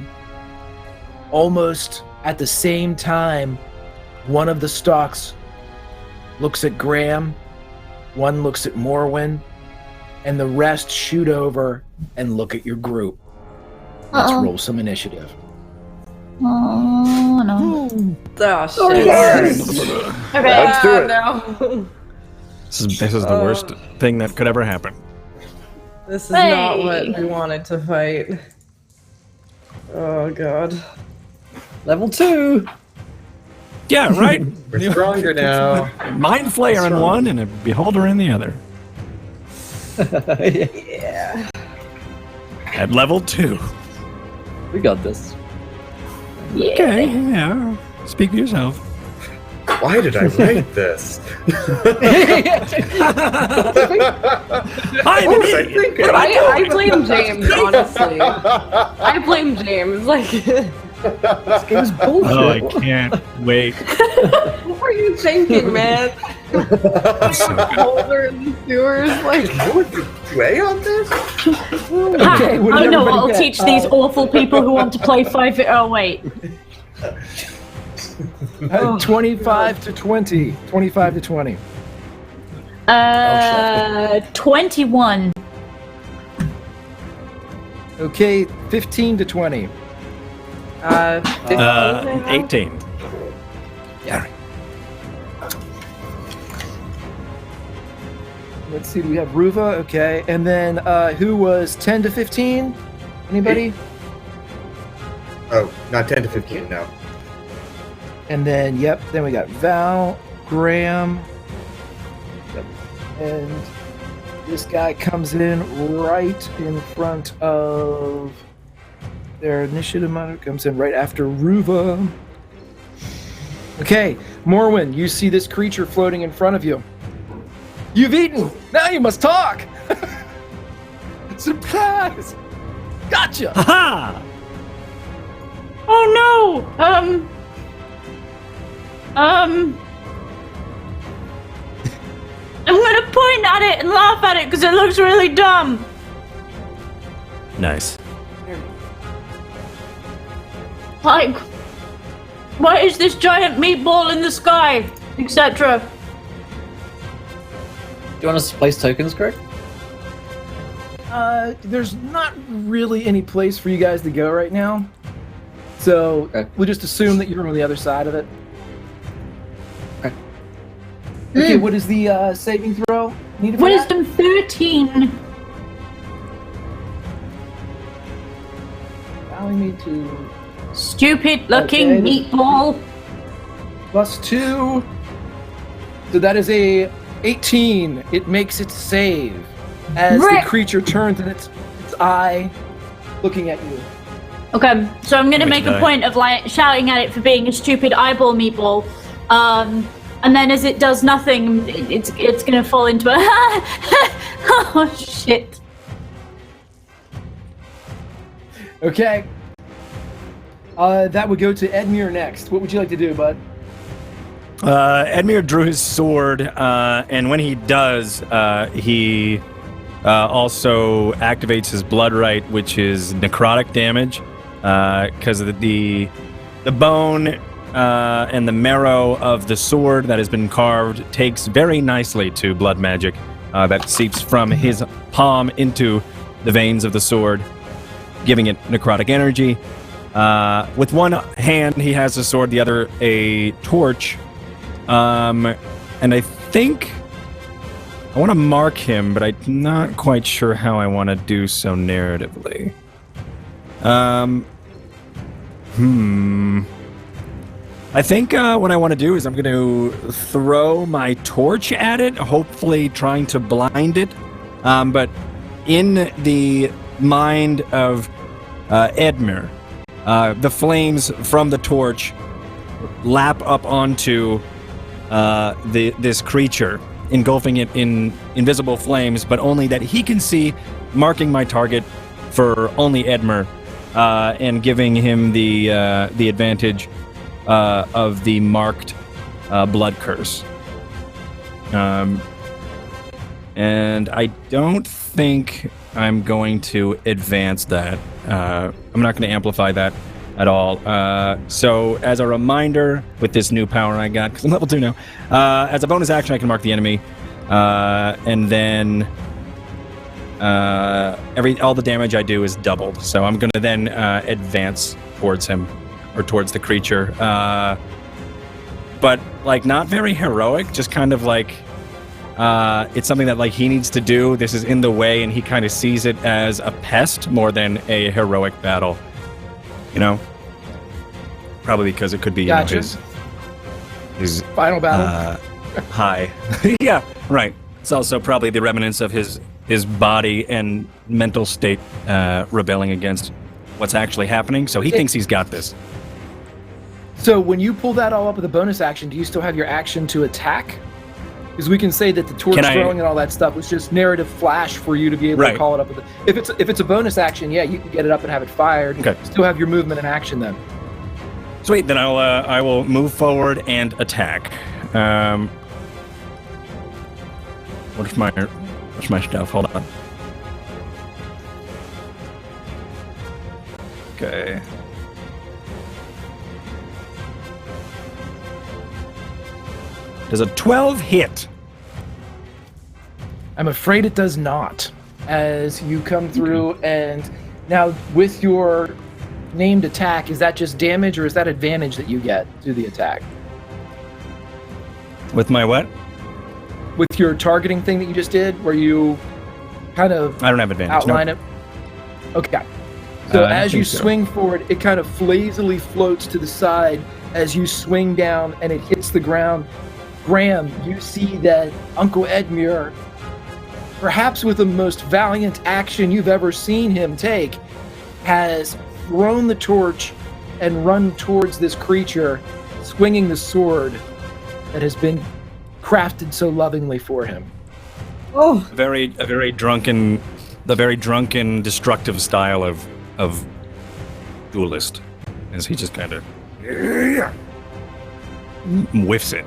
almost at the same time, one of the stalks looks at Graham, one looks at Morwen, and the rest shoot over and look at your group. Let's roll some initiative. Oh no. Oh, shit. Okay. Let's do it. No. This is the worst thing that could ever happen. This is not what we wanted to fight. Oh, God. Level 2. Yeah, right. We're stronger now. Mind Flayer in one and a Beholder in the other. Yeah. At level 2. We got this. Yeah. Okay, yeah. Speak for yourself. Why did I write this? I blame James, honestly. I blame James. Like, This game's bullshit. Oh, I can't wait. what were you thinking, man? Boulder in the sewers, like. Way on this? Okay, what I did know what everybody I'll get? teach these awful people who want to play 5. Oh wait. 25 to 20. 25 to 20. 21. Okay, 15 to 20. 18. Yeah. Let's see, do we have Ruva? Okay, and then who was 10 to 15? Anybody? Oh, not 10 to 15, no. And then, then we got Val, Graham, and this guy comes in right in front of their initiative monitor, comes in right after Ruva. Okay, Morwen, you see this creature floating in front of you. You've eaten! Now you must talk! Surprise! Gotcha! Ha! Oh no! I'm gonna point at it and laugh at it because it looks really dumb. Nice. Like, what is this giant meatball in the sky? Etc. Do you want us to place tokens, Greg? There's not really any place for you guys to go right now. So we'll just assume that you're on the other side of it. Okay, what is the saving throw needed for that? Wisdom 13. Allowing me to... Stupid looking Okay. meatball. +2. So that is a 18. It makes its save as Rick. the creature turns in its eye looking at you. Okay, so I'm gonna Which make a die? point of like shouting at it for being a stupid eyeball meatball. And then as it does nothing, it's gonna fall into a oh shit. Okay. That would go to Edmure next. What would you like to do, bud? Edmure drew his sword, and when he does, he also activates his blood right, which is necrotic damage, because the bone and the marrow of the sword that has been carved takes very nicely to blood magic that seeps from his palm into the veins of the sword, giving it necrotic energy. With one hand, he has a sword, the other a torch. And I think I want to mark him, but I'm not quite sure how I want to do so narratively. I think what I want to do is I'm going to throw my torch at it, hopefully trying to blind it. But in the mind of Edmure, the flames from the torch lap up onto this creature, engulfing it in invisible flames, but only that he can see, marking my target for only Edmure, and giving him the advantage of the marked blood curse. And I don't think I'm going to advance that. I'm not going to amplify that at all. So as a reminder, with this new power I got, because I'm level 2 now, as a bonus action I can mark the enemy, and then all the damage I do is doubled. So I'm going to then advance towards him, or towards the creature. But like not very heroic, just kind of like it's something that like he needs to do. This is in the way, and he kind of sees it as a pest more than a heroic battle. You know, probably because it could be Gotcha. his Final battle. high. Yeah, right. It's also probably the remnants of his body and mental state rebelling against what's actually happening. So he thinks he's got this. So when you pull that all up with a bonus action, do you still have your action to attack? Because we can say that the torch throwing and all that stuff was just narrative flash for you to be able to call it up with it. If it's a bonus action, yeah, you can get it up and have it fired. Okay. Still have your movement and action then. Sweet. Then I will move forward and attack. What's my stuff? Hold on. Okay. Does a 12 hit? I'm afraid it does not. As you come through, and now with your named attack, is that just damage or is that advantage that you get to the attack? With my what? With your targeting thing that you just did, where you kind of I don't have advantage. outline Nope. it. Okay. So I as you think so. swing forward, it kind of lazily floats to the side as you swing down and it hits the ground. Graham, you see that Uncle Edmure, perhaps with the most valiant action you've ever seen him take, has thrown the torch and run towards this creature, swinging the sword that has been crafted so lovingly for him. Oh, A very drunken, the very drunken, destructive style of duelist, as he just kind of whiffs it.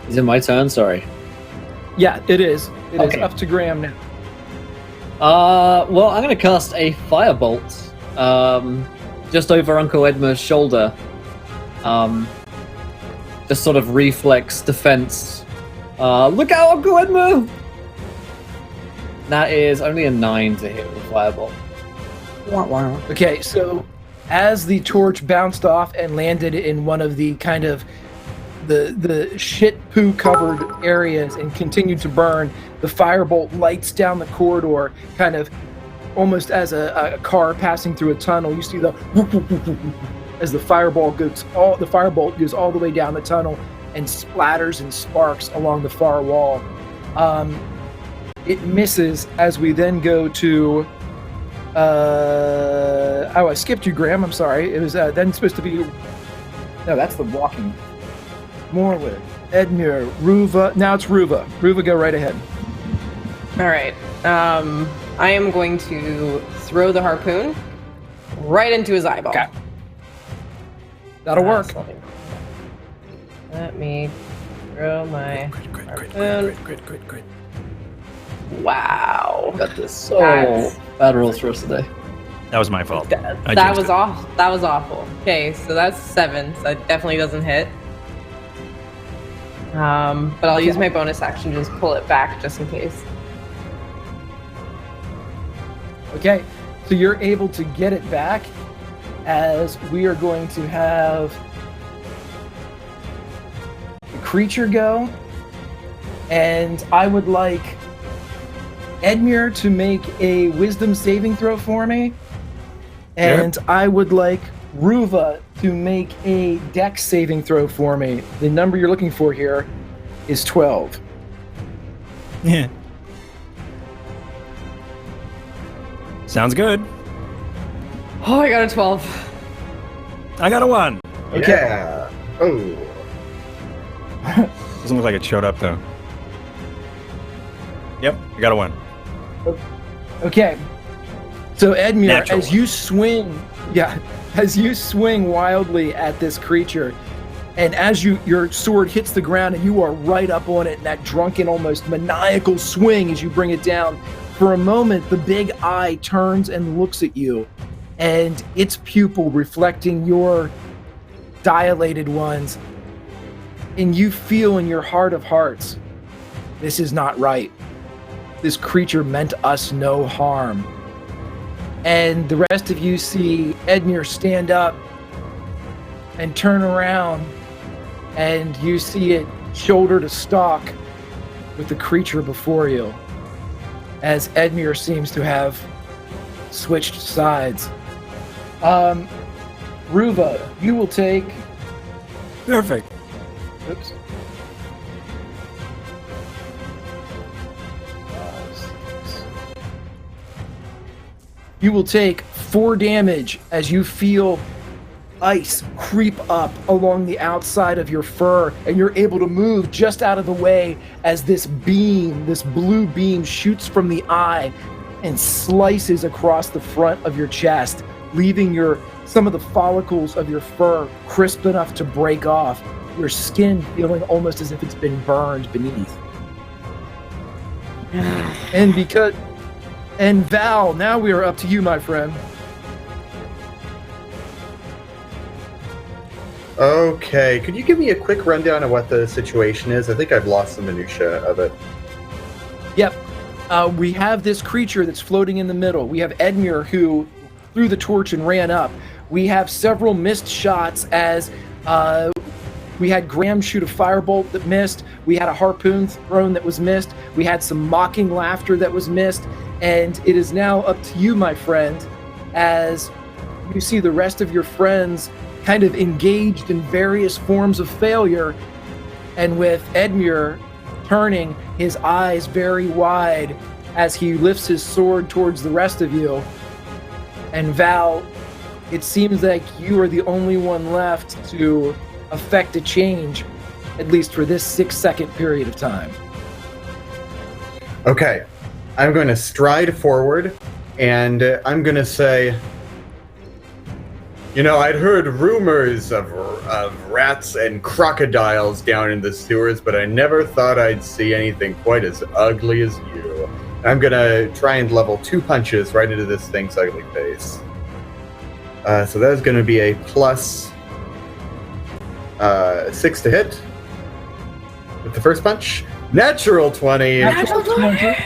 is it my turn? Sorry. Yeah, it is. It is Okay. up to Graham now. Well, I'm going to cast a firebolt just over Uncle Edmure's shoulder. Just sort of reflex defense. Look out, Uncle Edmure! That is only a 9 to hit with a firebolt. Wow. Okay, so as the torch bounced off and landed in one of the kind of the shit poo covered areas and continued to burn, the firebolt lights down the corridor, kind of almost as a car passing through a tunnel. You see the as the firebolt goes all the way down the tunnel and splatters and sparks along the far wall. It misses as we then go to I skipped you, Graham. I'm sorry. It was then supposed to be no, that's the walking. Morwood, Edmure, Ruva. Now it's Ruva. Ruva, go right ahead. All right. I am going to throw the harpoon right into his eyeball. Okay. That'll work. Let me throw my harpoon. Crit. Wow. Got this. So That's- bad rolls for us today. That was my fault. That jinxed was it. awful. That was awful. Okay, so that's 7. So that definitely doesn't hit. But I'll use my bonus action to just pull it back just in case. Okay, so you're able to get it back as we are going to have the creature go. And I would like Edmure to make a wisdom saving throw for me. And I would like Ruva to make a dex saving throw for me. The number you're looking for here is 12. Yeah. Sounds good. Oh, I got a 12. I got a 1. Okay. Yeah. Oh. Doesn't look like it showed up though. Yep, I got a 1. Okay. So Edmure, Natural as you swing wildly at this creature, and as your sword hits the ground and you are right up on it in that drunken, almost maniacal swing as you bring it down, for a moment the big eye turns and looks at you, and its pupil reflecting your dilated ones, and you feel in your heart of hearts, this is not right. This creature meant us no harm. And the rest of you see Edmure stand up and turn around, and you see it shoulder to stalk with the creature before you, as Edmure seems to have switched sides. Ruva, you will take... Perfect. Oops. You will take 4 damage as you feel ice creep up along the outside of your fur, and you're able to move just out of the way as this beam, this blue beam, shoots from the eye and slices across the front of your chest, leaving some of the follicles of your fur crisp enough to break off, your skin feeling almost as if it's been burned beneath. And Val, now we are up to you, my friend. Okay, could you give me a quick rundown of what the situation is? I think I've lost the minutia of it. Yep. We have this creature that's floating in the middle. We have Edmure, who threw the torch and ran up. We have several missed shots as we had Graham shoot a firebolt that missed. We had a harpoon thrown that was missed. We had some mocking laughter that was missed. And it is now up to you, my friend, as you see the rest of your friends kind of engaged in various forms of failure. And with Edmure turning his eyes very wide as he lifts his sword towards the rest of you, And Val, it seems like you are the only one left to affect a change, at least for this 6-second period of time. Okay, I'm going to stride forward, and I'm going to say, I'd heard rumors of rats and crocodiles down in the sewers, but I never thought I'd see anything quite as ugly as you. I'm going to try and level 2 punches right into this thing's ugly face. So that is going to be a plus 6 to hit with the first punch. Natural 20. Natural 20.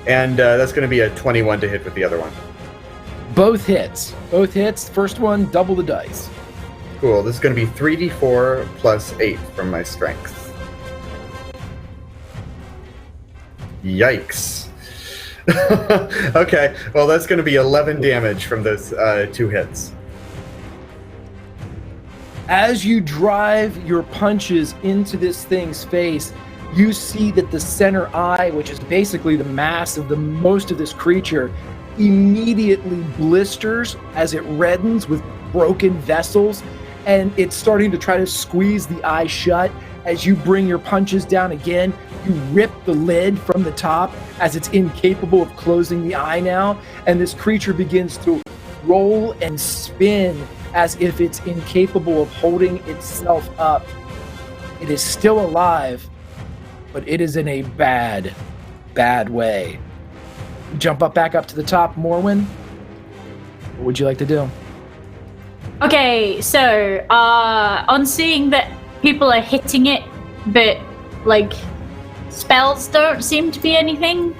And that's going to be a 21 to hit with the other one. Both hits. First one, double the dice. Cool. This is going to be 3d4 plus 8 from my strength. Yikes. Okay, well, that's going to be 11 damage from those 2 hits. As you drive your punches into this thing's face, you see that the center eye, which is basically the mass of most of this creature, immediately blisters as it reddens with broken vessels, and it's starting to try to squeeze the eye shut. As you bring your punches down again, you rip the lid from the top as it's incapable of closing the eye now, and this creature begins to roll and spin as if it's incapable of holding itself up. It is still alive, but it is in a bad, bad way. Jump back up to the top, Morwen. What would you like to do? Okay, so on seeing that people are hitting it, but like spells don't seem to be anything,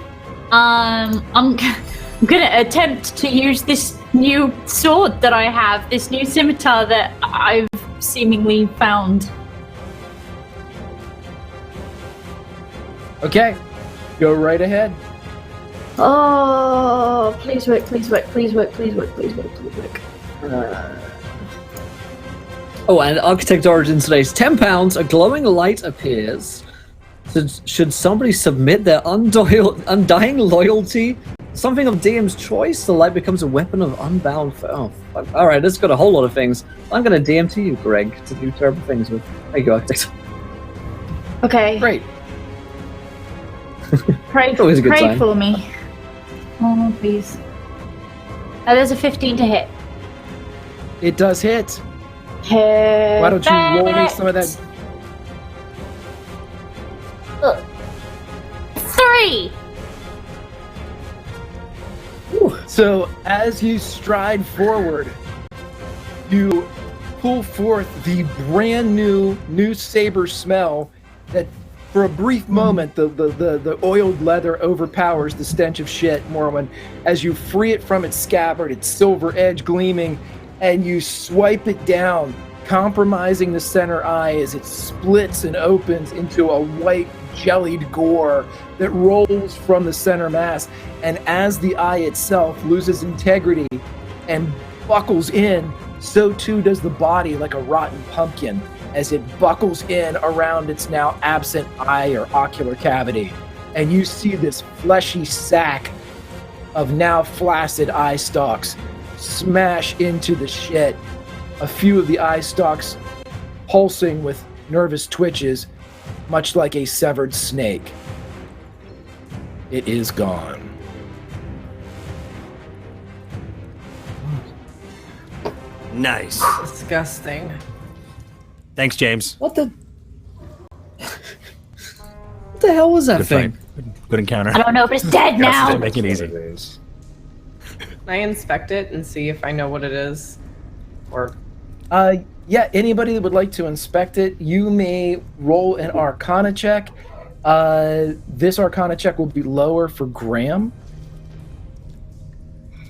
I'm gonna attempt to use this new sword that I have, this new scimitar that I've seemingly found. Okay, go right ahead. Oh, please work. Oh, and Architect Origin today's £10. A glowing light appears. Should somebody submit their undying loyalty? Something of DM's choice? The light becomes a weapon of unbound. Oh, fuck. All right, this got a whole lot of things. I'm going to DM to you, Greg, to do terrible things with. Thank you, Architect. Okay. Great. Pray for me. Oh, please. There's a 15 to hit. It does hit. Hit. Why don't you roll me some of that? 3. So as you stride forward, you pull forth the brand new saber smell that for a brief moment the oiled leather overpowers the stench of shit, Morwen. As you free it from its scabbard, its silver edge gleaming, and you swipe it down, compromising the center eye as it splits and opens into a white jellied gore that rolls from the center mass. And as the eye itself loses integrity and buckles in, so too does the body, like a rotten pumpkin, as it buckles in around its now absent eye or ocular cavity. And you see this fleshy sack of now flaccid eye stalks smash into the shit. A few of the eye stalks pulsing with nervous twitches, much like a severed snake. It is gone. Nice. Disgusting. Thanks, James. What the hell was that Good thing? fight. Good encounter. I don't know, but it's dead now. Make it easy. Can I inspect it and see if I know what it is? Or Yeah, anybody that would like to inspect it, you may roll an Arcana check. This Arcana check will be lower for Graham.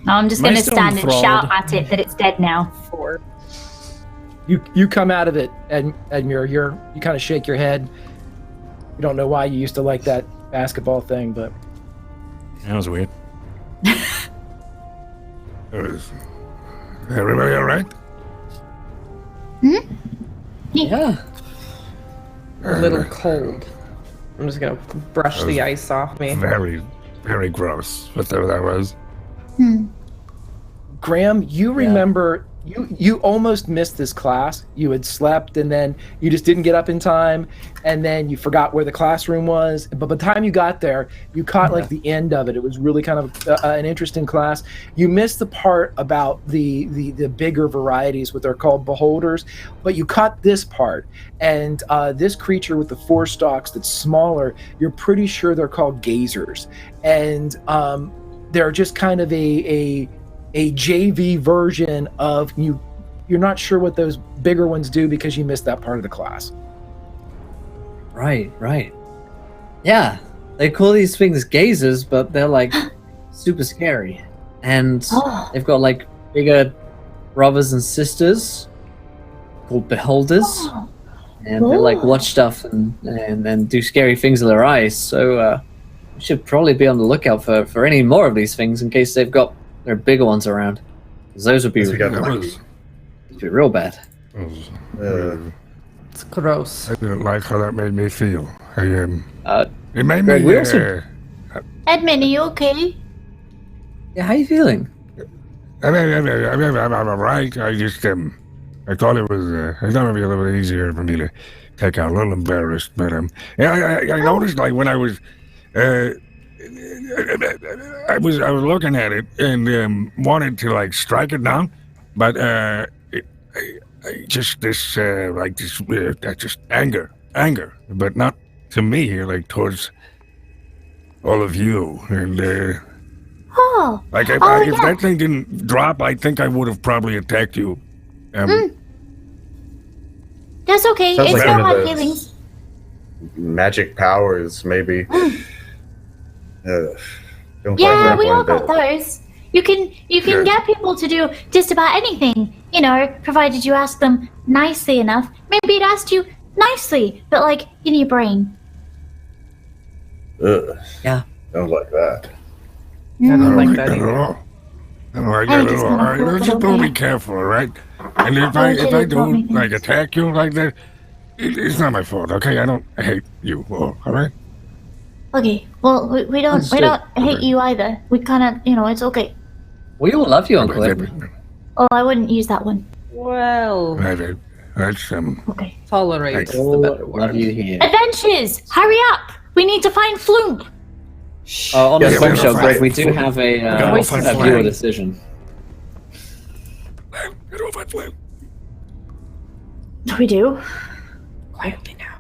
No, I'm just Am I gonna still stand and enthralled? shout at it that it's dead now. 4. You come out of it, Edmure. You kind of shake your head. You don't know why you used to like that basketball thing, but That was weird. Everybody all right? Yeah. A little cold. I'm just gonna brush the ice off me. Very, very gross. Whatever that was. Graham, you remember you almost missed this class. You had slept and then you just didn't get up in time, and then you forgot where the classroom was. But by the time you got there, you caught like the end of it. It was really kind of an interesting class. You missed the part about the bigger varieties, what they're called beholders, but you caught this part. And this creature with the 4 stalks that's smaller, you're pretty sure they're called gazers, and they're just kind of a JV version of you. You're not sure what those bigger ones do because you missed that part of the class. Right. Yeah, they call these things gazers, but they're like super scary, and they've got like bigger brothers and sisters called beholders, and they like watch stuff and do scary things with their eyes. So we should probably be on the lookout for any more of these things in case they've got their bigger ones around. 'Cause those would be real bad. It's gross. I didn't like how that made me feel. It made Greg, me. we also- Edmund, are you okay? Yeah, how you feeling? I'm alright. I just I thought it was. I thought it'd be a little bit easier for me to take out. A little embarrassed, but I noticed like when I was. I was looking at it and wanted to like strike it down, but just this just anger, but not to me, like towards all of you. And like if that thing didn't drop, I think I would have probably attacked you. That's okay. Sounds It's like not one of my those- feelings. Magic powers, maybe. Don't Yeah, like we that all one got bit. those. You can get people to do just about anything, you know, provided you ask them nicely enough. Maybe it asked you nicely, but like in your brain. Ugh. Yeah. Don't like that. I don't like that that at either. all. I don't like that at just all. wanna All right, feel let's just okay. be careful, all right? And if I I should have told me don't like things. attack you like that, it's not my fault, okay? I don't hate you, all right? Okay, well we don't Understood. hate you either. We kind of, you know, it's okay. We all love you, Uncle Edward. Oh, I wouldn't use that one. Well, That's Okay. tolerate is the All better word. love you here. Adventures! Hurry up! We need to find Floomp. On Yeah, the we phone gotta show, find Greg, we do have a viewer decision. We do. Quietly now.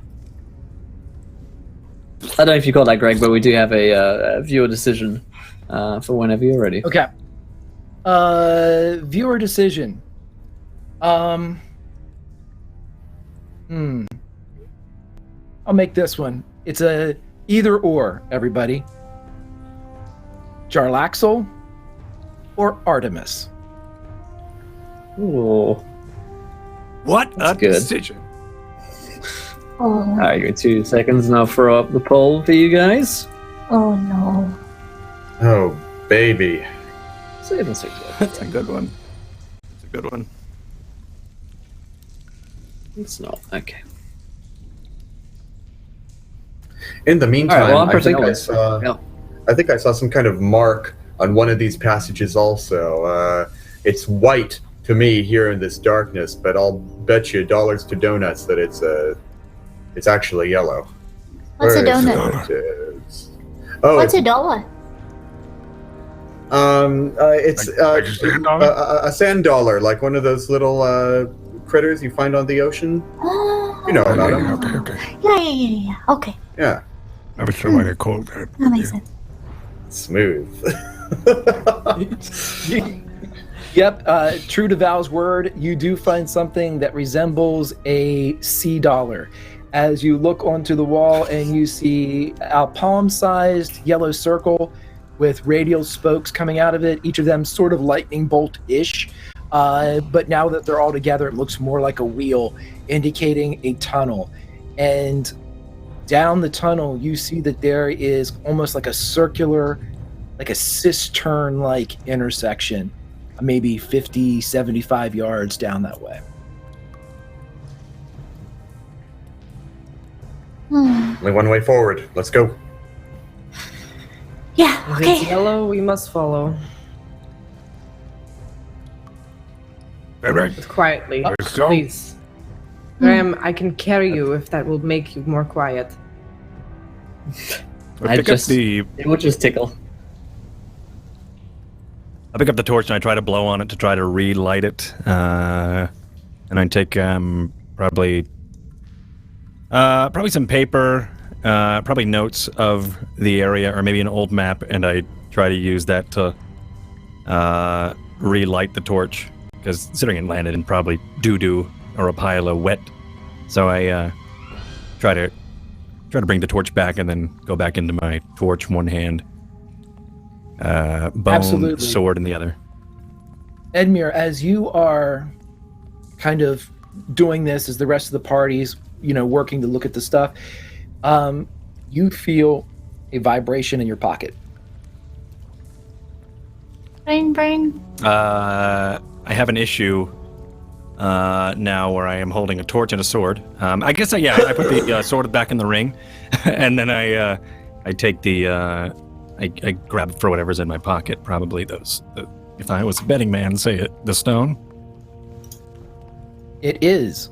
I don't know if you caught that, Greg, but we do have a viewer decision for whenever you're ready. Okay. Viewer decision. I'll make this one. It's a either or, everybody. Jarlaxle or Artemis? Ooh. What a good. decision. Oh, All right, give me 2 seconds and I'll throw up the poll for you guys. oh no. Oh, baby. Save and 6 That's a good one. That's a good one. It's not. Okay. In the meantime, All right, well, I'm I pressing think I always. saw. Yeah. I think I saw some kind of mark on one of these passages. Also, it's white to me here in this darkness, but I'll bet you dollars to donuts that it's actually yellow. What's a Where is donut? it? It's- Oh, What's it's a dollar? It's Like a sand dollar? a sand dollar, like one of those little critters you find on the ocean. Oh, You know about them. Okay. yeah. Okay, Yeah, I was sure why they called that. that makes sense. smooth. Yep, true to Val's word, you do find something that resembles a sea dollar. As you look onto the wall and you see a palm-sized yellow circle with radial spokes coming out of it, each of them sort of lightning bolt-ish. But now that they're all together, it looks more like a wheel, indicating a tunnel. And down the tunnel, you see that there is almost like a circular, like a cistern-like intersection, maybe 50, 75 yards down that way. Only one way forward. Let's go. Yeah, If it's okay. yellow, we must follow. All right. Quietly, Let's go. please. Graham, I can carry you if that will make you more quiet. It would just tickle. I pick up the torch and I try to blow on it to try to relight it. And I take probably some paper, probably notes of the area, or maybe an old map, and I try to use that to relight the torch. Because considering it landed in probably doo-doo or a pile of wet, so I try to bring the torch back and then go back into my torch, one hand, bone, Absolutely. sword in the other. Edmure, as you are kind of doing this, as the rest of the party's, working to look at the stuff, you feel a vibration in your pocket. Brain. I have an issue now where I am holding a torch and a sword. I guess, I put the sword back in the ring, and then I take the, I grab for whatever's in my pocket, probably if I was a betting man, say it, the stone. It is.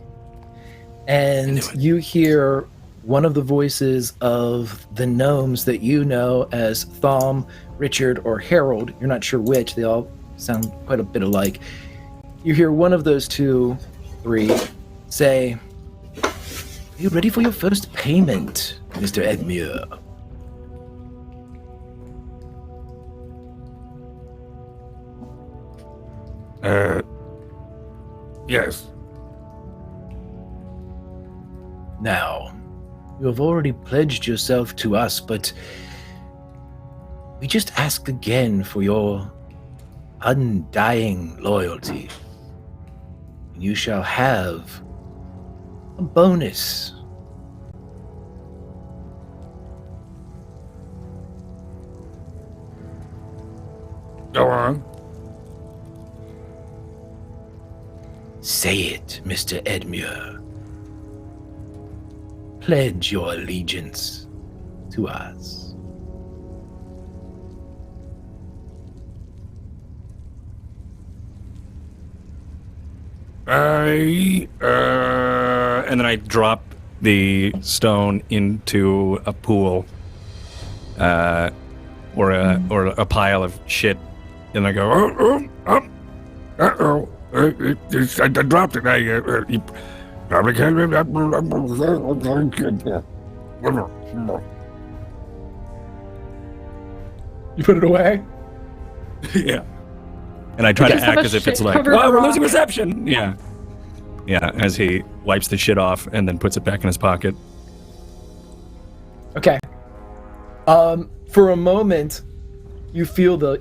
And you hear one of the voices of the gnomes that you know as Thom, Richard, or Harold. You're not sure which. They all sound quite a bit alike. You hear one of those 2, 3 say, "Are you ready for your first payment, Mr. Edmure?" Yes. Now, you have already pledged yourself to us, but we just ask again for your undying loyalty. You shall have a bonus. Go on. Say it, Mr. Edmure. Pledge your allegiance to us. And then I drop the stone into a pool, or a pile of shit, and I go, Uh-oh. I dropped it. You probably can't You put it away? yeah. And I try to act as if it's like, oh, we're losing reception. Yeah. Yeah, as he wipes the shit off and then puts it back in his pocket. Okay. For a moment, you feel the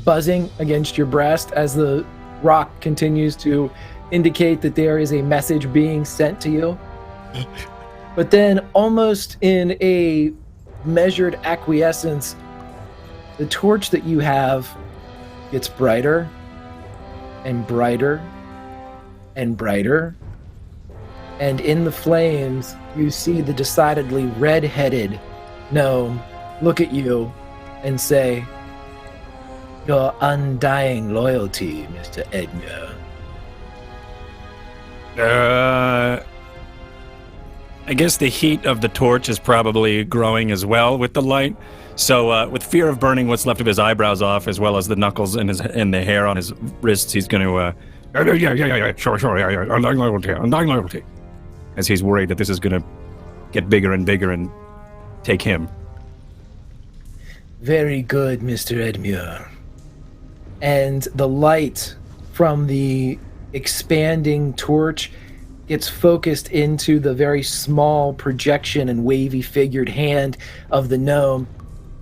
buzzing against your breast as the rock continues to indicate that there is a message being sent to you. But then, almost in a measured acquiescence, the torch that you have gets brighter and brighter and brighter. And in the flames, you see the decidedly red-headed gnome look at you and say, "Your undying loyalty, Mr. Edmure." I guess the heat of the torch is probably growing as well with the light. So, with fear of burning what's left of his eyebrows off, as well as the knuckles and the hair on his wrists, he's going to sure, undying loyalty. As he's worried that this is going to get bigger and bigger and take him. Very good, Mr. Edmure. And the light from the expanding torch gets focused into the very small projection and wavy figured hand of the gnome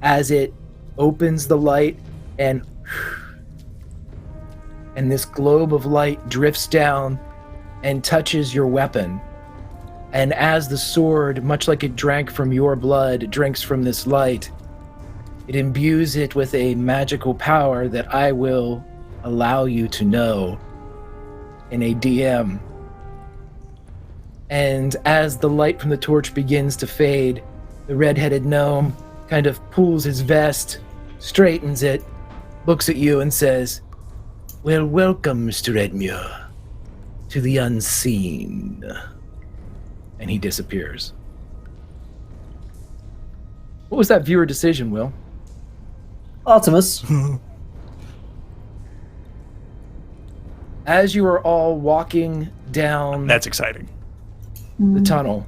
as it opens the light, and this globe of light drifts down and touches your weapon. And as the sword, much like it drank from your blood, drinks from this light, it imbues it with a magical power that I will allow you to know in a DM. And as the light from the torch begins to fade, the red-headed gnome kind of pulls his vest, straightens it, looks at you and says, Well, welcome, Mr. Edmure, to the unseen. And he disappears. What was that viewer decision, Will? Artemis. As you are all walking down That's exciting. the tunnel,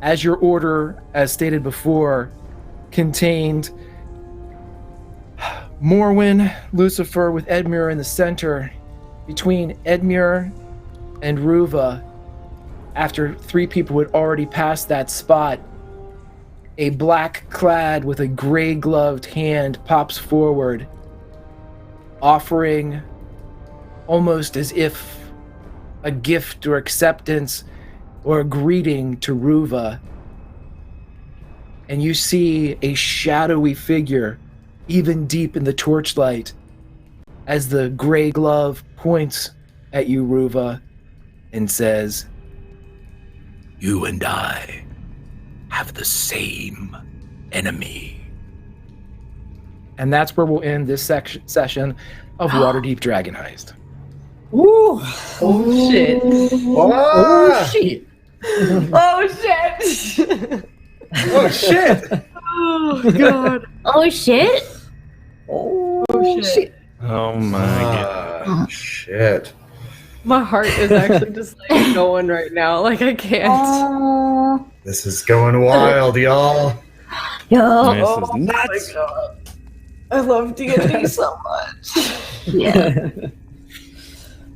as your order, as stated before, contained Morwen, Lucifer, with Edmure in the center. Between Edmure and Ruva, after 3 people had already passed that spot, a black clad with a gray gloved hand pops forward, offering almost as if a gift or acceptance or a greeting to Ruva. And you see a shadowy figure, even deep in the torchlight, as the gray glove points at you, Ruva, and says, "You and I have the same enemy." And that's where we'll end this session of Waterdeep Dragon Heist. Woo! Oh shit. Oh, shit! Oh shit. Oh, shit! Oh god. Oh shit! Oh shit. Oh my god. Shit. My heart is actually just like going right now. Like I can't. Oh, This is going wild, y'all. yo. This is nuts. I love D&D so much. Yeah.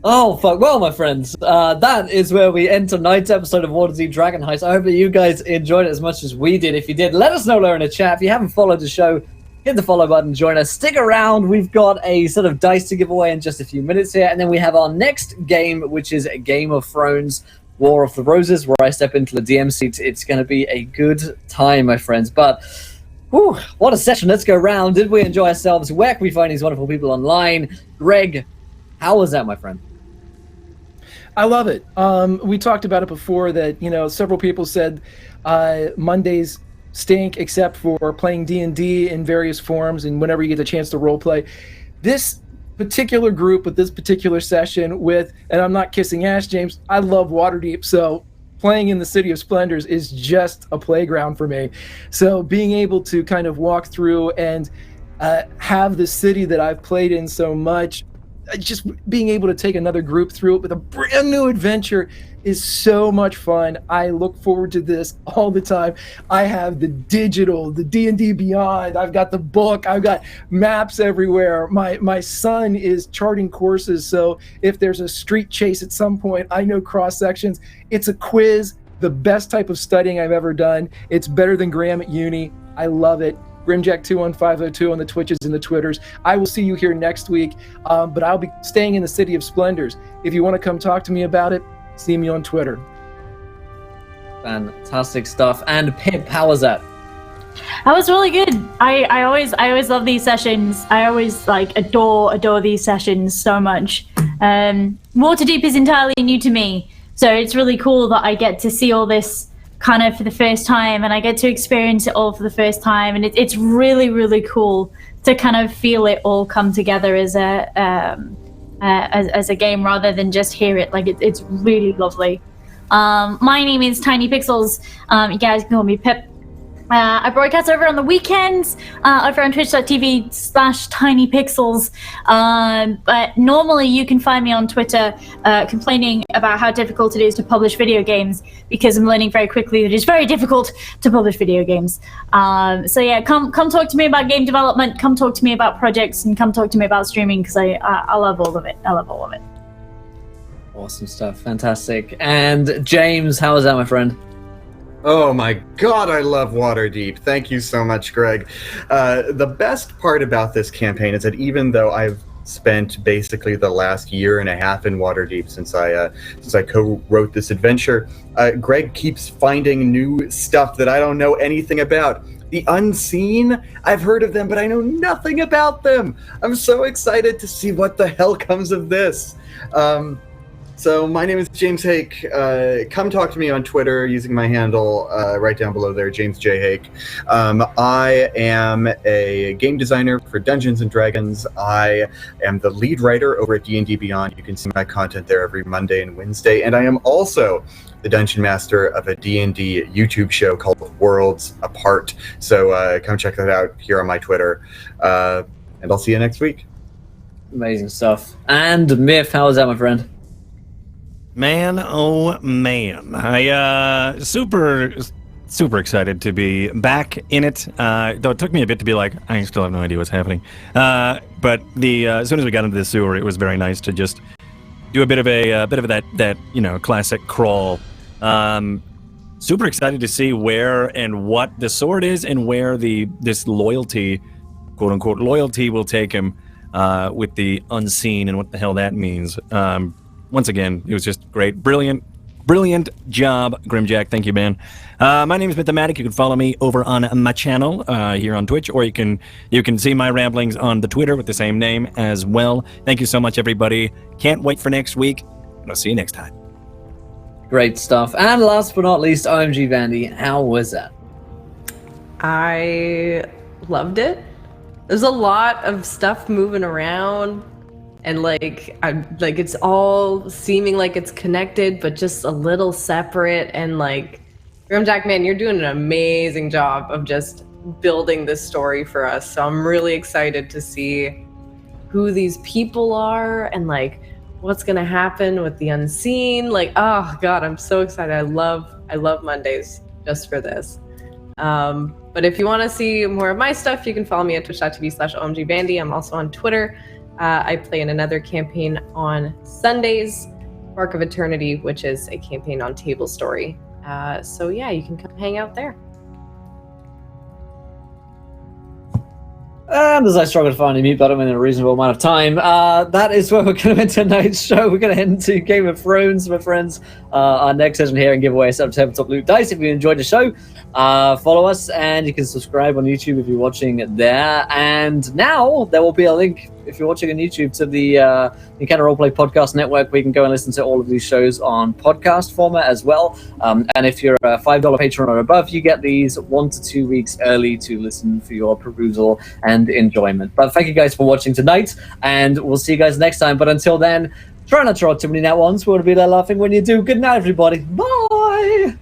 Oh, fuck. Well, my friends, that is where we end tonight's episode of Waterdeep Dragon Heist. I hope that you guys enjoyed it as much as we did. If you did, let us know there in the chat. If you haven't followed the show, hit the follow button, join us. Stick around. We've got a sort of dice to give away in just a few minutes here. And then we have our next game, which is Game of Thrones, War of the Roses, where I step into the DM seat. It's going to be a good time, my friends. But, whew, what a session. Let's go round. Did we enjoy ourselves? Where can we find these wonderful people online? Greg, how was that, my friend? I love it. We talked about it before that, several people said Mondays stink except for playing D&D in various forms and whenever you get the chance to role play. This particular group with this particular session with, and I'm not kissing ass, James, I love Waterdeep, so playing in the City of Splendors is just a playground for me. So being able to kind of walk through and have the city that I've played in so much, just being able to take another group through it with a brand new adventure is so much fun. I look forward to this all the time. I have the digital, the D&D Beyond. I've got the book. I've got maps everywhere. My son is charting courses, so if there's a street chase at some point, I know cross sections. It's a quiz, the best type of studying I've ever done. It's better than Graham at uni. I love it. Grimjack21502 on the Twitches and the Twitters. I will see you here next week, but I'll be staying in the City of Splendors. If you want to come talk to me about it, see me on Twitter. Fantastic stuff. And Pip, how was that? That was really good. I always love these sessions. I always adore these sessions so much. Waterdeep is entirely new to me, so it's really cool that I get to see all this kind of for the first time, and I get to experience it all for the first time, and it's really, really cool to kind of feel it all come together as a game rather than just hear it. It's really lovely. My name is Tiny Pixels. You guys can call me Pip. I broadcast over on the weekends over on twitch.tv/tinypixels. But normally you can find me on Twitter complaining about how difficult it is to publish video games, because I'm learning very quickly that it's very difficult to publish video games. So yeah, come talk to me about game development, come talk to me about projects, and come talk to me about streaming, because I love all of it. I love all of it. Awesome stuff. Fantastic. And James, how was that, my friend? Oh my god, I love Waterdeep. Thank you so much, Greg. The best part about this campaign is that even though I've spent basically the last year and a half in Waterdeep since I co-wrote this adventure, Greg keeps finding new stuff that I don't know anything about. The Unseen, I've heard of them, but I know nothing about them. I'm so excited to see what the hell comes of this. So my name is James Hake. Come talk to me on Twitter using my handle right down below there, James J. Hake. I am a game designer for Dungeons & Dragons. I am the lead writer over at D&D Beyond. You can see my content there every Monday and Wednesday. And I am also the Dungeon Master of a D&D YouTube show called Worlds Apart. So come check that out here on my Twitter. And I'll see you next week. Amazing stuff. And Myth, how was that, my friend? Man, oh man. I super excited to be back in it. Though it took me a bit to be like, I still have no idea what's happening. But as soon as we got into the sewer, it was very nice to just do a bit of that classic crawl. Super excited to see where and what the sword is and where this loyalty, quote unquote loyalty, will take him with the unseen and what the hell that means. Once again, it was just great. Brilliant job, Grimjack. Thank you, man. My name is Mythomatic. You can follow me over on my channel here on Twitch, or you can see my ramblings on the Twitter with the same name as well. Thank you so much, everybody. Can't wait for next week, and I'll see you next time. Great stuff. And last but not least, OMG Vandy, how was that? I loved it. There's a lot of stuff moving around. And it's all seeming like it's connected, but just a little separate. And Grimjack, man, you're doing an amazing job of just building this story for us. So I'm really excited to see who these people are and what's gonna happen with the unseen. Oh God, I'm so excited. I love Mondays just for this. But if you want to see more of my stuff, you can follow me at twitch.tv/omgbandy. I'm also on Twitter. I play in another campaign on Sundays, Mark of Eternity, which is a campaign on Table Story. So yeah, you can come hang out there. And as I struggle to find a mute button in a reasonable amount of time, that is where we're going to end tonight's show. We're going to head into Game of Thrones, my friends. Our next session here and give away a set of tabletop loot dice. If you enjoyed the show, follow us and you can subscribe on YouTube if you're watching there. And now there will be a link, if you're watching on YouTube, to the Encounter Roleplay Podcast Network, where you can go and listen to all of these shows on podcast format as well. And if you're a $5 patron or above, you get these 1 to 2 weeks early to listen for your perusal and enjoyment. But thank you guys for watching tonight, and we'll see you guys next time. But until then, try not to draw too many nat ones. We want to be there laughing when you do. Good night, everybody. Bye!